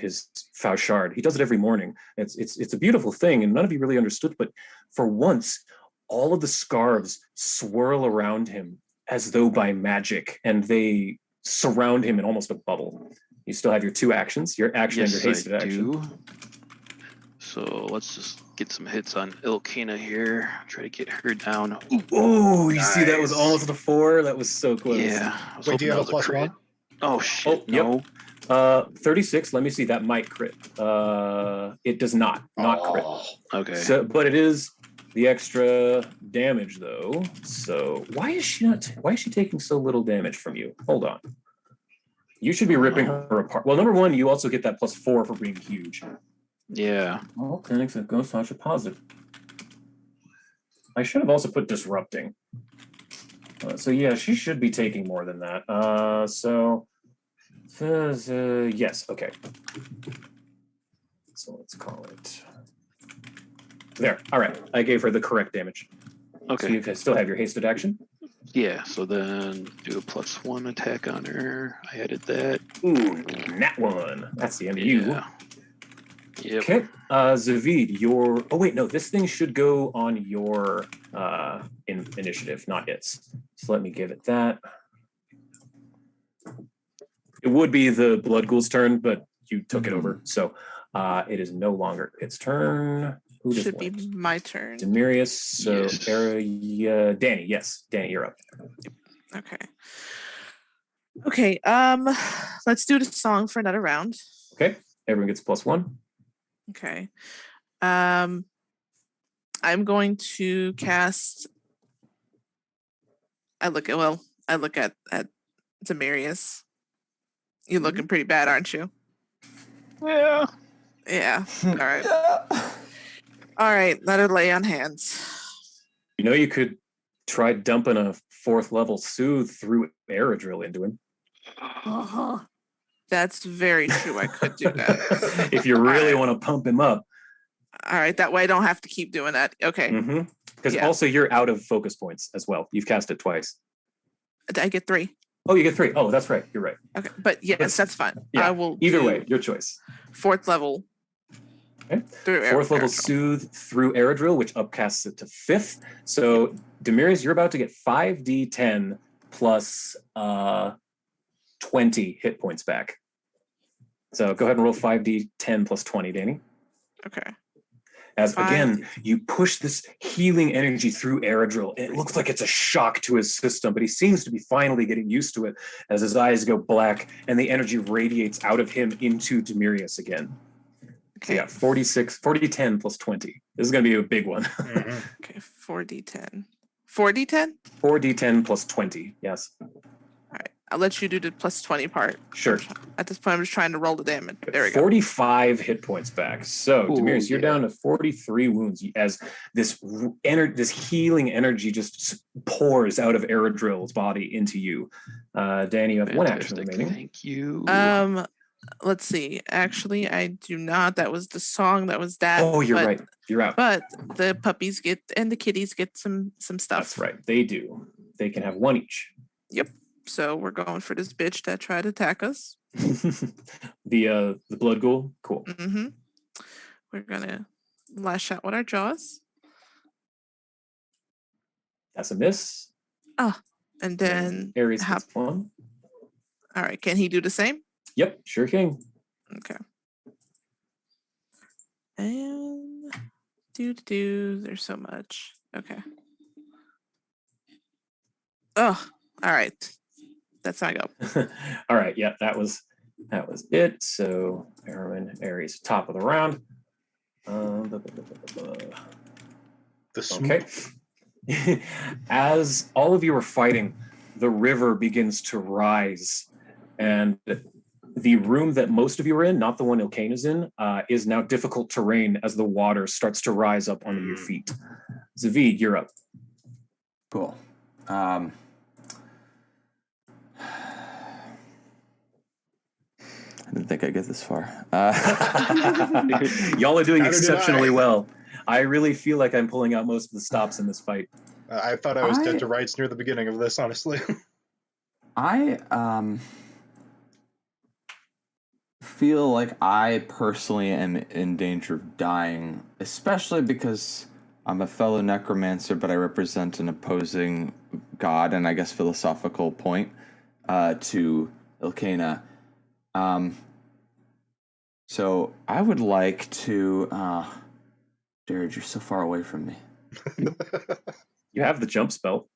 fauchard. He does it every morning. It's a beautiful thing, and none of you really understood. But for once, all of the scarves swirl around him as though by magic, and they surround him in almost a bubble. You still have your 2 actions, your action and your hasted action. Do. So let's just get some hits on Illcayna here. Try to get her down. Oh, you see that was almost a 4? That was so close. Yeah. Wait, do you have a +1? Oh, shit. No. Yep. 36. Let me see. That might crit. It does not crit. Okay. So, but it is the extra damage though. So why is she taking so little damage from you? Hold on. You should be ripping her apart. Well, number 1, you also get that +4 for being huge. Yeah. All clinics that Ghost Launch are positive. I should have also put disrupting. So yeah, she should be taking more than that. Yes, okay. So let's call it. There. All right. I gave her the correct damage. Okay. So you still have your hasted action. Yeah, so then do a +1 attack on her. I added that. Ooh, nat 1. That's the end of you. Yep. Okay. Zavid, your... Oh, wait, no. This thing should go on your initiative, not its. So let me give it that. It would be the Blood Ghoul's turn, but you took it over. So it is no longer its turn. Who Should be my turn. Demirius. So Yes. Danny. Yes. Danny, you're up. Okay. Okay. Let's do the song for another round. Okay. Everyone gets +1. Okay. I'm going to cast. I look at Demarius. You're looking pretty bad, aren't you? Yeah. Yeah. All right. All right. Let her lay on hands. You know, you could try dumping a 4th level soothe through Aerodrill into him. That's very true. I could do that. If you really want to pump him up. All right. That way I don't have to keep doing that. Okay. Because also you're out of focus points as well. You've cast it twice. I get 3. Oh, you get 3. Oh, that's right. You're right. Okay. But yes, that's fine. Yeah, I will. Either way, your choice. 4th level. Okay. 4th level soothe through Aerodrill, which upcasts it to 5th. So, Demarius, you're about to get 5d10 plus 20 hit points back. So go ahead and roll 5d10 plus 20, Danny. Okay. As again, you push this healing energy through Aerodrill, and it looks like it's a shock to his system, but he seems to be finally getting used to it as his eyes go black and the energy radiates out of him into Demarius again. Okay. So yeah, 40d10 plus 20. This is going to be a big one. Okay, 4d10. 4d10? 4d10 plus 20, yes. All right, I'll let you do the plus 20 part. Sure. At this point, I'm just trying to roll the damage. There we go. 45 hit points back. So, Demarius, you're down to 43 wounds as this healing energy just pours out of Aerodrill's body into you. Danny, you have 1 action remaining. Thank you. Let's see. Actually, I do not. That was the song. That was that. Oh, you're right. You're out. But the puppies get and the kitties get some stuff. That's right. They do. They can have 1 each. Yep. So we're going for this bitch that tried to attack us. The blood ghoul. Cool. Mm-hmm. We're gonna lash out with our jaws. That's a miss. And then Ares gets 1. All right. Can he do the same? Yep, sure can. Okay. And there's so much. Okay. Oh, all right. That's my go. All right, yeah, that was it. So Ares, top of the round. Okay. As all of you are fighting, the river begins to rise, and the room that most of you are in, not the one Illcayna's in, is now difficult terrain as the water starts to rise up under your feet. Zavid, you're up. Cool. I didn't think I'd get this far. Y'all are doing exceptionally well. I really feel like I'm pulling out most of the stops in this fight. I thought I was dead to rights near the beginning of this, honestly. I feel like I personally am in danger of dying, especially because I'm a fellow necromancer, but I represent an opposing god and I guess philosophical point to Illcayna. So I would like to... Jared, you're so far away from me. You have the jump spell.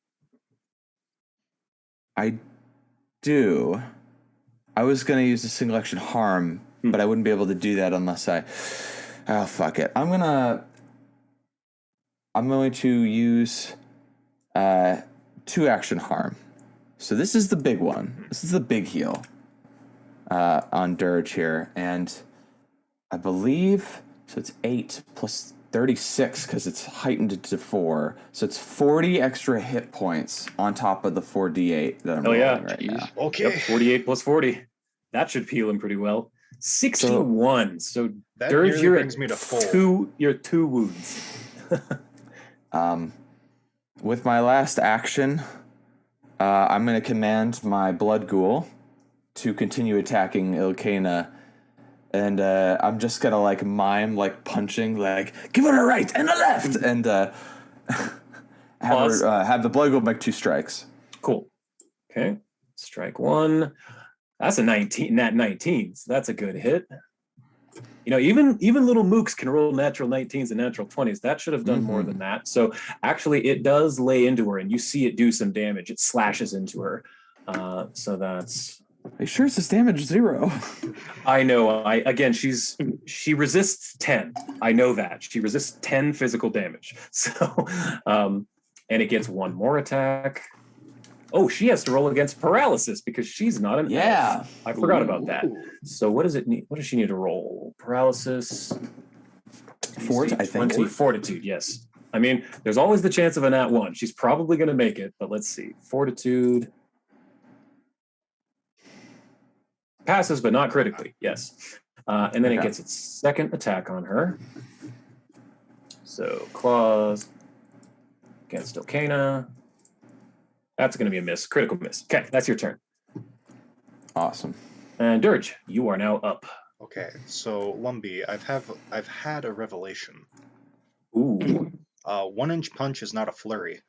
I do. I was going to use a single action harm, but I wouldn't be able to do that unless I... Oh, fuck it. I'm going to use 2 action harm. So this is the big one. This is the big heal on Dirge here. And I believe... So it's 8 plus 36 because it's heightened to 4. So it's 40 extra hit points on top of the 4d8 that I'm rolling right now. Okay. Yep, 48 plus 40. That should heal him pretty well. 61. So that Dirge, you're brings me to full. You're 2 wounds. With my last action, I'm going to command my blood ghoul to continue attacking Illcayna. And I'm just going to like mime like punching, like give her a right and a left, and have the blood ghoul make 2 strikes. Cool. Okay. Strike 1. That's a 19. Nat 19. So that's a good hit. even little mooks can roll natural 19s and natural 20s. That should have done more than that. So actually, it does lay into her, and you see it do some damage. It slashes into her. So that's. Are you sure it's this damage 0? I know. She resists 10. I know that she resists 10 physical damage. So, and it gets one more attack. Oh, she has to roll against paralysis because she's not an elf. I forgot about that. So what does it need? What does she need to roll? Paralysis. Fortitude, I think. Fortitude, yes. I mean, there's always the chance of a nat 1. She's probably going to make it, but let's see. Fortitude. Passes, but not critically. Yes. And then it gets its second attack on her. So claws against Illcayna. That's going to be a miss. Critical miss. Okay, that's your turn. Awesome. And Dirge, you are now up. Okay, so Lumbee, I've had a revelation. Ooh. 1-inch punch is not a flurry.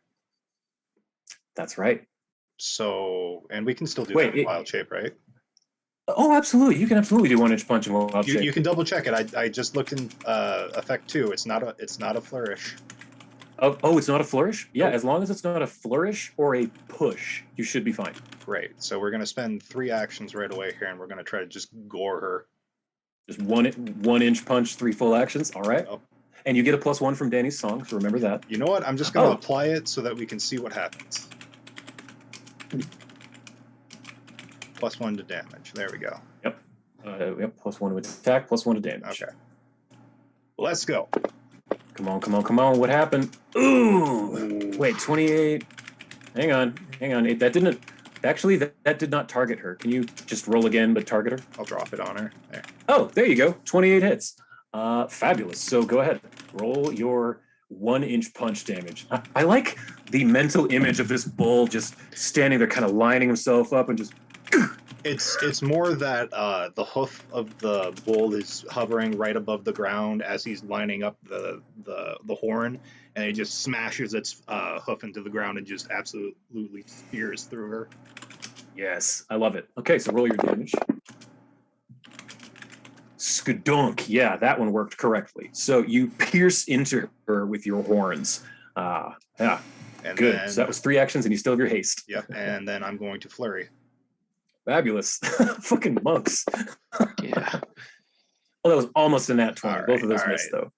That's right. So, and we can still do that in Wild Shape, right? Oh, absolutely. You can absolutely do 1-inch punch in Wild Shape. You can double check it. I just looked in effect 2. It's not a flourish. Oh, it's not a flourish? Yeah, as long as it's not a flourish or a push, you should be fine. Great. So we're going to spend 3 actions right away here, and we're going to try to just gore her. Just 1-inch punch, 3 full actions. All right. Oh. And you get a +1 from Danny's song, so remember that. You know what? I'm just going to apply it so that we can see what happens. +1 to damage. There we go. Yep. Yep. +1 to attack, +1 to damage. Okay. Let's go. Come on. What happened? Ooh. Wait, 28. Hang on. That didn't. Actually, that did not target her. Can you just roll again, but target her? I'll drop it on her. There. Oh, there you go. 28 hits. Fabulous. So go ahead. Roll your 1-inch punch damage. I like the mental image of this bull just standing there, kind of lining himself up and just. It's more that the hoof of the bull is hovering right above the ground as he's lining up the horn, and it just smashes its hoof into the ground and just absolutely spears through her. Yes, I love it. Okay, so roll your damage. Skadunk. Yeah, that one worked correctly. So you pierce into her with your horns. Yeah, and good. Then, so that was 3 actions, and you still have your haste. Yep, and then I'm going to flurry. Fabulous. Fucking monks. Yeah. Well, that was almost a nat 20. Right, Both of those missed, though.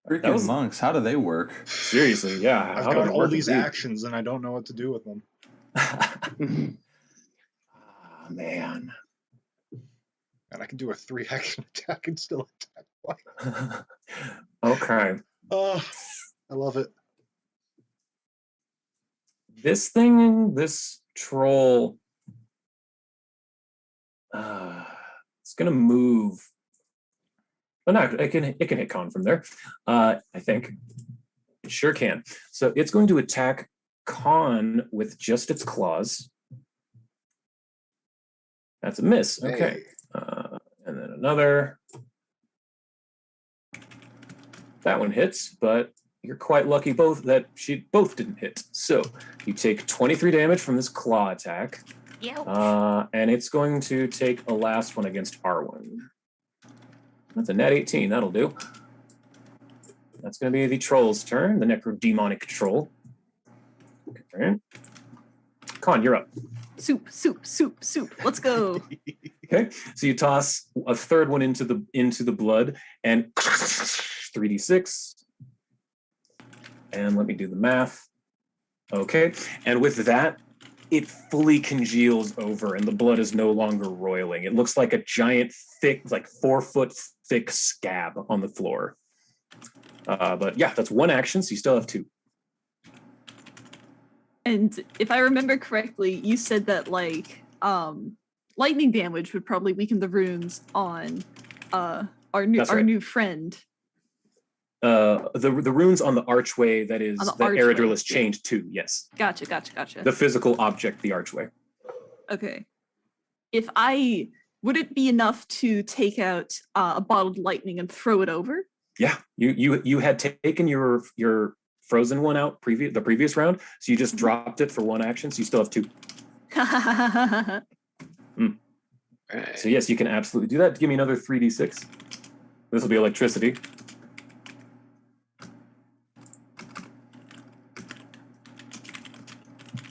Freaking monks, how do they work? Seriously, yeah. I've got all these actions, and I don't know what to do with them. Man. And I can do a 3-action attack and still attack twice. Okay. Oh, I love it. This troll... it's gonna move. Oh no, it can hit Con from there. I think it sure can. So it's going to attack Con with just its claws. That's a miss. Okay, and then another. That one hits, but you're quite lucky both didn't hit. So you take 23 damage from this claw attack. And it's going to take a last one against Arwen. That's a net 18. That'll do. That's going to be the troll's turn, the necrodemonic troll. Okay. Con, you're up. Soup. Let's go. Okay. So you toss a third one into the blood and 3d6. And let me do the math. Okay. And with that, it fully congeals over and the blood is no longer roiling. It looks like a giant, thick, like 4-foot thick scab on the floor. But yeah, that's 1 action, so you still have 2. And if I remember correctly, you said that lightning damage would probably weaken the runes on our new friend. The runes on the archway that Eredril is chained to, yes. Gotcha. The physical object, the archway. Okay. Would it be enough to take out a bottled lightning and throw it over? Yeah, you had taken your frozen one out the previous round, so you just dropped it for 1 action, so you still have 2. Right. So yes, you can absolutely do that. Give me another 3d6. This will be electricity.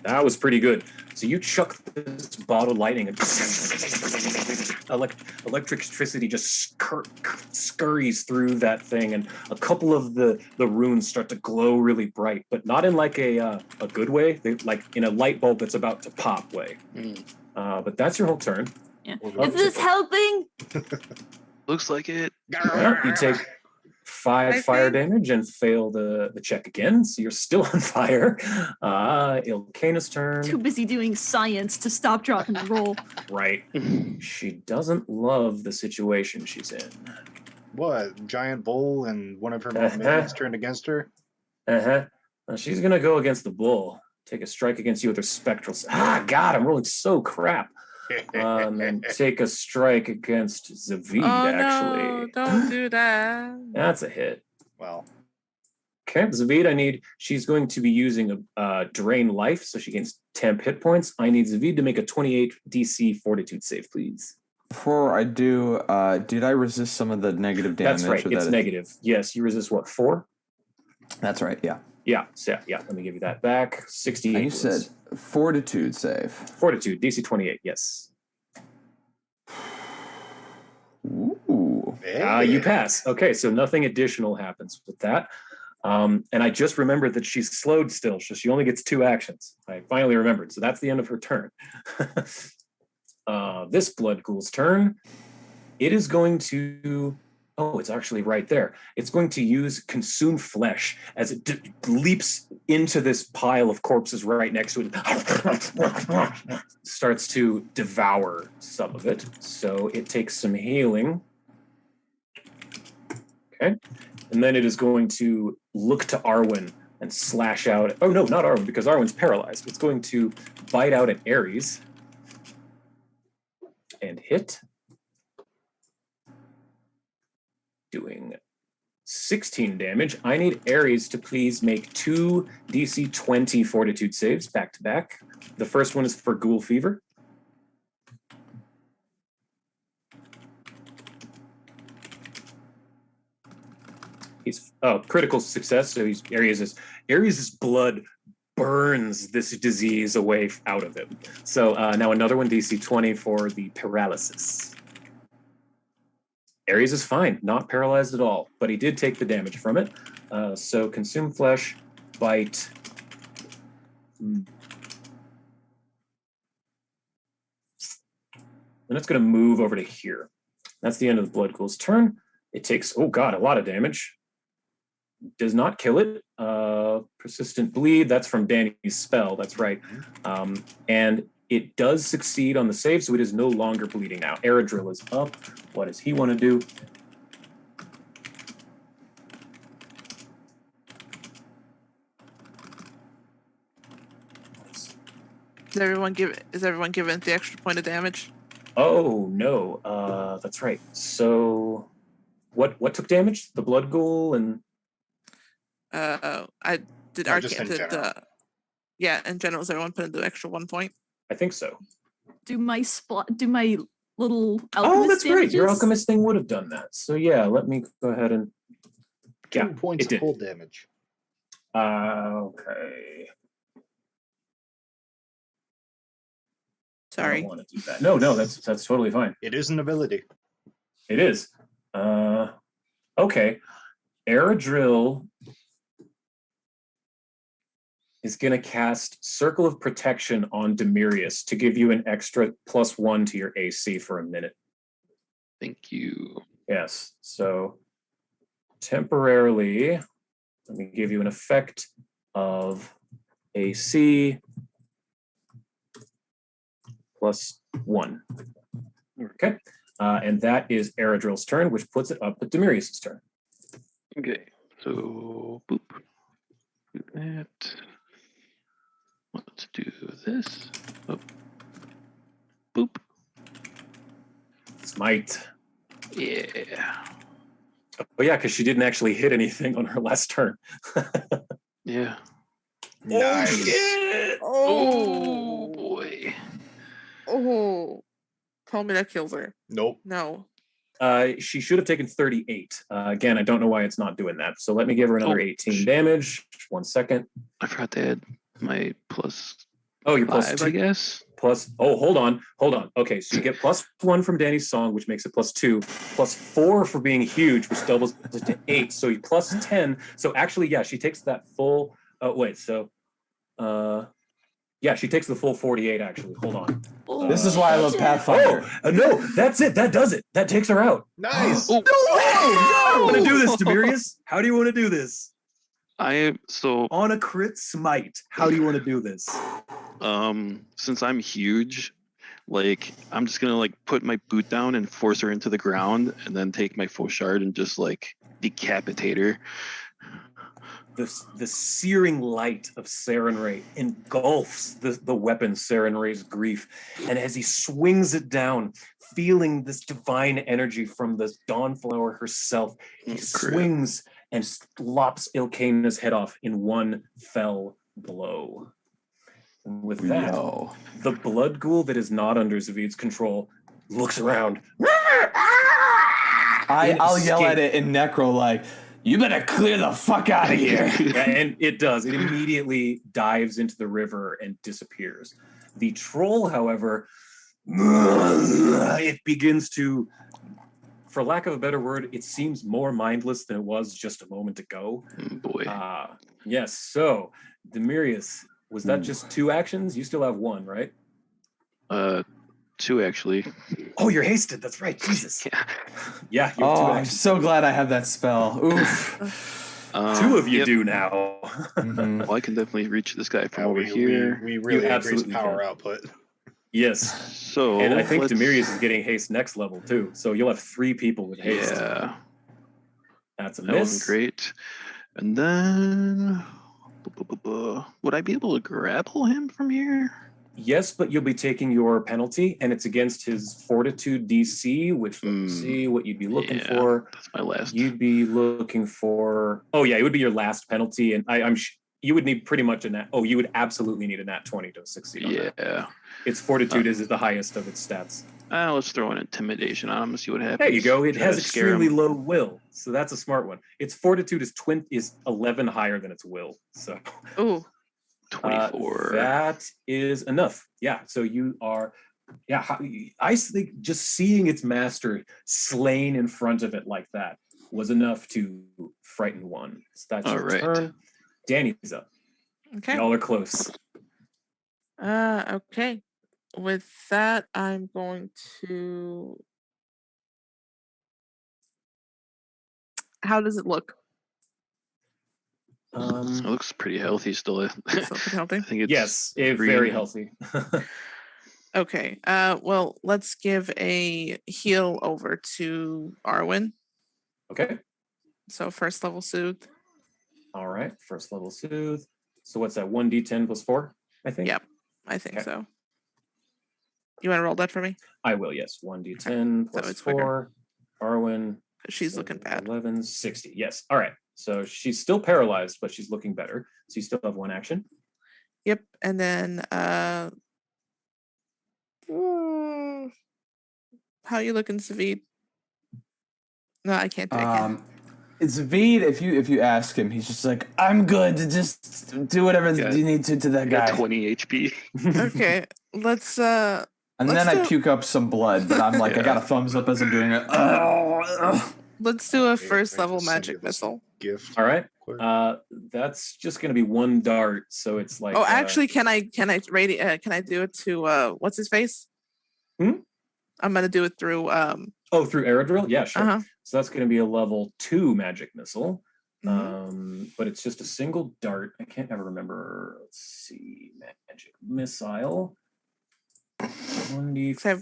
That was pretty good. So you chuck this bottle of lightning and electricity just scurries through that thing, and a couple of the runes start to glow really bright, but not in like a good way. They like in a light bulb that's about to pop way. But that's your whole turn. Yeah. Is this helping? Looks like it. Yeah, you take 5 fire damage and fail the check again, so you're still on fire. Illcayna's turn. Too busy doing science to stop, drop, and roll. Right. She doesn't love the situation she's in. What? Giant bull and one of her minions turned against her? She's gonna go against the bull. Take a strike against you with her spectral. God, I'm rolling so crap. And then take a strike against Zavid, actually. No, don't do that. That's a hit. Well. Okay, Zavid, she's going to be using a drain life, so she gains 10 hit points. I need Zavid to make a 28 DC fortitude save, please. Before I do, did I resist some of the negative damage? That's right, it's negative. Yes, you resist what, 4? That's right, yeah. Yeah, let me give you that back. 68. And you said fortitude save. Fortitude, DC 28, yes. Ooh. You pass. Okay, so nothing additional happens with that. And I just remembered that she's slowed still, so she only gets 2 actions. I finally remembered, so that's the end of her turn. This blood ghoul's turn. It is going to... Oh, it's actually right there. It's going to use Consume Flesh as it leaps into this pile of corpses right next to it. Starts to devour some of it. So it takes some healing. Okay. And then it is going to look to Arwen and slash out. Oh, no, not Arwen, because Arwen's paralyzed. It's going to bite out at Ares and hit. Doing 16 damage. I need Ares to please make 2 DC 20 fortitude saves back to back. The first one is for Ghoul Fever. He's critical success. So Ares' blood burns this disease away out of him. So now another one, DC 20 for the paralysis. Ares is fine, not paralyzed at all, but he did take the damage from it. So Consume Flesh, Bite. And it's going to move over to here. That's the end of the Blood Ghoul's turn. It takes, oh god, a lot of damage. Does not kill it. Persistent Bleed, that's from Danny's spell, that's right. And it does succeed on the save, so it is no longer bleeding now. Eredril is up. What does he want to do? Is everyone given the extra point of damage? Oh no, that's right. So, what took damage? The Blood Ghoul and. I did. Just in general. Yeah, in general, is everyone put into the extra 1 point? I think so. Do my little alchemist Oh, that's damages? right. Your alchemist thing would have done that. So yeah, let me go ahead and 2 points of cold damage. Okay. Sorry. I don't want to do that. No, that's totally fine. It is an ability. It is. Okay. Eredril is going to cast Circle of Protection on Demirius to give you an extra +1 to your AC for a minute. Thank you. Yes. So temporarily, let me give you an effect of AC +1. Okay. And that is Eredril's turn, which puts it up at Demirius' turn. Okay. So, boop. Do that. Let's do this. Oh. Boop. Smite. Yeah. Oh yeah, because she didn't actually hit anything on her last turn. Yeah. Nice. Oh boy. Oh, tell me that kills her. Nope. No. She should have taken 38. Again, I don't know why it's not doing that. So let me give her another 18 damage. 1 second. I forgot to add my plus. Oh, you're plus 5, 2. I guess. Plus. Oh, hold on. Okay, so you get +1 from Danny's song, which makes it +2, +4 for being huge, which doubles it to 8. So you +10. So actually, yeah, she takes that full. Yeah, she takes the full 48. Actually, hold on. This is why I love Pathfinder. No, that's it. That does it. That takes her out. Nice. No way! How do you want to do this, Demirius? How do you want to do this? On a crit smite. How do you want to do this? Since I'm huge, like I'm just gonna like put my boot down and force her into the ground, and then take my fauchard and just like decapitate her. The searing light of Sarenrae engulfs the weapon Sarenrae's grief, and as he swings it down, feeling this divine energy from the Dawnflower herself, he swings and lops Illcayna's head off in one fell blow. And with that, the blood ghoul that is not under Zavid's control looks around. I'll yell at it in Necro like, you better clear the fuck out of here. And it does. It immediately dives into the river and disappears. The troll, however, it begins to, for lack of a better word, it seems more mindless than it was just a moment ago. Boy. Yes. So, Demirius, was that just 2 actions? You still have 1, right? 2 actually. Oh, you're hasted. That's right. Jesus. Yeah. You have 2 I'm actions. so glad I have that spell. Oof. 2 of you do now. Well, I can definitely reach this guy from over here. We really increased absolutely power can. output. Yes. So, and I think Demirius is getting haste next level too. So you'll have 3 people with haste. Yeah. That's a That miss. wasn't great. And then, would I be able to grapple him from here? Yes, but you'll be taking your penalty, and it's against his Fortitude DC, which let me see what you'd be looking for. That's my last. You'd be looking for. Oh yeah, it would be your last penalty, and you would need pretty much a nat. Oh, you would absolutely need a nat 20 to succeed. On that. Its Fortitude is the highest of its stats. Let's throw an intimidation on him and see what happens. There you go. It Try has to scare extremely him. low will, so that's a smart one. Its Fortitude is 11 higher than its will. So. Ooh. 24. That is enough. Yeah. So you are. Yeah. I think just seeing its master slain in front of it like that was enough to frighten one. So that's your turn. Danny's up. Okay. Y'all are close. Okay. With that, I'm going to. How does it look? It looks pretty healthy still. Healthy? I think it's yes, very healthy. Okay. Well, let's give a heal over to Arwen. Okay. So first level soothe. All right. First level soothe. So what's that? 1d10 plus 4, I think? Yep. I think so. You want to roll that for me? I will, yes. 1d10 plus it's 4. quicker. Arwen. She's looking bad. 11, 60. Yes. All right. So she's still paralyzed, but she's looking better. So you still have 1 action. Yep. And then how you looking, Zavid? No, I can't. It's Zavid. If you ask him, he's just like, I'm good. Just do whatever you need to that guy. 20 HP. Okay. Let's and then I puke up some blood, but I'm like, I got a thumbs up as I'm doing it. Let's do a first level magic missile. Gift. All right. That's just going to be 1 dart, so it's like. Oh, actually, can I can I do it to what's his face? I'm gonna do it through. Through Aerodrill? Yeah, sure. Uh-huh. So that's going to be a level 2 magic missile, but it's just a single dart. I can't ever remember. Let's see, magic missile. 1d4. I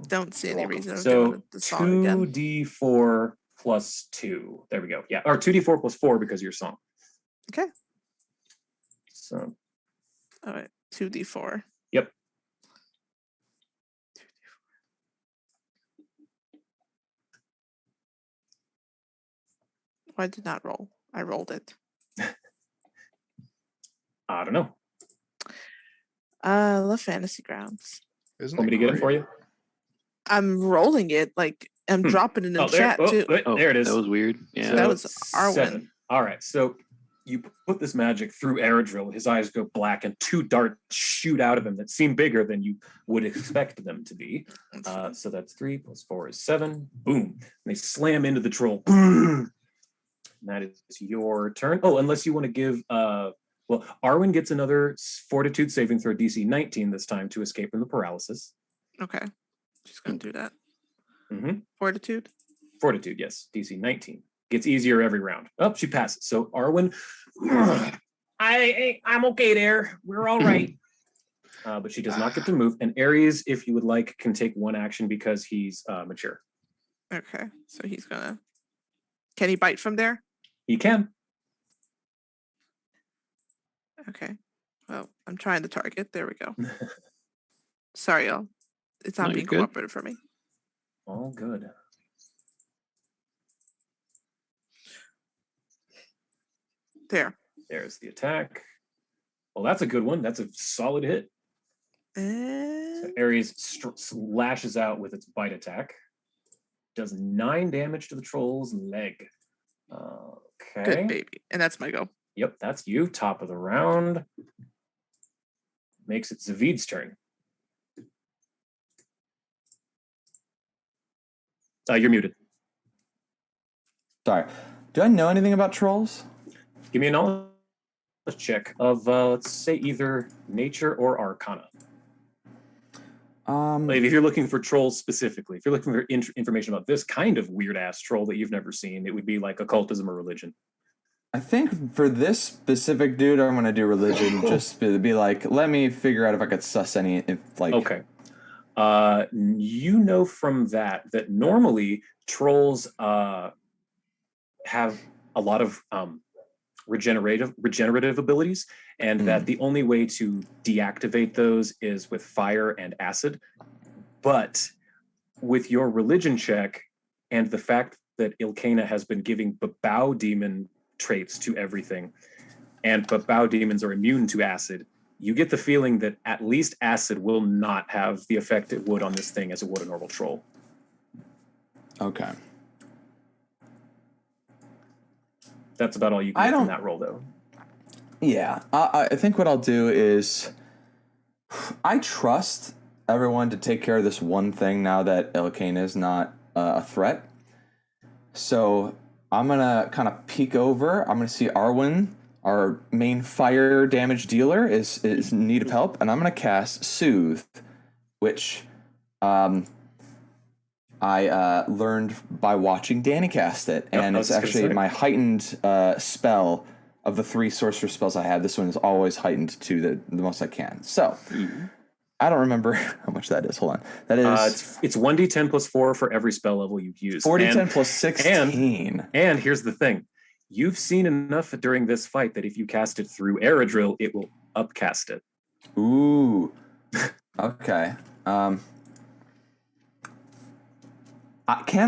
don't see any reason. So 2d4 plus 2. There we go. Yeah, or 2d4 plus 4 because of your song. Okay. So. All right, 2d4. Yep. I did not roll. I rolled it. I don't know. The Fantasy Grounds. Isn't Want me to get it for you? I'm rolling it and I'm dropping it in the chat too. There it is. That was weird. Yeah. So that was Arwen. 7. All right, so you put this magic through Aerodrill. His eyes go black, and 2 darts shoot out of him that seem bigger than you would expect them to be. So that's 3 plus 4 is 7. Boom. And they slam into the troll. And that is your turn. Oh, unless you want to give... well, Arwen gets another Fortitude saving throw, DC 19 this time, to escape from the paralysis. Okay. She's going to do that. Mm-hmm. Fortitude? Fortitude, yes. DC 19. Gets easier every round. Oh, she passes. So Arwen, I'm okay there. We're all right. But she does not get to move. And Ares, if you would like, can take 1 action because he's mature. Okay. So he's going to... Can he bite from there? He can. Okay. Well, I'm trying to target. There we go. Sorry, y'all. It's not being cooperative for me. All good. There's the attack. Well, that's a good one. That's a solid hit. So Ares lashes out with its bite attack. Does 9 damage to the troll's leg. Okay. Good baby. And that's my go. Yep, that's you. Top of the round. Makes it Zavid's turn. You're muted. Sorry. Do I know anything about trolls? Give me a knowledge check of, let's say, either nature or arcana. Like if you're looking for trolls specifically, if you're looking for information about this kind of weird-ass troll that you've never seen, it would be like occultism or religion. I think for this specific dude, I'm going to do religion, just to be like, let me figure out if I could suss any, Okay. You know from that normally trolls have a lot of regenerative abilities, and that the only way to deactivate those is with fire and acid. But with your religion check and the fact that Illcayna has been giving Babao demon traits to everything, and Babao demons are immune to acid, you get the feeling that at least acid will not have the effect it would on this thing as it would a normal troll. Okay. That's about all you can get from that roll, though. Yeah, I think what I'll do is I trust everyone to take care of this one thing now that Illcayna is not a threat. So I'm going to kind of peek over. I'm going to see Arwen, our main fire damage dealer, is in need of help. And I'm going to cast Soothe, which I learned by watching Danny cast it. And it's actually my heightened spell of the 3 sorcerer spells I have. This one is always heightened to the most I can. So I don't remember how much that is. Hold on. That is... it's 1d10 plus 4 for every spell level you've used. 4d10 plus 16. And here's the thing. You've seen enough during this fight that if you cast it through Aerodrill, it will upcast it. Ooh. Okay. Can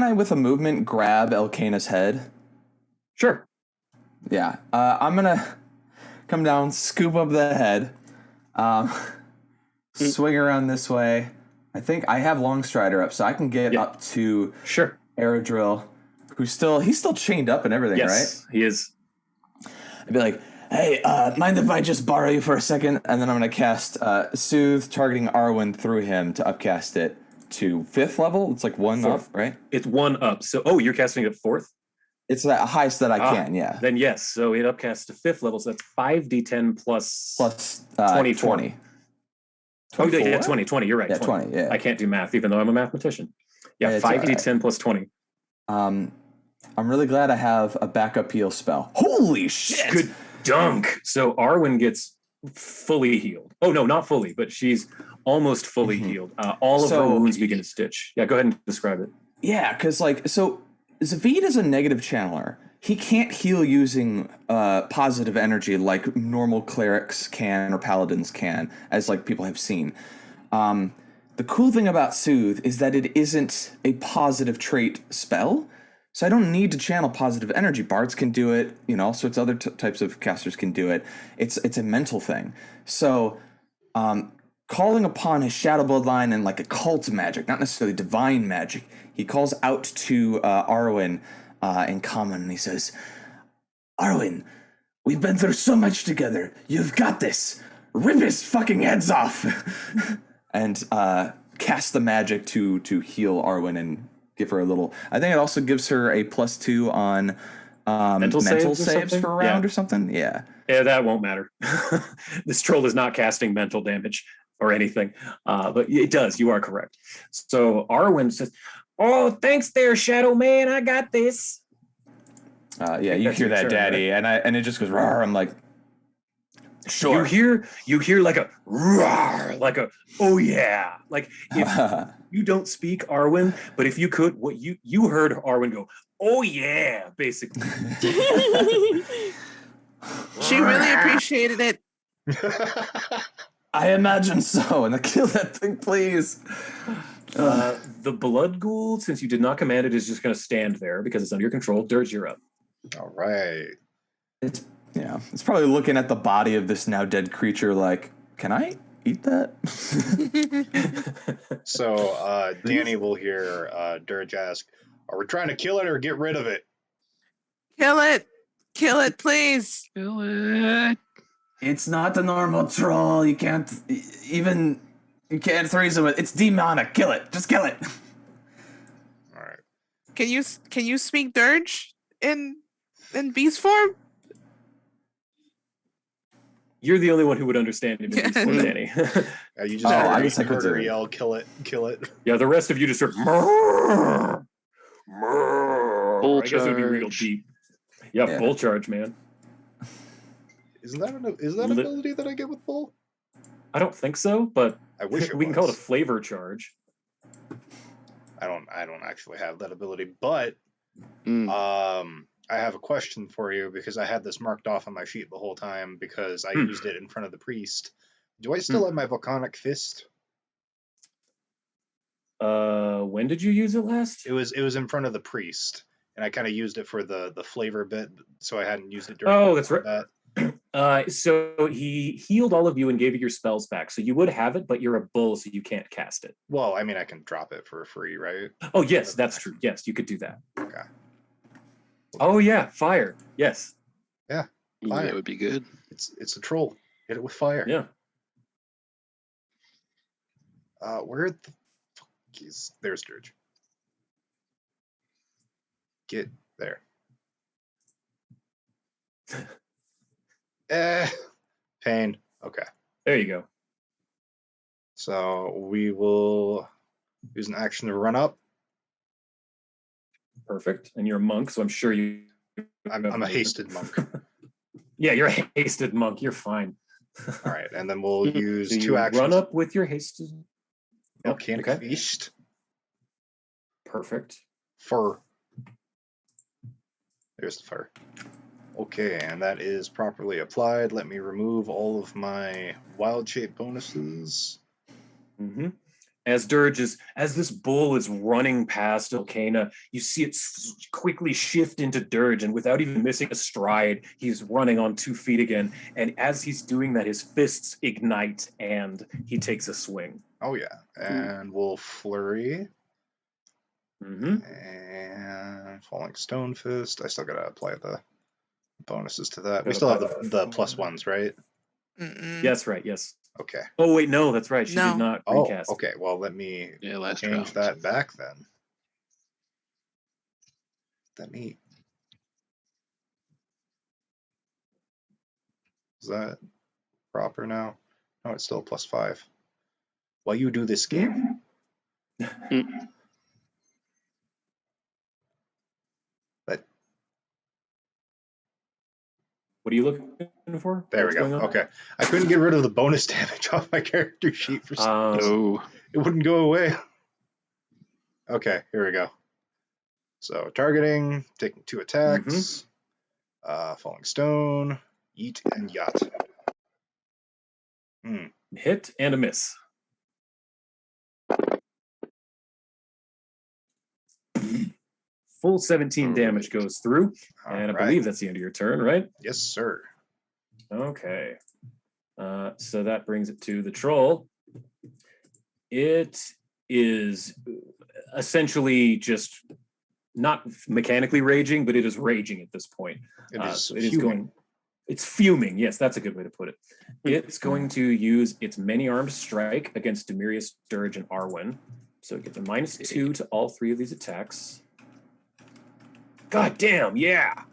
I, with a movement, grab Illcayna's head? Sure. Yeah. I'm going to come down, scoop up the head, swing around this way. I think I have Longstrider up, so I can get up to Aerodrill, who's still chained up and everything, right? He is. I'd be like, hey, mind if I just borrow you for a second? And then I'm going to cast Soothe, targeting Arwen through him to upcast it to 5th level. It's like 1 4th. up, right? It's 1 up. So, you're casting it at 4th? It's the highest that I can, yeah. Then yes, so it upcasts to 5th level, so that's 5d10 plus 24. 20. Oh, yeah, 20, you're right. Yeah, 20, yeah. I can't do math, even though I'm a mathematician. Yeah, 5d10 plus 20. I'm really glad I have a backup heal spell. Holy shit! Good dunk! So Arwen gets fully healed. Oh, no, not fully, but she's almost fully healed. All of her wounds begin to stitch. Yeah, go ahead and describe it. Yeah, because, Zavid is a negative channeler. He can't heal using positive energy like normal clerics can or paladins can, as people have seen. The cool thing about Soothe is that it isn't a positive trait spell, so I don't need to channel positive energy. Bards can do it, all sorts of other types of casters can do it. It's a mental thing. So calling upon his shadow bloodline and occult magic, not necessarily divine magic, he calls out to Arwen in common, and he says, "Arwen, we've been through so much together. You've got this. Rip his fucking heads off." And cast the magic to heal Arwen and give her a little. I think it also gives her a +2 on mental saves for a round or something. Yeah. Yeah, that won't matter. This troll is not casting mental damage or anything, but it does. You are correct. So Arwen says, "Oh, thanks there, Shadow Man. I got this." Yeah, you hear that, turn, Daddy, right? And it just goes roar. I'm like, sure. You hear like a roar, like a oh yeah, like if you don't speak Arwen, but if you could, what you heard Arwen go, oh yeah, basically. She really appreciated it. I imagine so. And kill that thing, please. The blood ghoul, since you did not command it, is just going to stand there because it's under your control. Dirge, you're up. All right. It's probably looking at the body of this now dead creature like, can I eat that? So Danny will hear Dirge ask, "Are we trying to kill it or get rid of it?" Kill it. Kill it, please. Kill it. It's not the normal troll. You can't threesome it. It's demonic. Kill it. Just kill it. All right. Can you speak Dirge in beast form? You're the only one who would understand him in beast form, Danny. You just heard yell, "Kill it, kill it." Yeah, the rest of you just sort of Bull I guess it would be real charge. deep. Yeah, bull charge, man. Is that an ability that I get with bull? I don't think so, but I wish it we can call it a was. flavor charge. I don't actually have that ability, but I have a question for you because I had this marked off on my sheet the whole time because I used it in front of the priest. Do I still have my volcanic fist? When did you use it last? It was in front of the priest, and I kind of used it for the flavor bit, so I hadn't used it during. That's right. So he healed all of you and gave you your spells back. So you would have it, but you're a bull, so you can't cast it. Well, I mean, I can drop it for free, right? Oh yes, that's true. Yes, you could do that. Okay. Oh yeah, fire. Yes. Yeah. Fire. That would be good. It's a troll. Hit it with fire. Yeah. Where the fuck is there's Dirge. Get there. Pain. Okay. There you go. So we will use an action to run up. Perfect. And you're a monk, so I'm sure you. I'm a hasted monk. Yeah, you're a hasted monk. You're fine. All right, and then we'll use so two actions. Run up with your hasted. Volcanic feast. Perfect. Fur. There's the fur. Okay, and that is properly applied. Let me remove all of my wild shape bonuses. Mm-hmm. As this bull is running past Illcayna, you see it quickly shift into Dirge, and without even missing a stride, he's running on 2 feet again. And as he's doing that, his fists ignite, and he takes a swing. Oh yeah, and we'll flurry. Mm-hmm. And falling stone fist. I still gotta apply the bonuses to that. We still have the +1s, right? Yes, right. Yes. Okay. Oh wait, no, that's right. She did not recast. Oh, okay. Well, let me last change round. that back then. Let me. Is that proper now? No, it's still a +5. While you do this game. But what are you looking for? There we go. Okay. I couldn't get rid of the bonus damage off my character sheet for some reason. It wouldn't go away. Okay, here we go. So targeting, taking 2 attacks, falling stone, yeet, and yacht. Hit and a miss. Full 17 damage goes through, and I believe that's the end of your turn, right? Yes, sir. Okay. So that brings it to the troll. It is essentially just not mechanically raging, but it is raging at this point. So it is going. It's fuming. Yes, that's a good way to put it. It's going to use its many-armed strike against Demirius, Dirge, and Arwen. So it gets a -2 to all 3 of these attacks. God damn, yeah.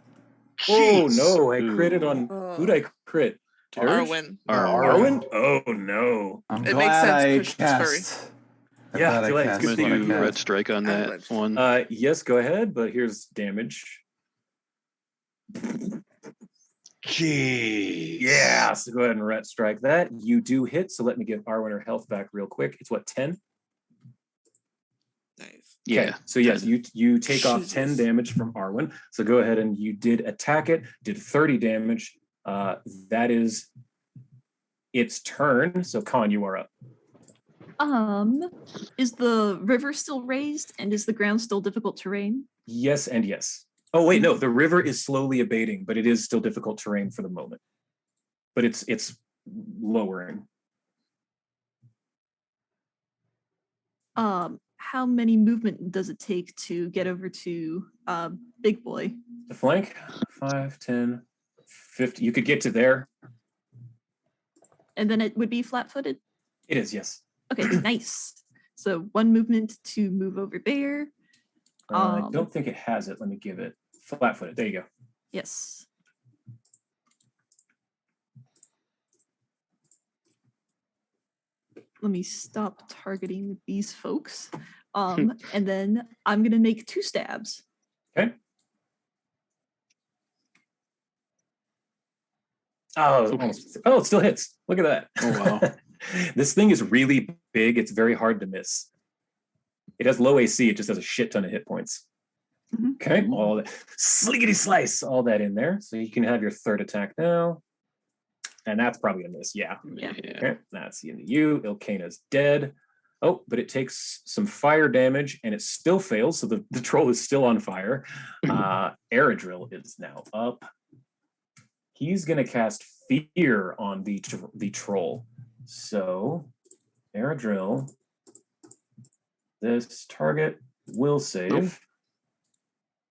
Oh no, I critted on who'd I crit? Arwen. Arwen? Oh no. I'm It glad makes sense I because she's furry. cast. Yeah, glad I feel like it's cast good I'm thing gonna you do cast. red strike on that Outrage. one. Yes, go ahead, but here's damage. Jeez. Yeah, so go ahead and ret strike that. You do hit, so let me give Arwen her health back real quick. It's what, 10? Nice. Yeah. Okay, so yes, 10. you take off 10 Jesus. damage from Arwen. So go ahead and you did attack it, did 30 damage. That is its turn. So Khan, you are up. Is the river still raised and is the ground still difficult terrain? Yes and yes. Oh wait, no, the river is slowly abating, but it is still difficult terrain for the moment. But it's lowering. How many movement does it take to get over to Big Boy? The flank, 5, 10, 50. You could get to there. And then it would be flat-footed? It is, yes. Okay, nice. So 1 movement to move over there. I don't think it has it. Let me give it flat-footed. There you go. Yes. Let me stop targeting these folks. And then I'm gonna make 2 stabs. Okay. Oh, it still hits. Look at that. Oh, wow. This thing is really big. It's very hard to miss. It has low AC. It just has a shit ton of hit points. Mhm. Okay, all that. Sliggity slice, all that in there. So you can have your 3rd attack now. And that's probably a miss. Yeah. Yeah. Okay, that's the end of you. Illcayna's dead. Oh, but it takes some fire damage and it still fails. So the troll is still on fire. Eredril is now up. He's going to cast fear on the troll. So, Eredril, this target will save. Nope.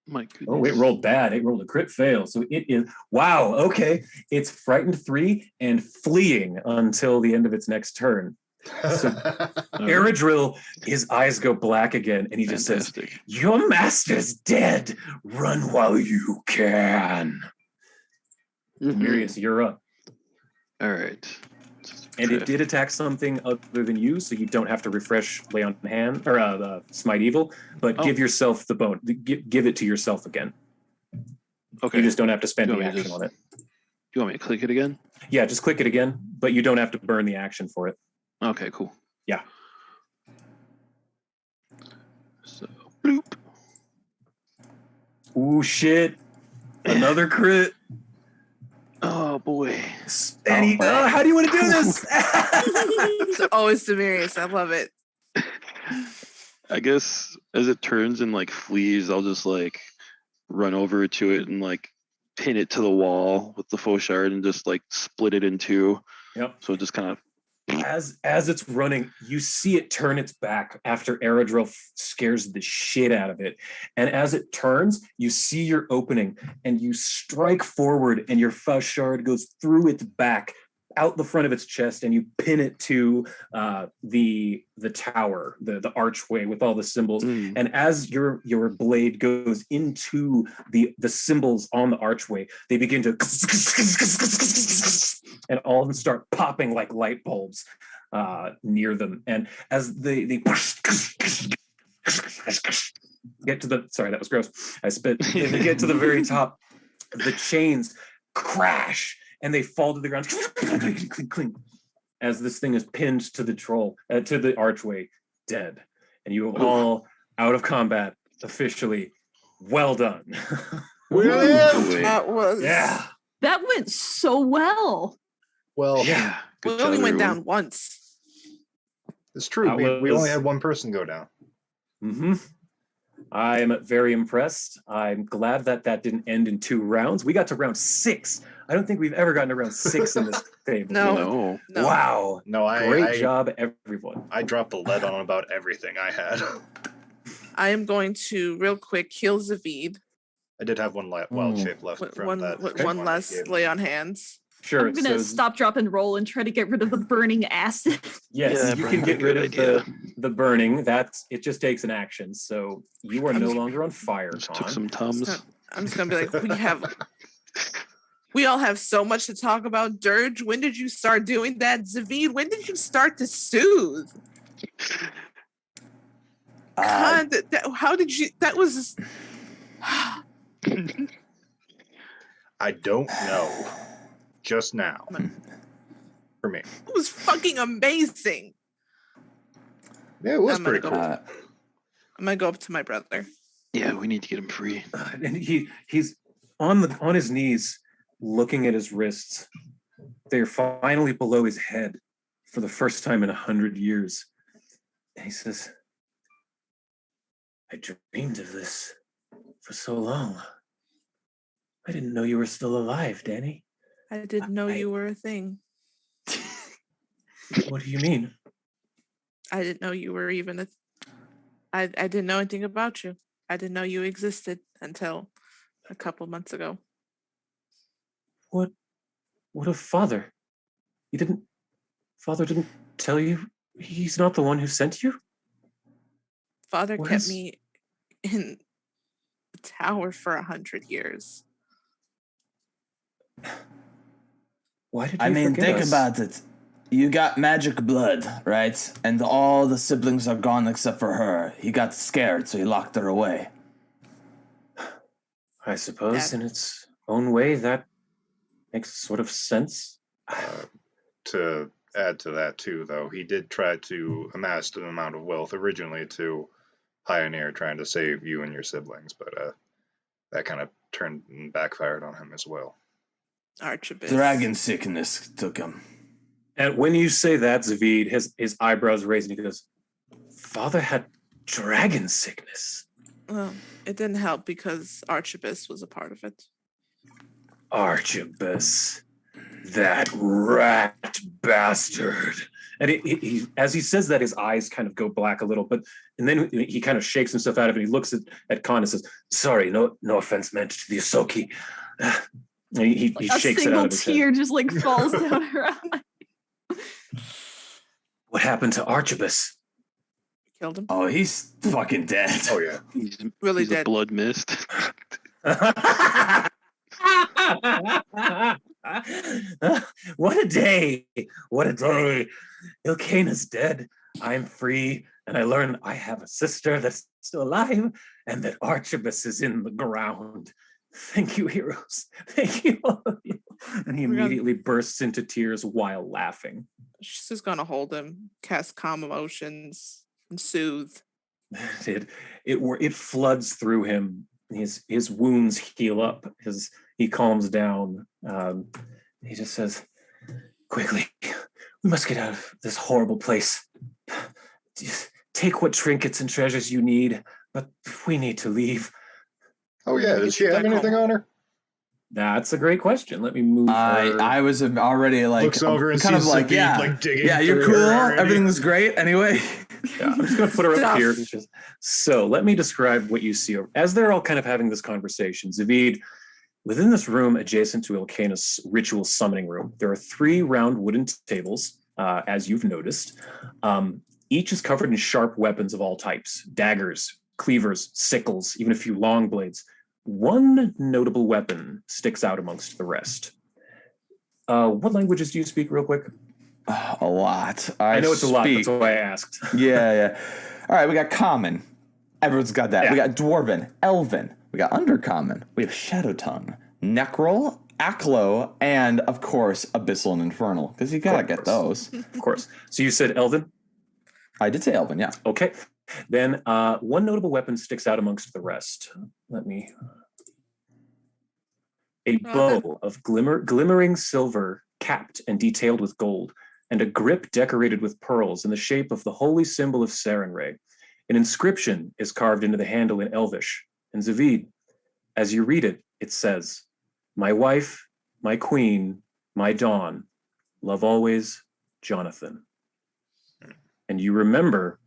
My goodness. Oh, it rolled bad. It rolled a crit fail. So it is, wow, okay. It's frightened 3 and fleeing until the end of its next turn. So Eredril, his eyes go black again, and he just says, "Your master's dead. Run while you can." Demirius, you're up. All right. And it did attack something other than you, so you don't have to refresh Lay on Hand or Smite Evil, but give yourself the bone. Give it to yourself again. Okay. You just don't have to spend the action on it. You want me to click it again? Yeah, just click it again, but you don't have to burn the action for it. Okay, cool. Yeah. So, bloop. Ooh, shit. Another crit. Oh, boy. And how do you want to do this? It's always Demirius. I love it. I guess as it turns and like flees, I'll just like run over to it and like pin it to the wall with the faux shard and just like split it in 2. Yep. So it just kind of. As it's running, you see it turn its back after Eredril scares the shit out of it. And as it turns, you see your opening and you strike forward and your faux shard goes through its back, out the front of its chest, and you pin it to the tower, the archway with all the symbols. And as your blade goes into the symbols on the archway, they begin to and all of them start popping like light bulbs near them. And as they get to the, sorry, that was gross. I spit. They get to the very top, the chains crash and they fall to the ground as this thing is pinned to the troll, to the archway, dead. And you are all out of combat officially. Well done. That was That went so well. Well, yeah. We only went down once. It's true. We only had one person go down. Mm-hmm. I'm very impressed. I'm glad that didn't end in 2 rounds. We got to round 6. I don't think we've ever gotten to round 6 in this game. No. Wow. No, Great job, everyone. I dropped the lead on about everything I had. I am going to real quick heal Zavid. I did have one wild shape left from that. One last lay on hands. Sure. I'm gonna stop, drop, and roll and try to get rid of the burning acid. Yes, you can get rid of the burning. It just takes an action. So you are no longer on fire. Took some Tums. I'm just gonna be like, we all have so much to talk about. Dirge, when did you start doing that? Zavid, when did you start to soothe? God, how did you? That was. I don't know. Just now. For me. It was fucking amazing. Yeah, it was pretty cool. I'm gonna go up to my brother. Yeah, we need to get him free. And he's on his knees, looking at his wrists. They're finally below his head for the first time in 100 years. And he says, I dreamed of this for so long. I didn't know you were still alive, Danny. I didn't know you were a thing. What do you mean? I didn't know you were even I didn't know anything about you. I didn't know you existed until a couple months ago. What of Father? Father didn't tell you he's not the one who sent you? Father kept me in the tower for 100 years. Why did you forget think us? about it. You got magic blood, right? And all the siblings are gone except for her. He got scared, so he locked her away. I suppose in its own way that makes sort of sense. To add to that too, though, he did try to amass an amount of wealth originally to pioneer trying to save you and your siblings, but that kind of turned and backfired on him as well. Archibald. Dragon sickness took him. And when you say that, Zavid, his eyebrows raised and he goes, Father had dragon sickness. Well, it didn't help because Archibald was a part of it. Archibald, that rat bastard. And he, as he says that, his eyes kind of go black a little, and then he kind of shakes himself out of it. He looks at Khan and says, sorry, no offense meant to the Asoki. And he shakes it out of his head. A single tear just like falls down her eye. What happened to Archibald? Killed him. Oh, he's fucking dead. Oh yeah, he's dead. A blood mist. What a day! What a day! Illcayna's dead. I'm free, and I learn I have a sister that's still alive, and that Archibald is in the ground. Thank you, heroes. Thank you, all of you. And he immediately bursts into tears while laughing. She's just gonna hold him, cast calm emotions, and soothe. It floods through him. His wounds heal up. He calms down. He just says, quickly, we must get out of this horrible place. Just take what trinkets and treasures you need, but we need to leave. Oh yeah, did she have anything on her? That's a great question. Let me move her. I was already like, looks over and kind of sees like, digging you're through cool. her already. Everything was great. Anyway, Yeah, I'm just going to put her up here. So let me describe what you see. As they're all kind of having this conversation, Zavid, within this room adjacent to Illcayna's ritual summoning room, there are 3 round wooden tables, as you've noticed. Each is covered in sharp weapons of all types, daggers, cleavers, sickles, even a few long blades. One notable weapon sticks out amongst the rest. What languages do you speak real quick? A lot. I know it's a lot, that's why I asked. Yeah. All right, we got common. Everyone's got that. Yeah. We got dwarven, elven. We got undercommon. We have shadow tongue, necral, aclo, and of course abyssal and infernal. Because you gotta get those. Of course. So you said elven? I did say elven, yeah. Okay. Then one notable weapon sticks out amongst the rest. A bow of glimmering silver, capped and detailed with gold, and a grip decorated with pearls in the shape of the holy symbol of Sarenrae. An inscription is carved into the handle in Elvish. And Zavid, as you read it, it says, "My wife, my queen, my dawn, love always, Jonathan." And you remember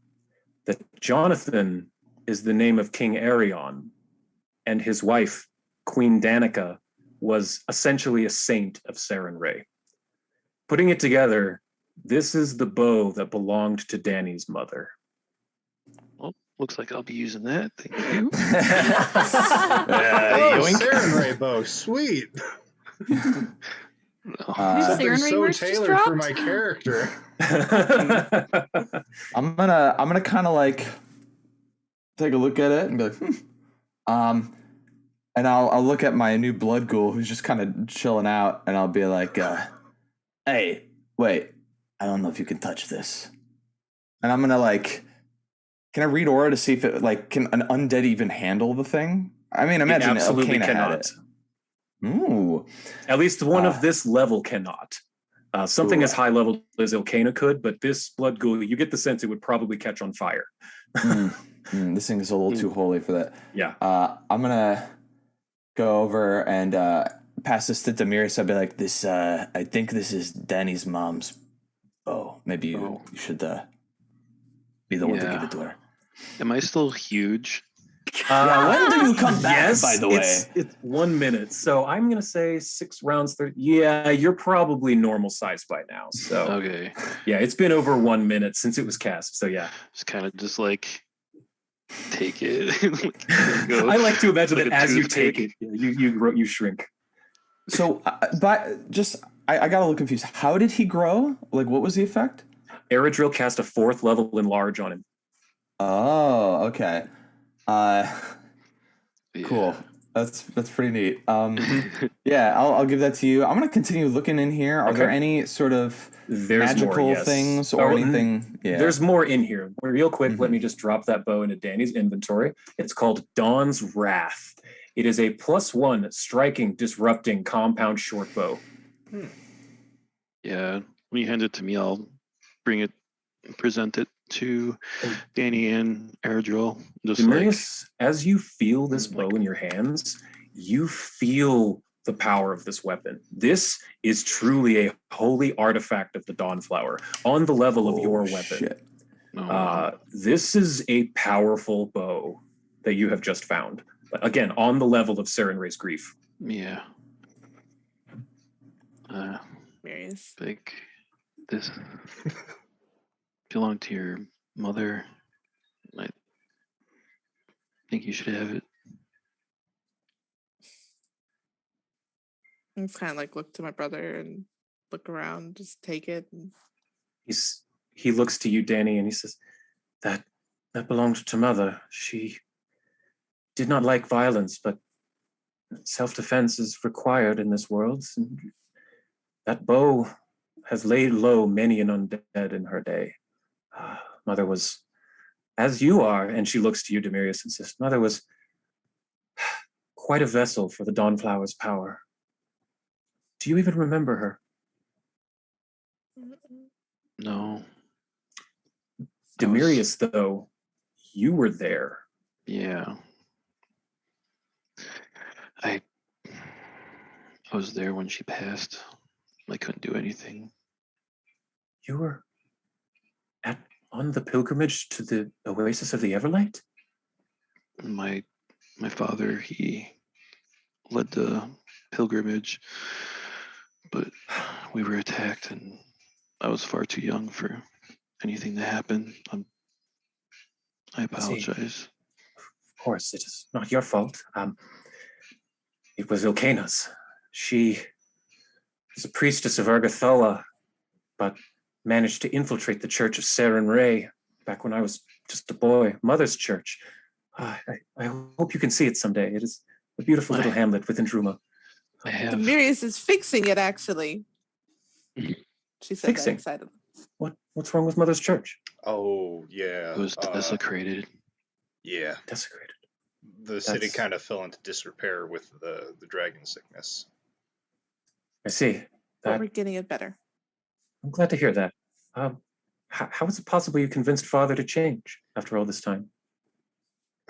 that Jonathan is the name of King Arion, and his wife, Queen Danica, was essentially a saint of Sarenrae. Putting it together, this is the bow that belonged to Danny's mother. Well, looks like I'll be using that. Thank you. Sarenrae bow, sweet. Something Sarenrae so merch just tailored for dropped? my character. I'm gonna kind of like take a look at it and be like, and I'll look at my new blood ghoul who's just kind of chilling out, and I'll be like, "Hey, wait, I don't know if you can touch this." And I'm gonna like, can I read aura to see if it like can an undead even handle the thing? I mean, imagine absolutely Illcayna cannot. had it. Ooh, At least one of this level cannot. Something as high level as Illcayna could, but this blood ghoul, you get the sense it would probably catch on fire. This thing is a little too holy for that. Yeah. I'm gonna go over and pass this to Demiris. I'll be like, "This, I think this is Danny's mom's bow. Maybe you should be the one to give it to her." Am I still huge? When do you come back, Yes, by the way? it's 1 minute. So I'm going to say 6 rounds, 30. Yeah, you're probably normal size by now. So, Okay. yeah, it's been over 1 minute since it was cast. So, yeah. It's kind of just like, take it. I like to imagine Like that a as you toothpick. take it, you shrink. So, but just I got a little confused. How did he grow? Like, what was the effect? Eredril cast a 4th level enlarge on him. Oh, okay. Cool. That's pretty neat. Yeah, I'll give that to you. I'm gonna continue looking in here. Are there any sort of magical things or anything? Yeah. There's more in here. Real quick, let me just drop that bow into Danny's inventory. It's called Dawn's Wrath. It is a +1 striking, disrupting compound short bow. Yeah. When you hand it to me, I'll bring it, present it to Danny and Eredril. Just Demarius, as you feel this bow in your hands, you feel the power of this weapon. This is truly a holy artifact of the Dawnflower on the level of your weapon. This is a powerful bow that you have just found. Again, on the level of Sarenrae's grief. Yeah. Like this belonged to your mother. I think you should have it. I kind of like look to my brother and look around, just take it. And... He looks to you, Danny, and he says, that belonged to mother. She did not like violence, but self-defense is required in this world. And that bow has laid low many an undead in her day. Mother was, as you are, and she looks to you, Demarius, and says, Mother was quite a vessel for the Dawnflower's power. Do you even remember her? No. Demarius, though, you were there. Yeah. I was there when she passed. I couldn't do anything. You were on the pilgrimage to the Oasis of the Everlight? My father, he led the pilgrimage, but we were attacked and I was far too young for anything to happen. I apologize. Of course, it is not your fault. It was Illcayna's. She is a priestess of Ergothoa, but managed to infiltrate the Church of Sarenrae back when I was just a boy. Mother's church. I hope you can see it someday. It is a beautiful little hamlet within Druma. Demarius is fixing it, actually. She said that excitedly. What's wrong with Mother's church? Oh, yeah. It was desecrated. Yeah. Desecrated. The city kind of fell into disrepair with the dragon sickness. I see. But we're getting it better. I'm glad to hear that. How is it possible you convinced Father to change? after all this time?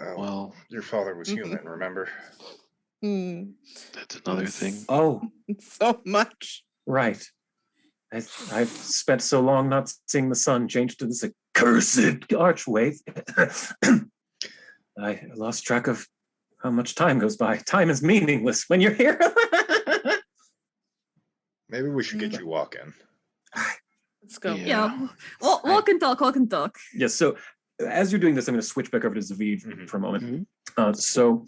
Oh, Well, your father was human, remember? that's another thing. Oh, So much. right. I've spent so long not seeing the sun change to this accursed archway. I lost track of how much time goes by. Time is meaningless when you're here. Maybe we should get you walking. Let's go. Yeah. Walk and talk. Yes, so as you're doing this, I'm going to switch back over to Zavid for a moment. Mhm. So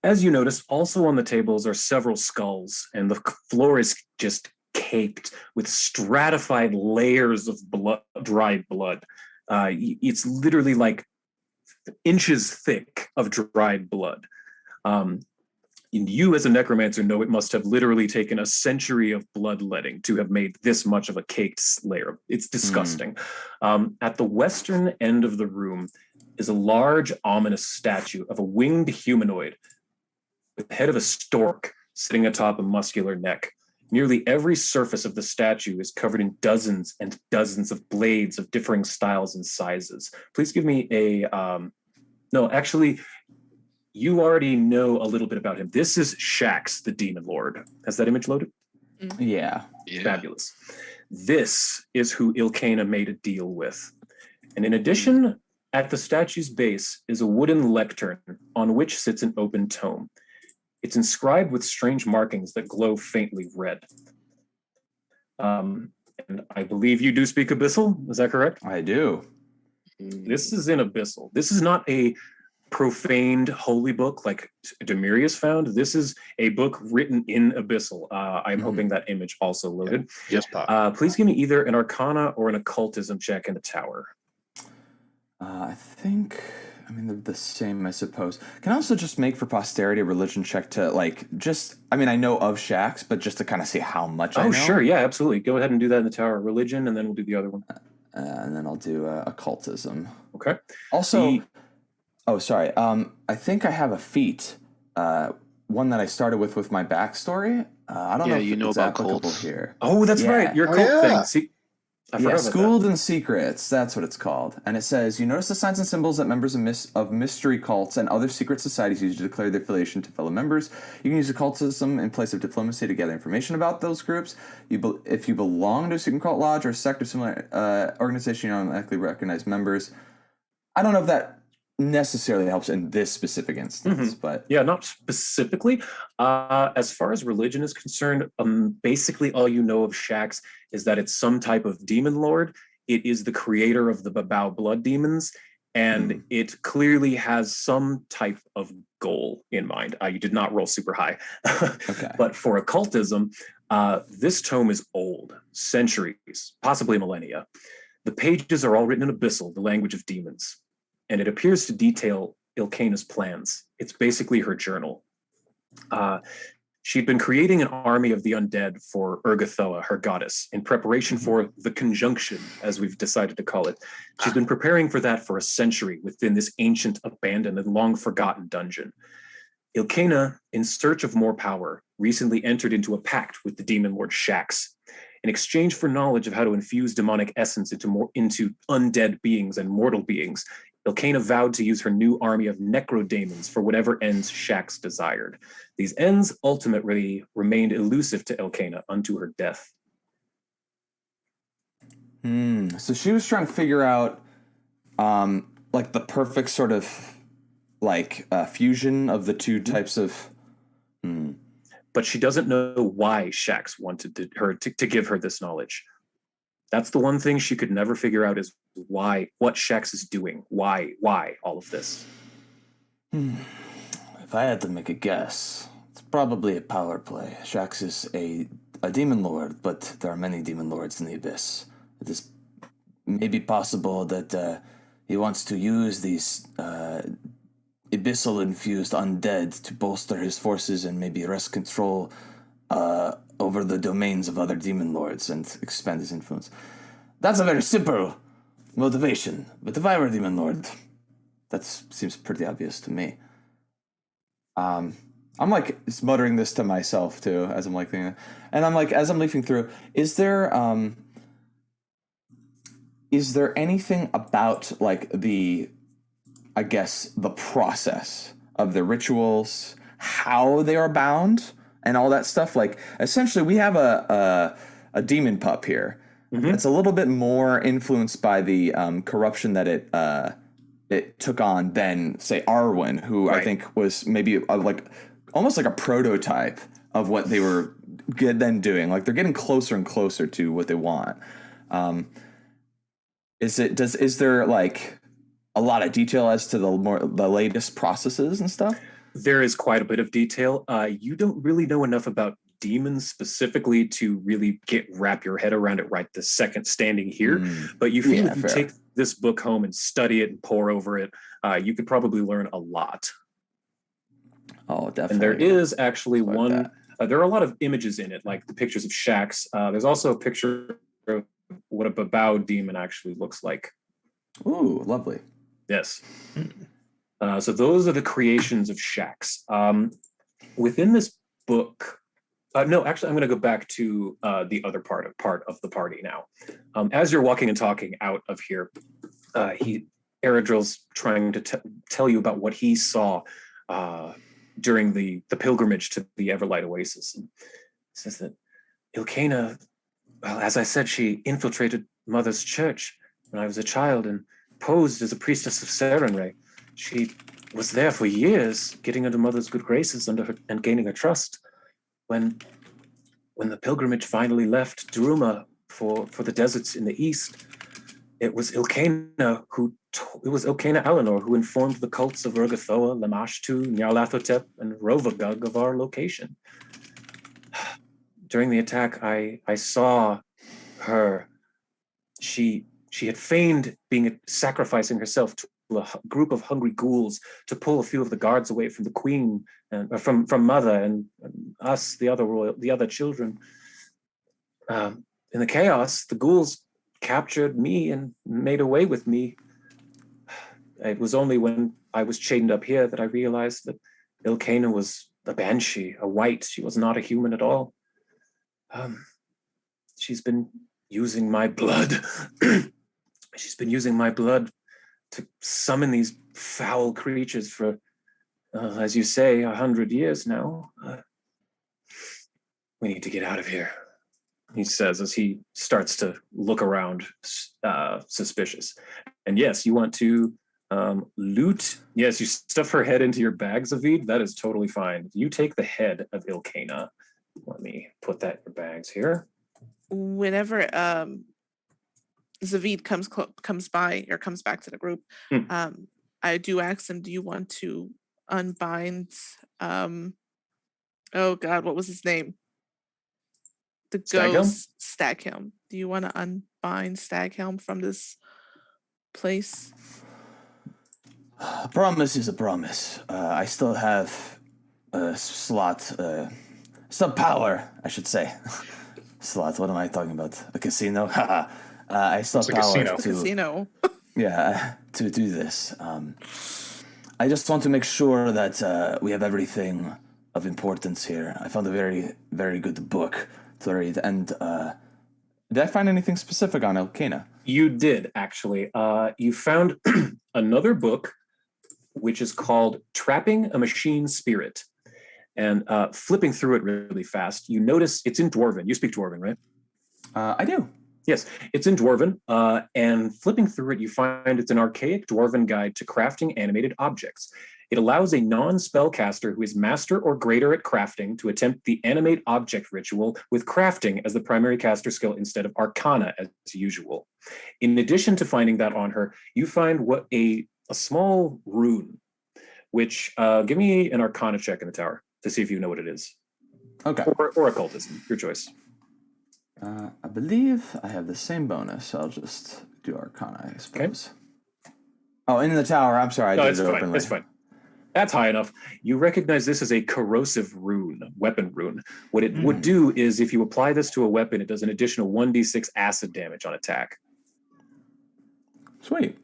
as you notice, also on the tables are several skulls, and the floor is just caked with stratified layers of blood, dried blood. It's literally like inches thick of dried blood. And you as a necromancer know it must have literally taken a century of bloodletting to have made this much of a caked layer. It's disgusting. At the western end of the room is a large, ominous statue of a winged humanoid with the head of a stork sitting atop a muscular neck. Nearly every surface of the statue is covered in dozens and dozens of blades of differing styles and sizes. Please give me a... no, actually... You already know a little bit about him. This is Shax, the Demon Lord. Has that image loaded? Yeah. Fabulous. This is who Illcayna made a deal with. And in addition, at the statue's base is a wooden lectern on which sits an open tome. It's inscribed with strange markings that glow faintly red. And I believe you do speak Abyssal. Is that correct? I do. This is in Abyssal. This is not a profaned holy book like Demirius found. This is a book written in Abyssal. I'm hoping that image also loaded. Yes, Pop. Please give me either an Arcana or an Occultism check in the tower. I think, they're the same, I suppose. Can I also just make for posterity a religion check to, I know of Shax, but just to kind of see how much I know? Oh, sure, yeah, absolutely. Go ahead and do that in the tower. Religion, and then we'll do the other one. And then I'll do Occultism. Okay. Also... Oh, sorry. I think I have a feat, one that I started with my backstory. I don't know if it's about applicable cults here. Oh, that's right. Your cult thing. See, I forgot about Schooled that. in Secrets. That's what it's called. And it says, you notice the signs and symbols that members of mystery cults and other secret societies use to declare their affiliation to fellow members. You can use occultism in place of diplomacy to gather information about those groups. If you belong to a secret cult lodge or sect or similar organization, you automatically recognize members. I don't know if that necessarily helps in this specific instance, but not specifically. As far as religion is concerned, basically all you know of Shax is that it's some type of demon lord. It is the creator of the Babao blood demons, and it clearly has some type of goal in mind. You did not roll super high. Okay. But for occultism, this tome is old, centuries, possibly millennia. The pages are all written in Abyssal, the language of demons. And it appears to detail Illcayna's plans. It's basically her journal. She'd been creating an army of the undead for Urgathoa, her goddess, in preparation for the conjunction, as we've decided to call it. She's been preparing for that for a century within this ancient, abandoned, and long-forgotten dungeon. Illcayna, in search of more power, recently entered into a pact with the demon lord Shax. In exchange for knowledge of how to infuse demonic essence into undead beings and mortal beings, Illcayna vowed to use her new army of necrodemons for whatever ends Shax desired. These ends ultimately remained elusive to Illcayna unto her death. So she was trying to figure out, the perfect sort of, fusion of the two types of... But she doesn't know why Shax wanted her to give her this knowledge. That's the one thing she could never figure out is what Shax is doing. Why all of this? If I had to make a guess, it's probably a power play. Shax is a demon lord, but there are many demon lords in the Abyss. It is maybe possible that he wants to use these abyssal-infused undead to bolster his forces and maybe wrest control over the domains of other demon lords and expand his influence. That's a very simple motivation, but if I were a demon lord, that seems pretty obvious to me. I'm muttering this to myself too as I'm thinking, and I'm as I'm leafing through, is there anything about the I guess, the process of the rituals, how they are bound, and all that stuff. Like, essentially, we have a demon pup here. It's a little bit more influenced by the corruption that it took on than, say, Arwen, who I think was maybe almost like a prototype of what they were then doing. Like, they're getting closer and closer to what they want. Is there like a lot of detail as to the latest processes and stuff? There is quite a bit of detail. You don't really know enough about demons specifically to really wrap your head around it right this second standing here. But you feel if you take this book home and study it and pore over it, you could probably learn a lot. Oh, definitely. And there is actually one. There are a lot of images in it, like the pictures of shacks. There's also a picture of what a Babao demon actually looks like. Ooh, lovely. Yes. So those are the creations of shacks. Within this book, no, actually, I'm going to go back to the other part of the party now. As you're walking and talking out of here, Eredril's trying to tell you about what he saw during the pilgrimage to the Everlight Oasis. And says that Illcayna, well, as I said, she infiltrated Mother's church when I was a child and posed as a priestess of Sarenrae. She was there for years, getting under Mother's good graces and gaining her trust. When the pilgrimage finally left Duruma for the deserts in the east, it was Illcayna Allonor who informed the cults of Urgathoa, Lamashtu, Nyarlathotep, and Rovagug of our location. During the attack, I saw her. She had feigned sacrificing herself to a group of hungry ghouls to pull a few of the guards away from the queen and from Mother and us, the other children. In the chaos, the ghouls captured me and made away with me. It was only when I was chained up here that I realized that Illcayna was a banshee, a wight. She was not a human at all. She's been using my blood. She's been using my blood to summon these foul creatures for, as you say, 100 years now. We need to get out of here, he says as he starts to look around, suspicious. And yes, you want to loot. Yes, you stuff her head into your bag, Zavid. That is totally fine. You take the head of Illcayna. Let me put that in your bags here. Whenever Zavid comes by or comes back to the group, I do ask him, do you want to unbind oh god, what was his name? The ghost Staghelm. Do you want to unbind Staghelm from this place? A promise is a promise. I still have a slot, some power, I should say. Slot, what am I talking about? A casino? I still have power to... Casino. Yeah, to do this. I just want to make sure that we have everything of importance here. I found a very, very good book to read. And did I find anything specific on Illcayna? You did, actually. You found another book, which is called Trapping a Machine Spirit. And flipping through it really fast, you notice it's in Dwarven. You speak Dwarven, right? I do. Yes, it's in Dwarven. And flipping through it, you find it's an archaic Dwarven guide to crafting animated objects. It allows a non-spellcaster who is master or greater at crafting to attempt the animate object ritual with crafting as the primary caster skill instead of arcana as usual. In addition to finding that on her, you find what a small rune, which give me an arcana check in the tower to see if you know what it is. Okay. Or occultism, your choice. I believe I have the same bonus, so I'll just do arcana, I suppose. Okay. Oh, in the tower, I'm sorry. No, it's fine. It's fine. That's high enough. You recognize this as a corrosive rune, weapon rune. What it would do is if you apply this to a weapon, it does an additional 1d6 acid damage on attack. Sweet.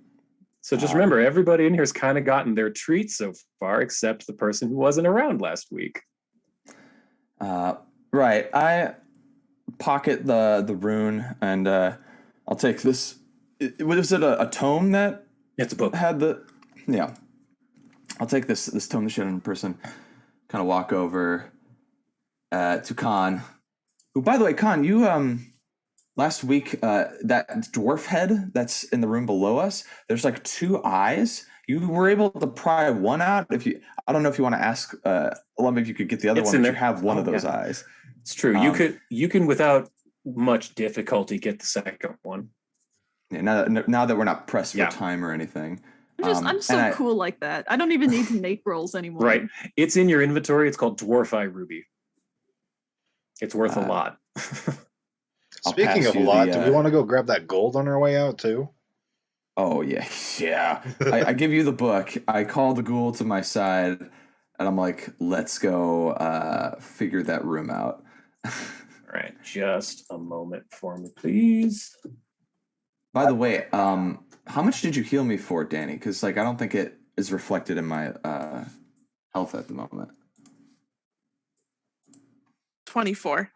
So just remember, everybody in here has kind of gotten their treat so far, except the person who wasn't around last week. Right. I pocket the rune, and I'll take this. Was it a tome that? It's a book. Had the... Yeah. I'll take this tome the shit in person. Kind of walk over to Khan. Who, by the way, Khan, you last week that dwarf head that's in the room below us. There's like 2 eyes. You were able to pry one out. I don't know if you want to ask Alum if you could get the other one, but you have one of those eyes. It's true. You can without much difficulty get the second one. Yeah, now that we're not pressed for time or anything. I'm so cool like that. I don't even need to make rolls anymore. Right. It's in your inventory. It's called Dwarf Eye Ruby. It's worth a lot. Speaking of a lot, do we want to go grab that gold on our way out too? Oh yeah. I give you the book. I call the ghoul to my side, and I'm like, "Let's go figure that room out." All right, just a moment for me, please. By the way, how much did you heal me for, Danny? Because I don't think it is reflected in my health at the moment. 24.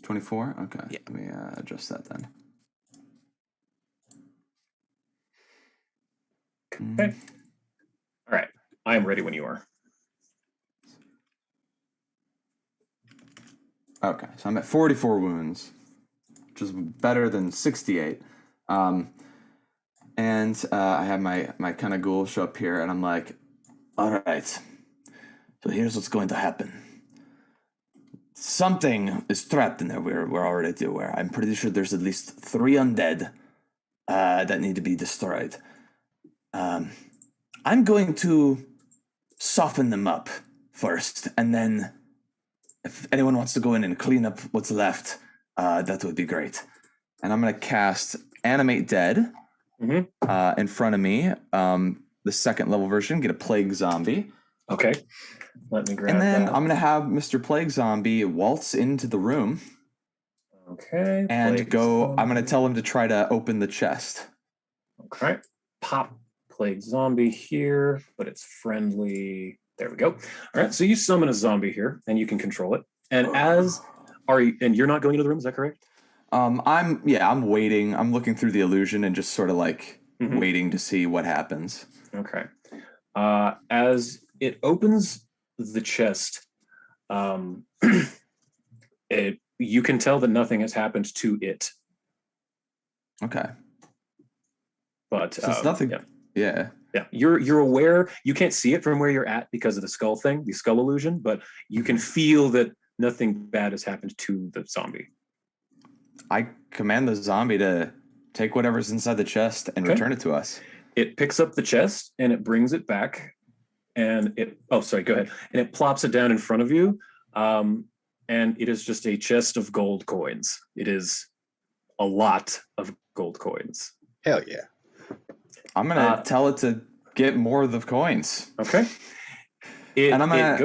24? Okay. Yeah. Let me adjust that then. Okay. All right. I am ready when you are. Okay. So I'm at 44 wounds, which is better than 68. And I have my kind of ghoul show up here, and I'm like, all right. So here's what's going to happen. Something is trapped in there. We're already aware. I'm pretty sure there's at least 3 undead that need to be destroyed. I'm going to soften them up first, and then if anyone wants to go in and clean up what's left, that would be great. And I'm going to cast Animate Dead in front of me. The second level version, get a Plague Zombie. Okay. Let me grab And then that. I'm going to have Mr. Plague Zombie waltz into the room. Okay. And I'm going to tell him to try to open the chest. Okay. Pop Plague Zombie here, but it's friendly. There we go. All right. So you summon a zombie here, and you can control it. And and you're not going into the room, is that correct? I'm waiting. I'm looking through the illusion and just sort of waiting to see what happens. Okay. As it opens the chest, you can tell that nothing has happened to it. Okay. But so it's nothing. Yeah. Yeah. You're aware. You can't see it from where you're at because of the skull thing, the skull illusion, but you can feel that nothing bad has happened to the zombie. I command the zombie to take whatever's inside the chest and return it to us. It picks up the chest and it brings it back, and go ahead. And it plops it down in front of you, and it is just a chest of gold coins. It is a lot of gold coins. Hell yeah! I'm gonna tell it to get more of the coins. Okay. And I'm gonna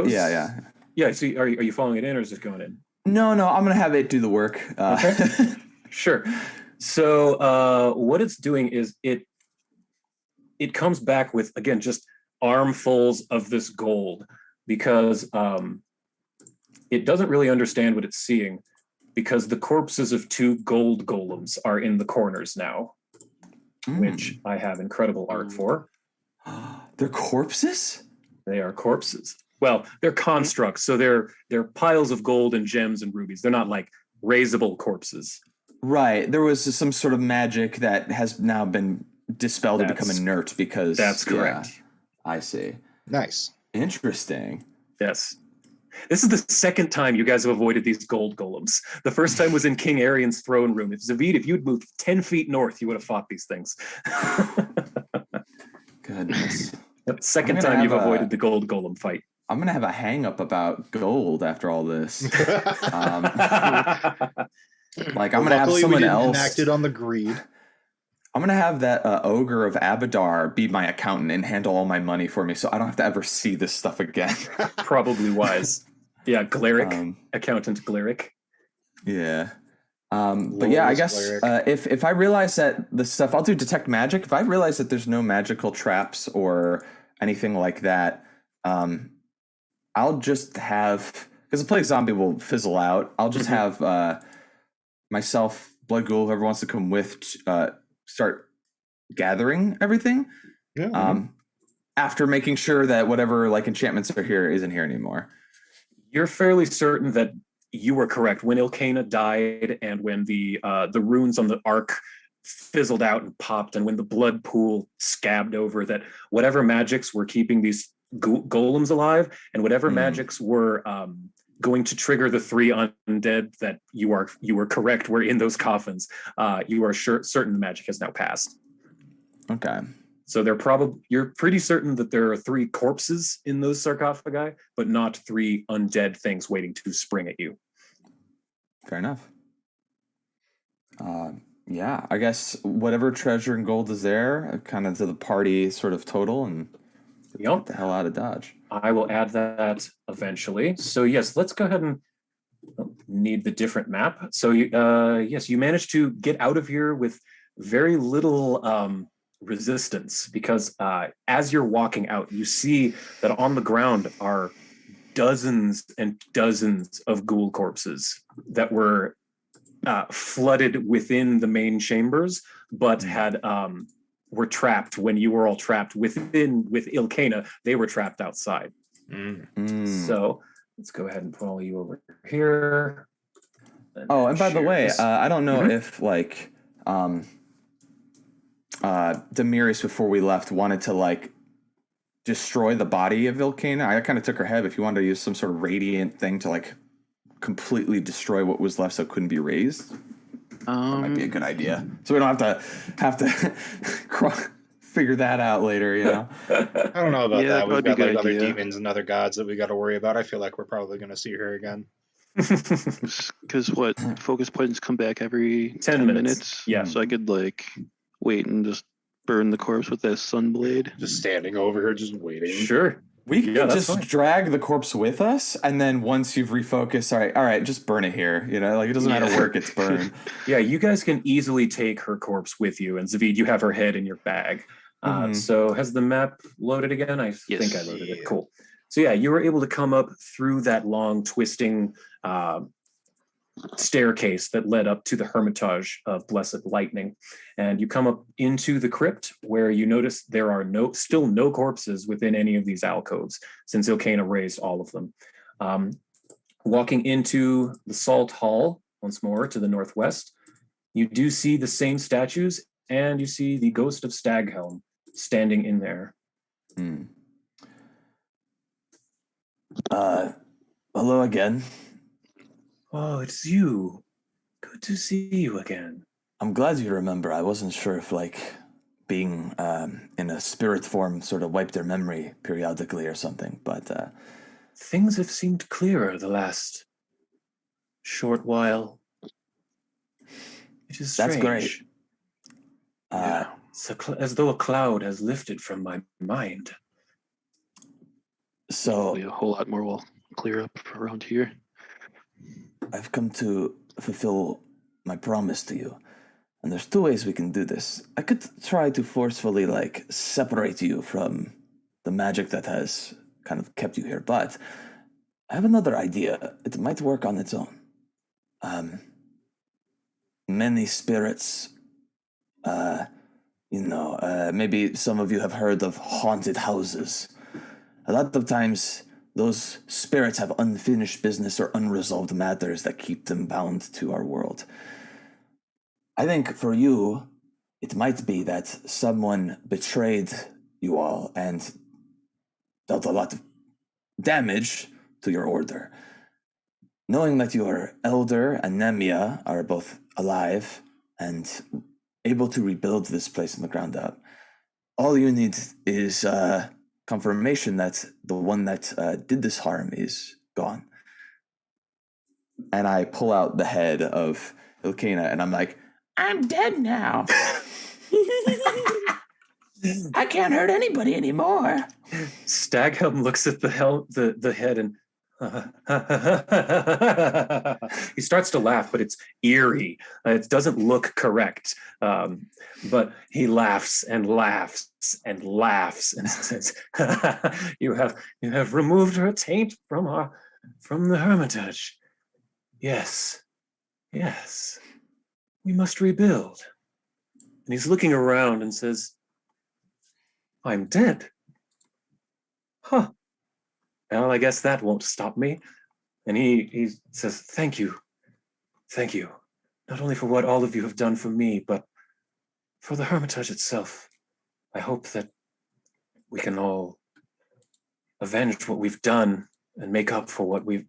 yeah. So are you following it in, or is it going in? No. I'm gonna have it do the work. Okay. Sure. So what it's doing is it comes back with, again, just armfuls of this gold, because it doesn't really understand what it's seeing, because the corpses of 2 gold golems are in the corners now, which I have incredible art for. They're corpses? They are corpses. Well, they're constructs, so they're piles of gold and gems and rubies. They're not like raisable corpses. Right. There was some sort of magic that has now been dispelled and become inert because... That's correct. Yeah, I see. Nice. Interesting. Yes. This is the second time you guys have avoided these gold golems. The first time was in King Arian's throne room. If Zavid, if you'd moved 10 feet north, you would have fought these things. Goodness. Second time you've avoided the gold golem fight. I'm going to have a hang-up about gold after all this. I'm going to have someone else... enacted on the greed. I'm going to have that ogre of Abadar be my accountant and handle all my money for me so I don't have to ever see this stuff again. Probably wise. Yeah, Glaric. Accountant Glaric. Yeah. But yeah, I guess if I realize that the stuff... I'll do Detect Magic. If I realize that there's no magical traps or anything like that, I'll just have... Because the Plague Zombie will fizzle out. I'll just have myself, Blood Ghoul, whoever wants to come with... start gathering everything. after making sure that whatever like enchantments are here isn't here anymore. You're fairly certain that you were correct. When Illcayna died and when the runes on the ark fizzled out and popped and when the blood pool scabbed over, that whatever magics were keeping these golems alive and whatever magics were going to trigger the 3 undead that you were correct were in those coffins, you are certain the magic has now passed. Okay. So you're pretty certain that there are 3 corpses in those sarcophagi, but not 3 undead things waiting to spring at you. Fair enough. Yeah, I guess whatever treasure and gold is there, kind of to the party sort of total, and get the hell out of Dodge. I will add that eventually. So yes, let's go ahead and need the different map. So yes, you managed to get out of here with very little resistance, because as you're walking out, you see that on the ground are dozens and dozens of ghoul corpses that were flooded within the main chambers, but were trapped when you were all trapped with Illcayna. They were trapped outside. So let's go ahead and pull you over here. And by the way, I don't know if like Demiris before we left wanted to like destroy the body of Illcayna. I kind of took her head. If you wanted to use some sort of radiant thing to like completely destroy what was left so it couldn't be raised, that might be a good idea. So we don't have to figure that out later, you know. I don't know about that. We've got like other idea. demons and other gods that we got to worry about. I feel like we're probably going to see her again. Because what focus points come back every 10 minutes. Yeah, so I could like wait and just burn the corpse with that sunblade. Just standing over her, just waiting. Sure. We can just drag the corpse with us, and then once you've refocused, all right, just burn it here. You know, like it doesn't matter where it gets burned. Yeah, you guys can easily take her corpse with you, and Zavid, you have her head in your bag. So has the map loaded again? I think I loaded it. Cool. So yeah, you were able to come up through that long twisting staircase that led up to the Hermitage of Blessed Lightning, and you come up into the crypt where you notice there are still no corpses within any of these alcoves since Illcayna raised all of them. Walking into the Salt Hall once more to the northwest, you do see the same statues, and you see the ghost of Staghelm standing in there. Hello again. Oh, it's you. Good to see you again. I'm glad you remember. I wasn't sure if, like, being in a spirit form sort of wiped their memory periodically or something, but... Things have seemed clearer the last short while. It is strange. That's great. It's as though a cloud has lifted from my mind. So... a whole lot more will clear up around here. I've come to fulfill my promise to you. And there's 2 ways we can do this. I could try to forcefully, like, separate you from the magic that has kind of kept you here, but I have another idea. It might work on its own. Many spirits, maybe some of you have heard of haunted houses. A lot of times, those spirits have unfinished business or unresolved matters that keep them bound to our world. I think for you, it might be that someone betrayed you all and dealt a lot of damage to your order. Knowing that your elder and Nemia are both alive and able to rebuild this place from the ground up, all you need is confirmation that the one that did this harm is gone. And I pull out the head of Illcayna and I'm like, I'm dead now. I can't hurt anybody anymore. Staghelm looks at the head and he starts to laugh, but it's eerie. It doesn't look correct. But he laughs and laughs and laughs and says, you have removed her taint from the Hermitage. Yes. We must rebuild. And he's looking around and says, I'm dead. Huh. Well, I guess that won't stop me. And he says, thank you. Thank you. Not only for what all of you have done for me, but for the Hermitage itself. I hope that we can all avenge what we've done and make up for what we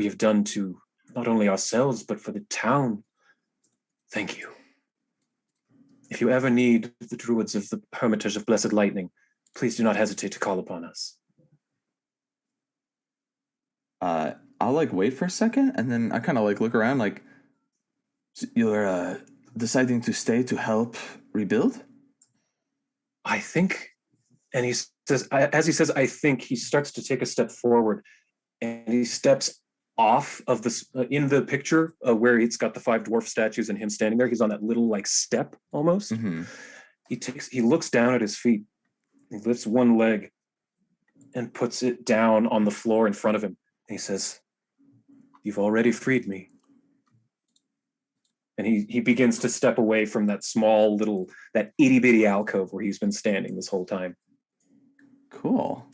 have done to not only ourselves, but for the town. Thank you. If you ever need the druids of the Hermitage of Blessed Lightning, please do not hesitate to call upon us. I'll like wait for a second, and then I kind of like look around, like, you're deciding to stay to help rebuild? I think, and he says, as he says, I think, he starts to take a step forward, and he steps off of this in the picture where it's got the 5 dwarf statues and him standing there. He's on that little like step almost. Mm-hmm. He looks down at his feet. He lifts one leg and puts it down on the floor in front of him. And he says, "You've already freed me." And he begins to step away from that small little, that itty bitty alcove where he's been standing this whole time. Cool.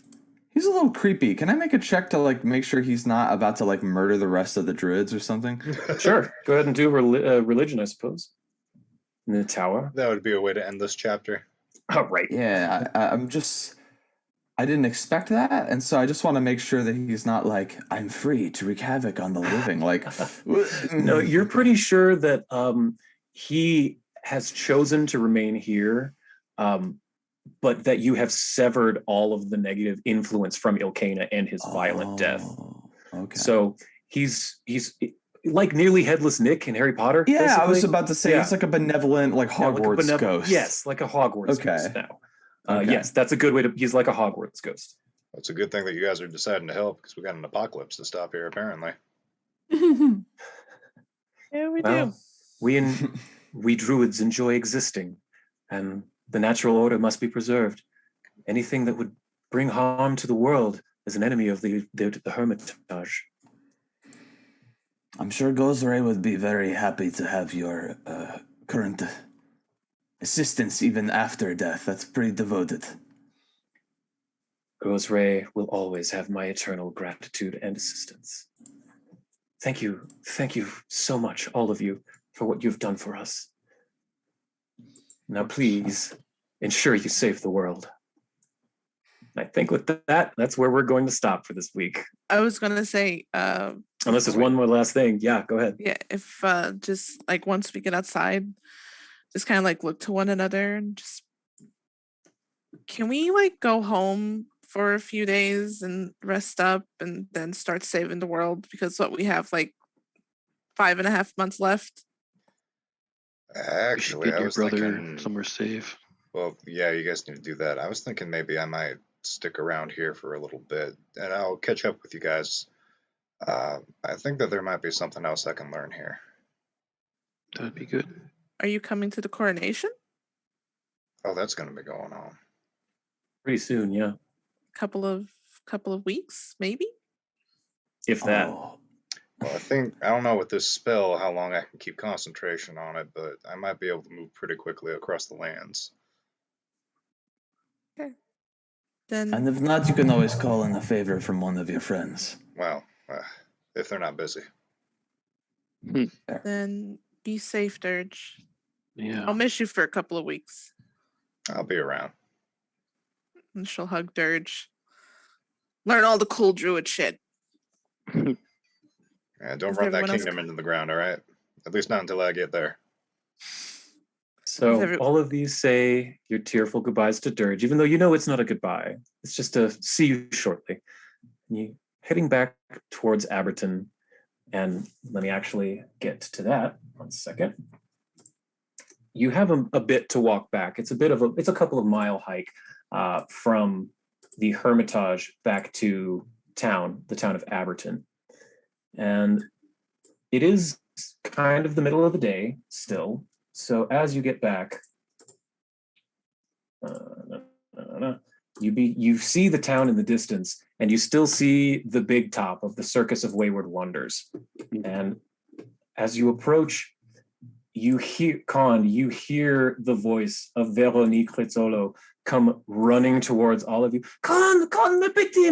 He's a little creepy. Can I make a check to like make sure he's not about to like murder the rest of the druids or something? Sure. Go ahead and do religion, I suppose. In the tower. That would be a way to end this chapter. Oh, right. Yeah, I didn't expect that, and so I just want to make sure that he's not like, I'm free to wreak havoc on the living. Like, no, you're pretty sure that he has chosen to remain here, but that you have severed all of the negative influence from Illcayna and his violent death. Okay. So he's like nearly headless Nick in Harry Potter. Yeah, basically. I was about to say he's like a benevolent, like Hogwarts ghost. Yes, like a Hogwarts ghost now. Yes, that's a good way to. He's like a Hogwarts ghost. It's a good thing that you guys are deciding to help because we got an apocalypse to stop here, apparently. Yeah, we do. We druids enjoy existing, and the natural order must be preserved. Anything that would bring harm to the world is an enemy of the Hermitage. I'm sure Gozray would be very happy to have your current assistance even after death. That's pretty devoted. Gozray will always have my eternal gratitude and assistance. Thank you so much, all of you, for what you've done for us. Now please, ensure you save the world. I think with that, that's where we're going to stop for this week. I was going to say... unless there's one more last thing. Yeah, go ahead. Yeah, if just like once we get outside, just kind of like look to one another and just... Can we like go home for a few days and rest up and then start saving the world? Because what we have like 5.5 months left. Actually, get I your was brother thinking somewhere safe. Well, yeah, you guys need to do that. I was thinking maybe I might stick around here for a little bit, and I'll catch up with you guys. I think that there might be something else I can learn here. That'd be good. Are you coming to the coronation? Oh, that's going to be going on pretty soon. Yeah, couple of weeks, maybe. If that. Well, I don't know with this spell how long I can keep concentration on it, but I might be able to move pretty quickly across the lands. Okay. Then. And if not, you can always call in a favor from one of your friends. Well, if they're not busy. Then be safe, Dirge. Yeah. I'll miss you for a couple of weeks. I'll be around. And she'll hug Dirge. Learn all the cool druid shit. Yeah, don't run that kingdom into the ground, all right? At least not until I get there. So all of these say your tearful goodbyes to Dirge, even though you know it's not a goodbye. It's just a see you shortly. And you heading back towards Aberton, and let me actually get to that 1 second. You have a bit to walk back. It's a couple of mile hike from the Hermitage back to town, the town of Aberton. And it is kind of the middle of the day still. So as you get back, you see the town in the distance, and you still see the big top of the Circus of Wayward Wonders. And as you approach, you hear the voice of Veronique Rizzolo come running towards all of you. Con, mon petit,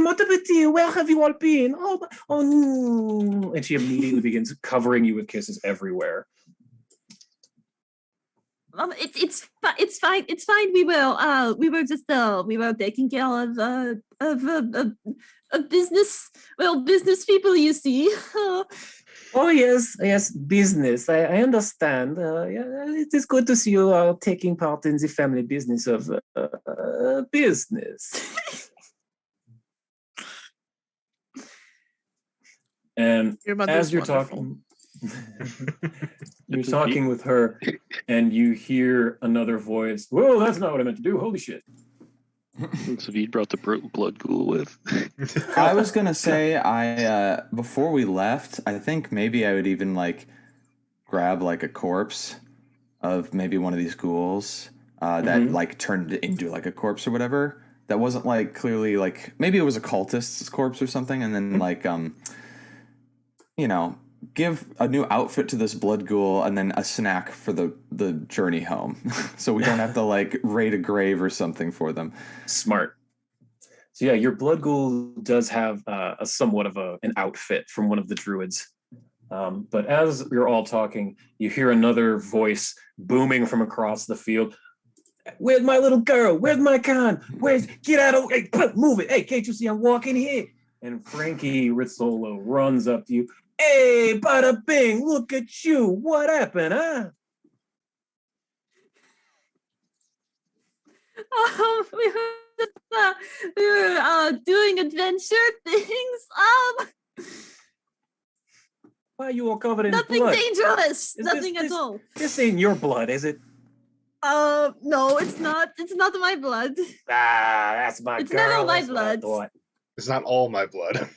where have you all been? Oh no. And she immediately begins covering you with kisses everywhere. It's fine. It's fine. We were taking care of business. Well, business people, you see. Oh yes, business. I understand. It is good to see you taking part in the family business of business. And Your mother's as you're wonderful. you're talking with her, and you hear another voice. Whoa, that's not what I meant to do. Holy shit! So you brought the blood ghoul with. I was gonna say before we left, I think maybe I would even like grab like a corpse of maybe one of these ghouls that like turned into like a corpse or whatever. That wasn't like clearly like maybe it was a cultist's corpse or something, and then like give a new outfit to this blood ghoul and then a snack for the journey home. So we don't have to like raid a grave or something for them. Smart. So yeah, your blood ghoul does have a somewhat of an outfit from one of the druids. But as you're all talking, you hear another voice booming from across the field. Where's my little girl? Where's my con? Get out of hey, move it. Hey, can't you see I'm walking here? And Frankie Rizzolo runs up to you. Hey, bada bing, look at you. What happened, huh? We were doing adventure things. Why are you all covered in Nothing blood? dangerous. Nothing at all. This ain't your blood, is it? No, it's not. It's not my blood. That's my It's girl. never my That's what I blood. thought. It's not all my blood.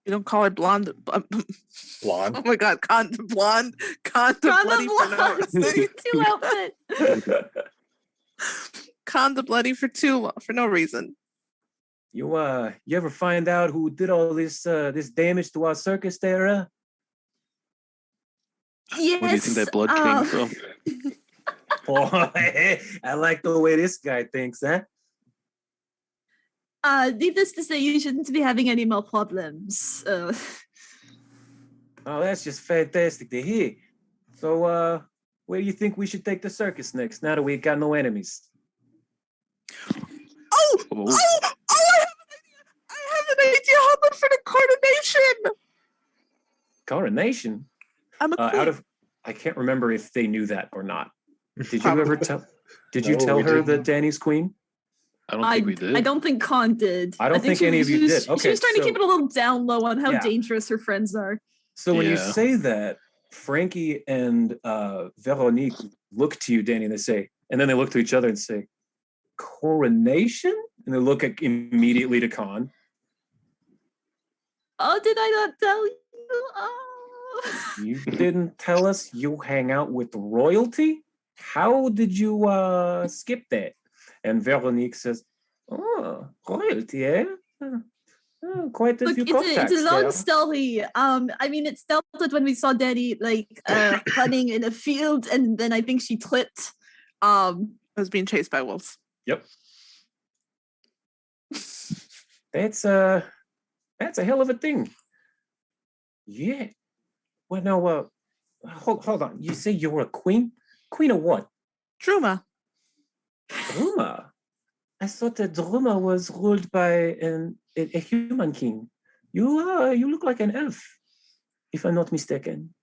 You don't call it blonde. Blonde. Oh my god, blonde. Conda bloody for no reason. Two outfit. Conda bloody for no reason. You ever find out who did all this damage to our circus there? Yes. Where do you think that blood came from? Oh, I like the way this guy thinks, huh? Needless to say, you shouldn't be having any more problems. Oh, that's just fantastic to hear. So, where do you think we should take the circus next, now that we got no enemies? Oh, I have an idea. How about for the coronation? Coronation? I'm a queen. I can't remember if they knew that or not. Did you ever tell? Did you No, tell we her didn't. that Danny's queen? I don't think we did. I don't think Con did. I don't think any of you did. She Okay, was trying to so- keep it a little down low on how Yeah. dangerous her friends are. So when you Yeah. say that, Frankie and Veronique look to you, Danny, and they say, and then they look to each other and say, coronation? And they look immediately to Con. Oh, did I not tell you? Oh. You didn't tell us you hang out with royalty? How did you skip that? And Veronique says, oh, royalty, eh? Quite a Look, few it's contacts a long there. story. I mean, it started when we saw Danny running in a field, and then I think she tripped. I was being chased by wolves. Yep. That's a hell of a thing. Yeah. Well, no, hold on. You say you were a queen? Queen of what? Druma. Druma? I thought that Druma was ruled by a human king. You look like an elf, if I'm not mistaken.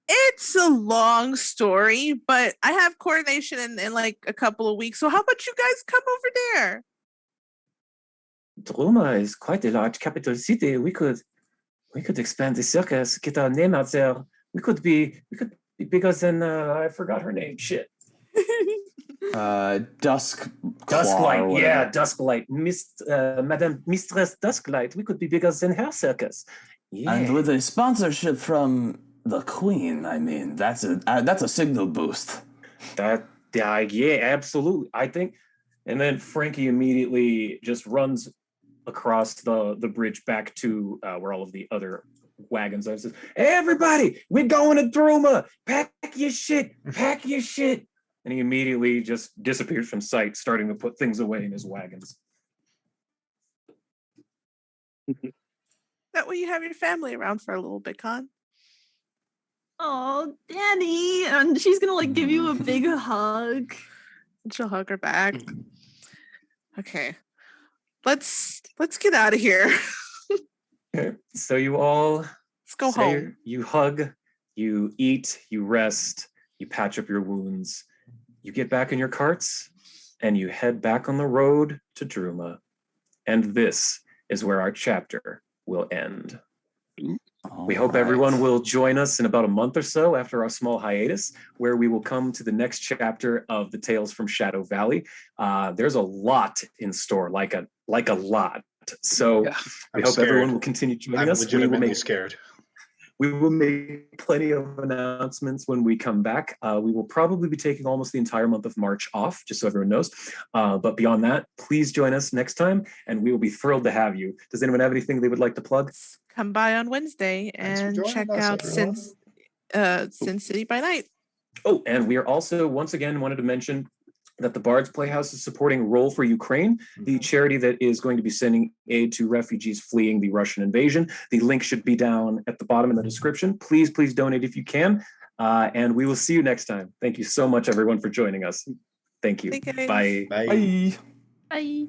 It's a long story, but I have coronation in like a couple of weeks. So how about you guys come over there? Druma is quite a large capital city. We could expand the circus, get our name out there. We could be bigger than I forgot her name. Shit. Dusklight, yeah, Dusklight. Madame Mistress Dusklight. We could be bigger than her circus. Yeah. And with a sponsorship from the Queen, I mean, that's a signal boost. Yeah, absolutely. I think. And then Frankie immediately just runs across the bridge back to where all of the other wagons are. And says, hey, everybody, we're going to Druma. Pack your shit. And he immediately just disappears from sight, starting to put things away in his wagons. That way you have your family around for a little bit, Con. Oh, Danny. And she's gonna like give you a big hug. And she'll hug her back. Okay. Let's get out of here. Okay. So you all Let's go home. You hug, you eat, you rest, you patch up your wounds, you get back in your carts, and you head back on the road to Druma. And this is where our chapter will end. We hope everyone will join us in about a month or so after our small hiatus, where we will come to the next chapter of the Tales from Shadow Valley. There's a lot in store, like a lot. So we hope everyone will continue joining us. I'm legitimately scared. We will make plenty of announcements when we come back. We will probably be taking almost the entire month of March off, just so everyone knows. But beyond that, please join us next time, and we will be thrilled to have you. Does anyone have anything they would like to plug? Come by on Wednesday and check out Sin City by Night. Oh, and we are also, once again, wanted to mention that the Bard's Playhouse is supporting Roll for Ukraine, the charity that is going to be sending aid to refugees fleeing the Russian invasion. The link should be down at the bottom in the description. Please donate if you can. And we will see you next time. Thank you so much, everyone, for joining us. Thank you. Bye. Bye. Bye.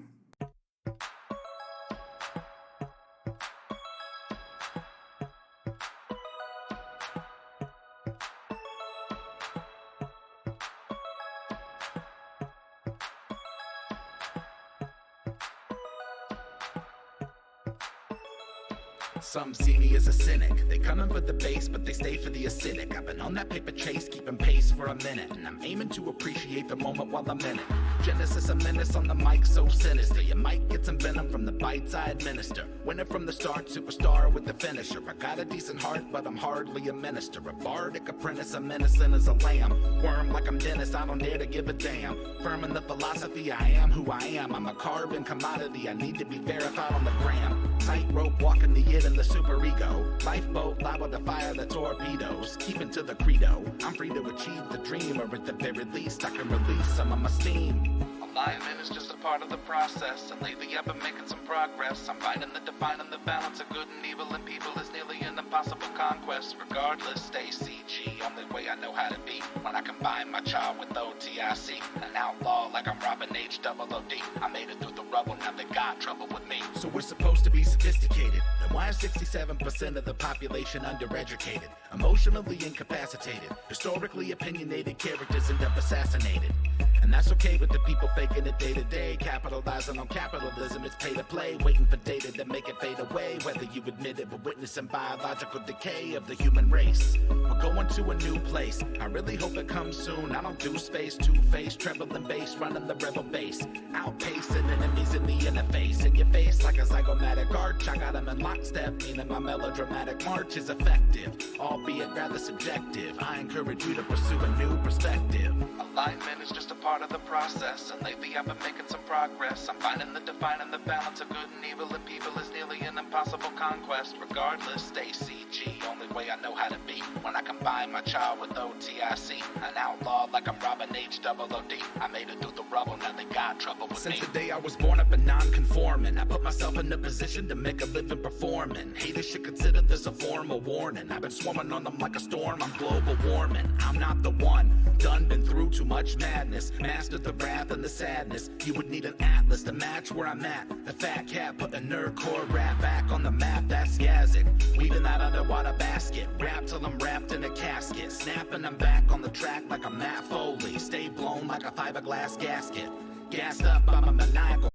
Some see me as a cynic. They come in for the base, but they stay for the acidic. I've been on that paper chase, keeping pace for a minute, and I'm aiming to appreciate the moment while I'm in it. Genesis a menace on the mic, so sinister. You might get some venom from the bites I administer. Winner from the start, superstar with the finisher. I got a decent heart, but I'm hardly a minister. A bardic apprentice, I'm innocent as a lamb. Worm like I'm Dennis, I don't dare to give a damn. Firm in the philosophy, I am who I am. I'm a carbon commodity, I need to be verified on the gram. Tightrope walking the it and the superego. Lifeboat liable to fire the torpedoes. Keeping to the credo, I'm free to achieve the dream, or at the very least I can release some of my steam. Alignment is just a part of the process, and lately I've been making some progress. I'm finding the defining the balance of good and evil and people is nearly an impossible conquest. Regardless, stay CG, only way I know how to be. When I combine my child with OTIC, an outlaw like I'm Robin H. OOD. I made it through the rubble, now they got trouble with me. So we're supposed to be sophisticated. Then why is 67% of the population undereducated? Emotionally incapacitated. Historically opinionated characters end up assassinated. And that's okay with the people faking it day to day. Capitalizing on capitalism, it's pay to play. Waiting for data to make it fade away. Whether you admit it, we're witnessing biological decay of the human race. We're going to a new place. I really hope it comes soon. I don't do space, two-face, trembling bass, running the rebel base. Outpacing enemies in the interface. In your face like a zygomatic arch. I got them in lockstep, meaning my melodramatic march is effective, albeit rather subjective. I encourage you to pursue a new perspective. Alignment is just a part of the process, and lately I've been making some progress. I'm finding the defining the balance of good and evil and people is nearly an impossible conquest. Regardless, stay CG, only way I know how to be. When I combine my child with OTIC, an outlaw like I'm Robin H. OOD. I made it through the rubble, now they got trouble with me. Since the day I was born, I've been non-conforming. I put myself in a position to make a living performing. Haters should consider this a form of warning. I've been swarming on them like a storm, I'm global warming. I'm not the one, done been through too much madness. Mastered the wrath and the sadness. You would need an atlas to match where I'm at. The fat cat put a nerdcore rap back on the map, that's Yazik. Weaving that underwater basket. Rap till I'm wrapped in a casket. Snapping I'm back on the track like I'm Matt Foley. Stay blown like a fiberglass gasket. Gassed up, I'm a maniacal